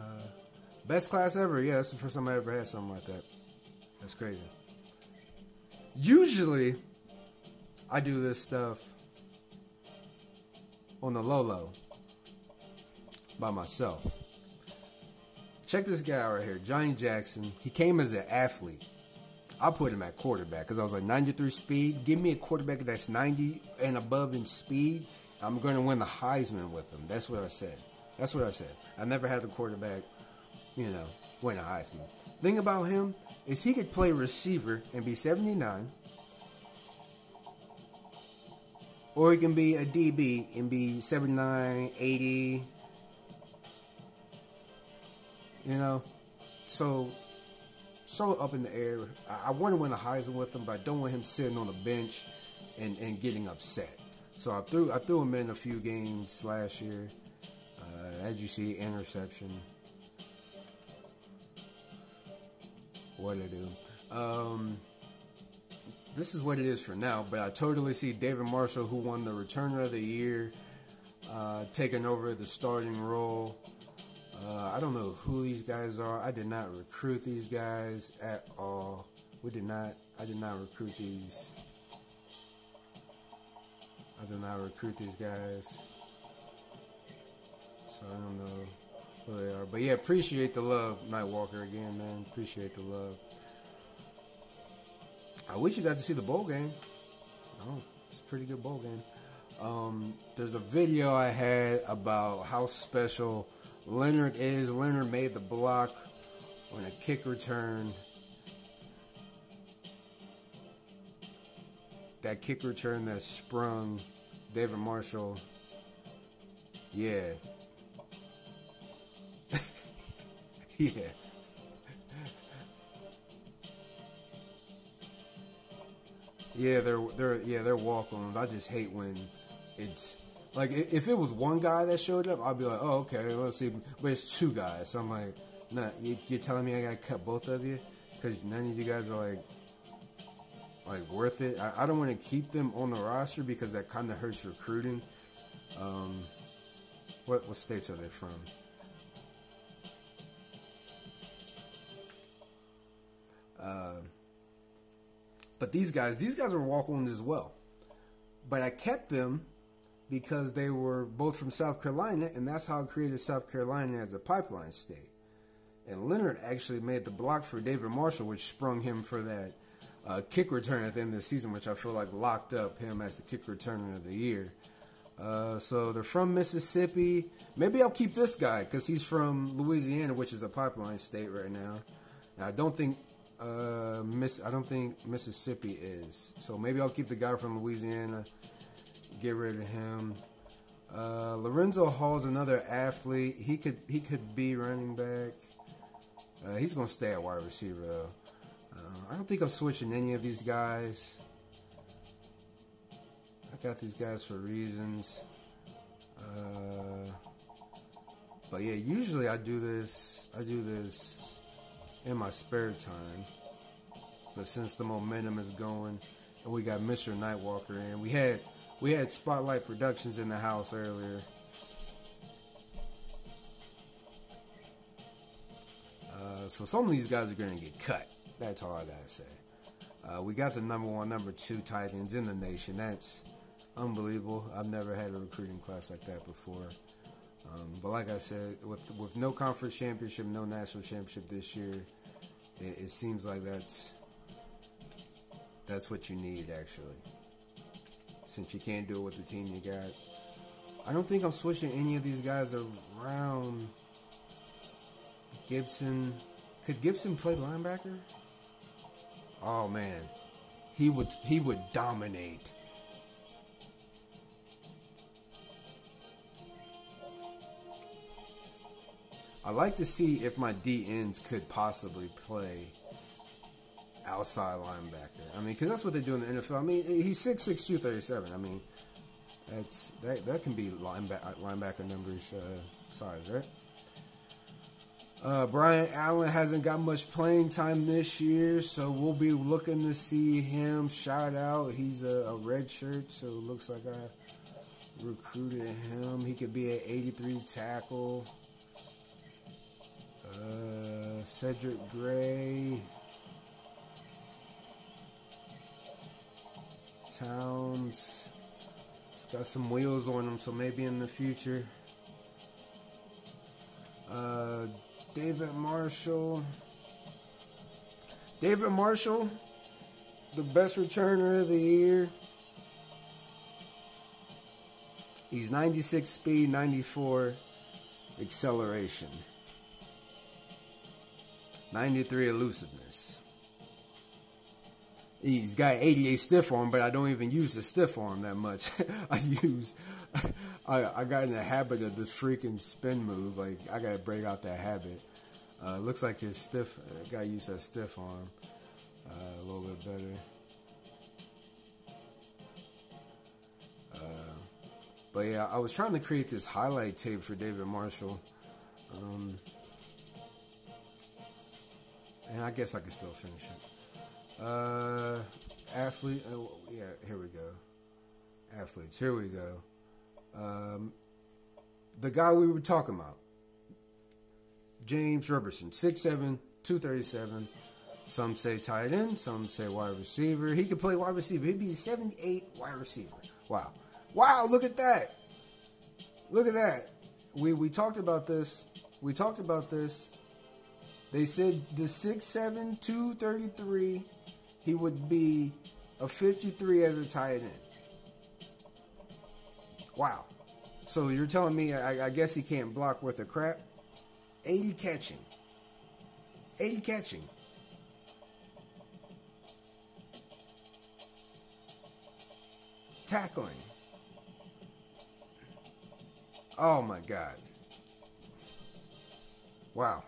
Best Class Ever. Yeah, that's the first time I ever had something like that. That's crazy. Usually, I do this stuff on the low by myself. Check this guy out right here, Johnny Jackson. He came as an athlete. I put him at quarterback because I was like 93 speed. Give me a quarterback that's 90 and above in speed. I'm going to win the Heisman with him. That's what I said. I never had a quarterback, win a Heisman. Thing about him is he could play receiver and be 79. Or he can be a DB and be 79, 80. So up in the air. I want to win a Heisman with him, but I don't want him sitting on the bench and getting upset. So I threw him in a few games last year. As you see, interception. What I do. This is what it is for now, but I totally see David Marshall, who won the Returner of the Year, taking over the starting role. I don't know who these guys are. I did not recruit these guys at all. I did not recruit these. I did not recruit these guys. So I don't know who they are. But yeah, appreciate the love, Nightwalker, again, man. Appreciate the love. I wish you got to see the bowl game. Oh, it's a pretty good bowl game. There's a video I had about how special Leonard is. Leonard made the block on a kick return. That kick return that sprung David Marshall. Yeah. Yeah. Yeah, they're walk-ons. I just hate when it's like, if it was one guy that showed up, I'd be like, oh, okay, let's see. But it's 2 guys, so I'm like, nah, you're telling me I gotta cut both of you because none of you guys are like worth it. I don't want to keep them on the roster because that kind of hurts recruiting. What states are they from? But these guys are walk-ons as well. But I kept them because they were both from South Carolina, and that's how I created South Carolina as a pipeline state. And Leonard actually made the block for David Marshall, which sprung him for that kick return at the end of the season, which I feel like locked up him as the kick returner of the year. So they're from Mississippi. Maybe I'll keep this guy because he's from Louisiana, which is a pipeline state right now. And I don't think Mississippi is. So maybe I'll keep the guy from Louisiana. Get rid of him. Lorenzo Hall's another athlete. He could be running back. He's gonna stay at wide receiver though. I don't think I'm switching any of these guys. I got these guys for reasons. But yeah, usually I do this in my spare time. But since the momentum is going, And we got Mr. Nightwalker in. We had Spotlight Productions in the house earlier. So some of these guys are going to get cut. That's all I got to say. We got the number 1, number 2 tight ends in the nation. That's unbelievable. I've never had a recruiting class like that before. But like I said, with no conference championship, no national championship this year, it seems like that's what you need, actually. Since you can't do it with the team you got. I don't think I'm switching any of these guys around. Gibson. Could Gibson play linebacker? Oh man. He would dominate. I like to see if my D ends could possibly play outside linebacker. I mean, because that's what they do in the NFL. I mean, he's 6'6", 237. I mean, that can be linebacker numbers size, right? Brian Allen hasn't got much playing time this year, so we'll be looking to see him shout out. He's a red shirt, so it looks like I recruited him. He could be an 83 tackle. Cedric Gray. Towns. It's got some wheels on him, so maybe in the future. David Marshall. David Marshall, the best returner of the year. He's 96 speed, 94 acceleration, 93 elusiveness. He's got 88 stiff arm, but I don't even use the stiff arm that much. I got in the habit of this freaking spin move. Like, I got to break out that habit. Looks like his stiff guy used that stiff arm a little bit better. But yeah, I was trying to create this highlight tape for David Marshall. And I guess I can still finish it. Athlete. Yeah, here we go. Athletes. Here we go. The guy we were talking about. James Robertson. 6'7", 237. Some say tight end. Some say wide receiver. He could play wide receiver. He'd be 78 wide receiver. Wow. Wow, look at that. Look at that. We talked about this. We talked about this. They said the 6'7", 233, he would be a 53 as a tight end. Wow. So you're telling me, I guess he can't block worth a crap? 80 catching. 80 catching. Tackling. Oh my God. Wow.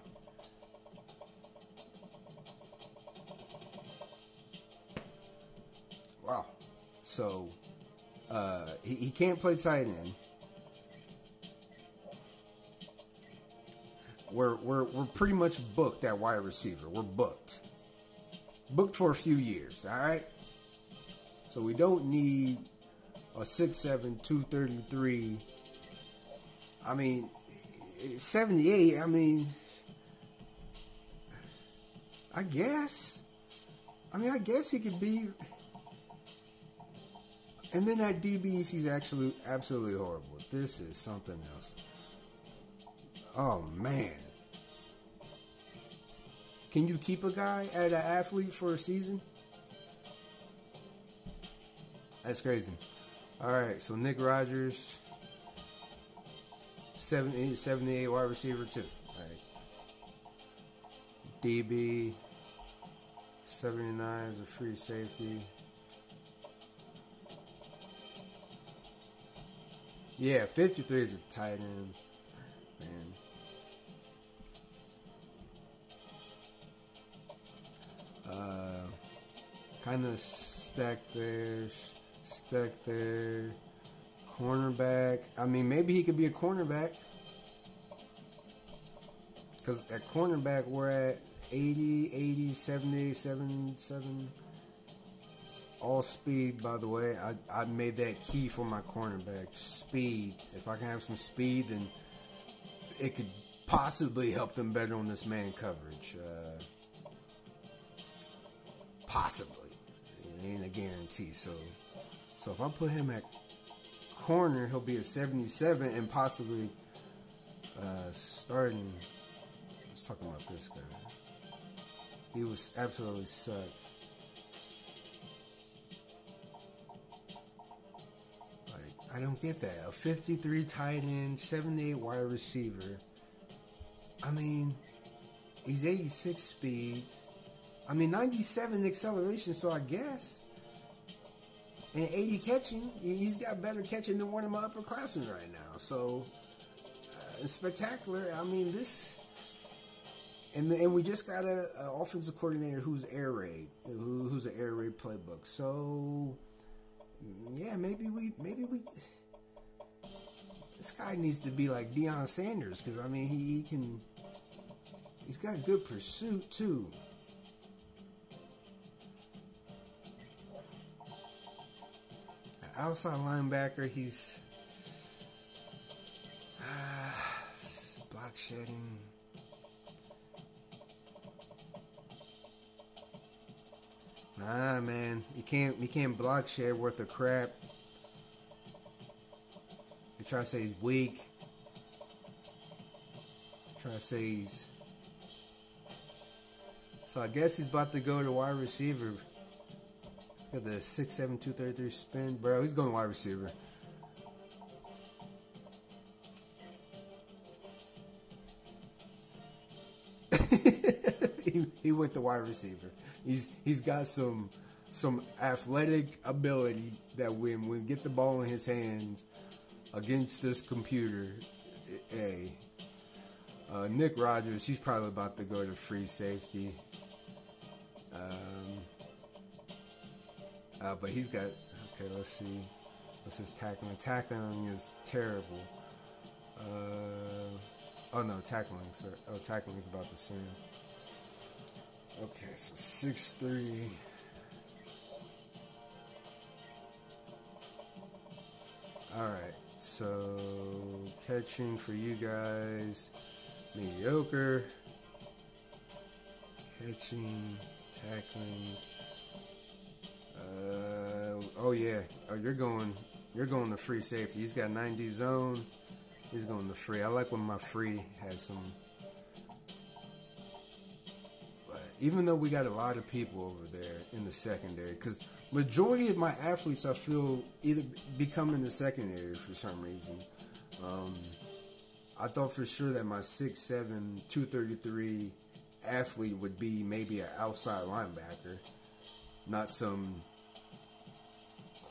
Wow. So he can't play tight end. We're pretty much booked at wide receiver. We're booked. Booked for a few years, all right? So we don't need a 6'7", 233. I mean, 78, I mean, I guess he could be. And then at DBs, he's actually absolutely horrible. This is something else. Oh, man. Can you keep a guy at an athlete for a season? That's crazy. All right, so Nick Rogers, 78 wide receiver too. All right. DB, 79 is a free safety. Yeah, 53 is a tight end. Man. Kind of stacked there. Cornerback. I mean, maybe he could be a cornerback. Because at cornerback, we're at 80, 70, 77. all speed, by the way. I made that key for my cornerback. Speed. If I can have some speed, then it could possibly help them better on this man coverage. Possibly. It ain't a guarantee. So if I put him at corner, he'll be a 77 and possibly starting. Let's talk about this guy. He was absolutely sucked. Like, I don't get that. A 53 tight end, 78 wide receiver. I mean, he's 86 speed. I mean, 97 acceleration, so I guess. And 80 catching. He's got better catching than one of my upperclassmen right now. So, it's spectacular. I mean, this... And we just got an offensive coordinator who's air raid, who's an air raid playbook. So, yeah, maybe we... This guy needs to be like Deion Sanders, because, I mean, he can... He's got good pursuit, too. Outside linebacker, he's block shedding. Nah, man, you can't block shed worth of crap. They try to say he's weak. Try to say he's. So I guess he's about to go to wide receiver. Got the 6'7", 233 spin. Bro, he's going wide receiver. he went to wide receiver. He's got some athletic ability that when we get the ball in his hands against this computer, Nick Rogers, he's probably about to go to free safety. But he's got, okay, let's see. What's his tackling? Tackling is terrible. Oh, no, tackling, sir. Oh, tackling is about the same. Okay, so 6'3". Alright, so catching for you guys, mediocre. Catching, tackling. Oh yeah. Oh, you're going to free safety. He's got 90 zone. He's going to free. I like when my free has some. But even though we got a lot of people over there in the secondary, because majority of my athletes I feel either become in the secondary for some reason. I thought for sure that my 6'7", 233 athlete would be maybe an outside linebacker, not some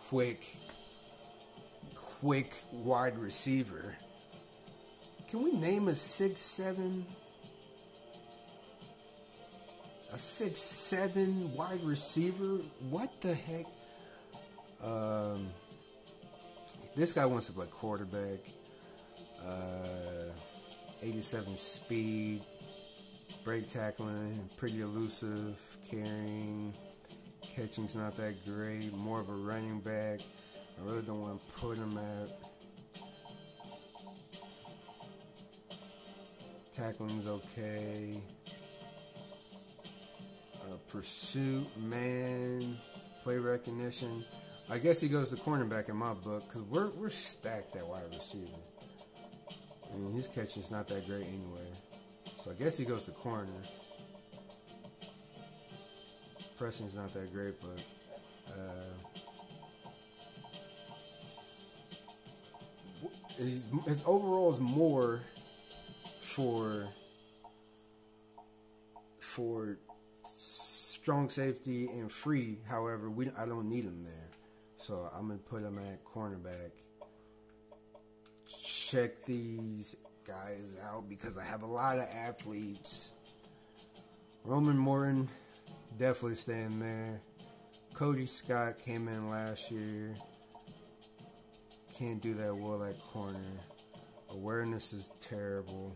quick wide receiver. Can we name a 6'7" wide receiver? What the heck? This guy wants to play quarterback. 87 speed, break tackling, pretty elusive, carrying, catching's not that great, more of a running back. I really don't want to put him at. Tackling's okay. Pursuit, man, play recognition. I guess he goes to cornerback in my book because we're stacked at wide receiver. I mean, his catching's not that great anyway. So I guess he goes to corner. Pressing's not that great, but his overall is more for strong safety and free. However, I don't need him there, so I'm gonna put him at cornerback. Check these guys out because I have a lot of athletes. Roman Morton definitely staying there. Cody Scott came in last year. Can't do that well at corner. Awareness is terrible.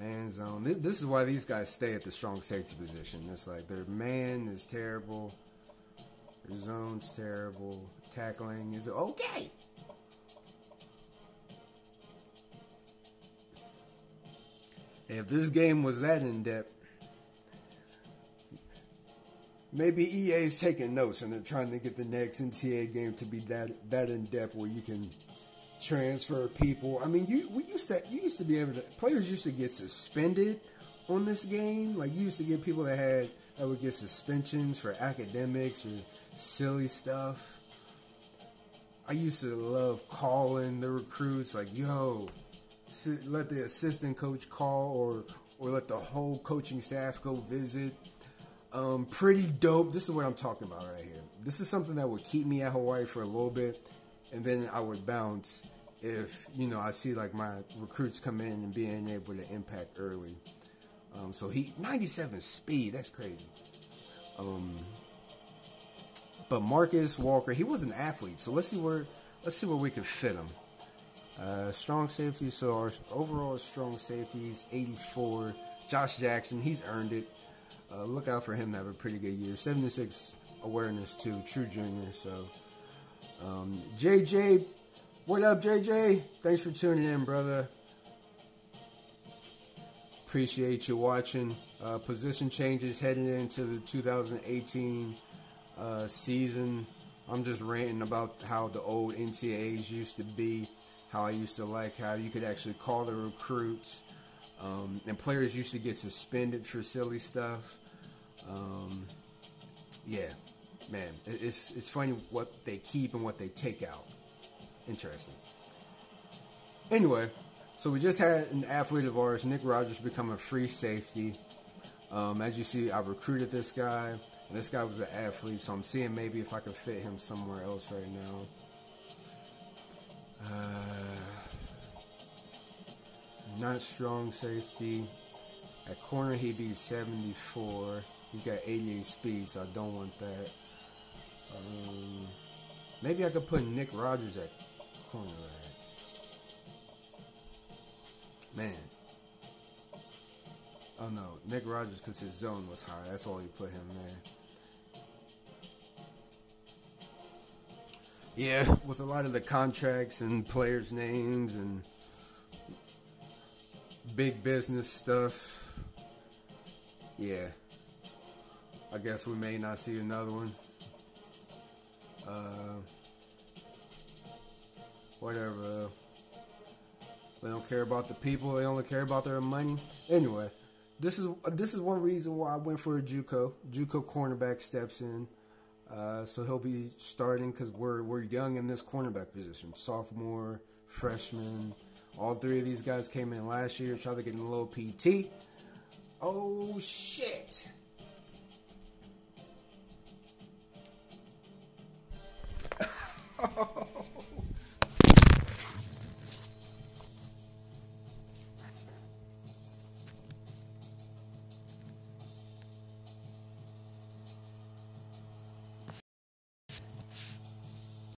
Man zone. This is why these guys stay at the strong safety position. It's like their man is terrible. Their zone's terrible. Tackling is okay. If this game was that in-depth, maybe EA's taking notes and they're trying to get the next NCAA game to be that in-depth where you can transfer people. I mean, you used to be able to, players used to get suspended on this game. Like, you used to get people that would get suspensions for academics or silly stuff. I used to love calling the recruits like, yo, let the assistant coach call or let the whole coaching staff go visit. Pretty dope. This is what I'm talking about right here. This is something that would keep me at Hawaii for a little bit, and then I would bounce if, you know, I see like my recruits come in and being able to impact early. So 97 speed, that's crazy. But Marcus Walker, he was an athlete, so let's see where we can fit him. Strong safety, so our overall strong safety is 84. Josh Jackson, he's earned it. Look out for him to have a pretty good year. 76 awareness too, true junior. So JJ, what up, JJ? Thanks for tuning in, brother. Appreciate you watching. Position changes heading into the 2018 season. I'm just ranting about how the old NCAAs used to be, how I used to like how you could actually call the recruits, and players used to get suspended for silly stuff. Yeah, man, it's funny what they keep and what they take out. Interesting. Anyway, so we just had an athlete of ours, Nick Rogers, become a free safety. As you see, I recruited this guy, and this guy was an athlete, so I'm seeing maybe if I can fit him somewhere else right now. Not strong safety. At corner, he be 74. He's got 88 speed, so I don't want that. Maybe I could put Nick Rogers at corner. Man. Oh no, Nick Rogers, because his zone was high. That's why you put him there. Yeah, with a lot of the contracts and players' names and big business stuff. Yeah. I guess we may not see another one. Whatever. They don't care about the people. They only care about their money. Anyway, this is one reason why I went for a JUCO. JUCO cornerback steps in. So he'll be starting because we're young in this cornerback position. Sophomore, freshman. All three of these guys came in last year, tried to get in a little PT. Oh, shit.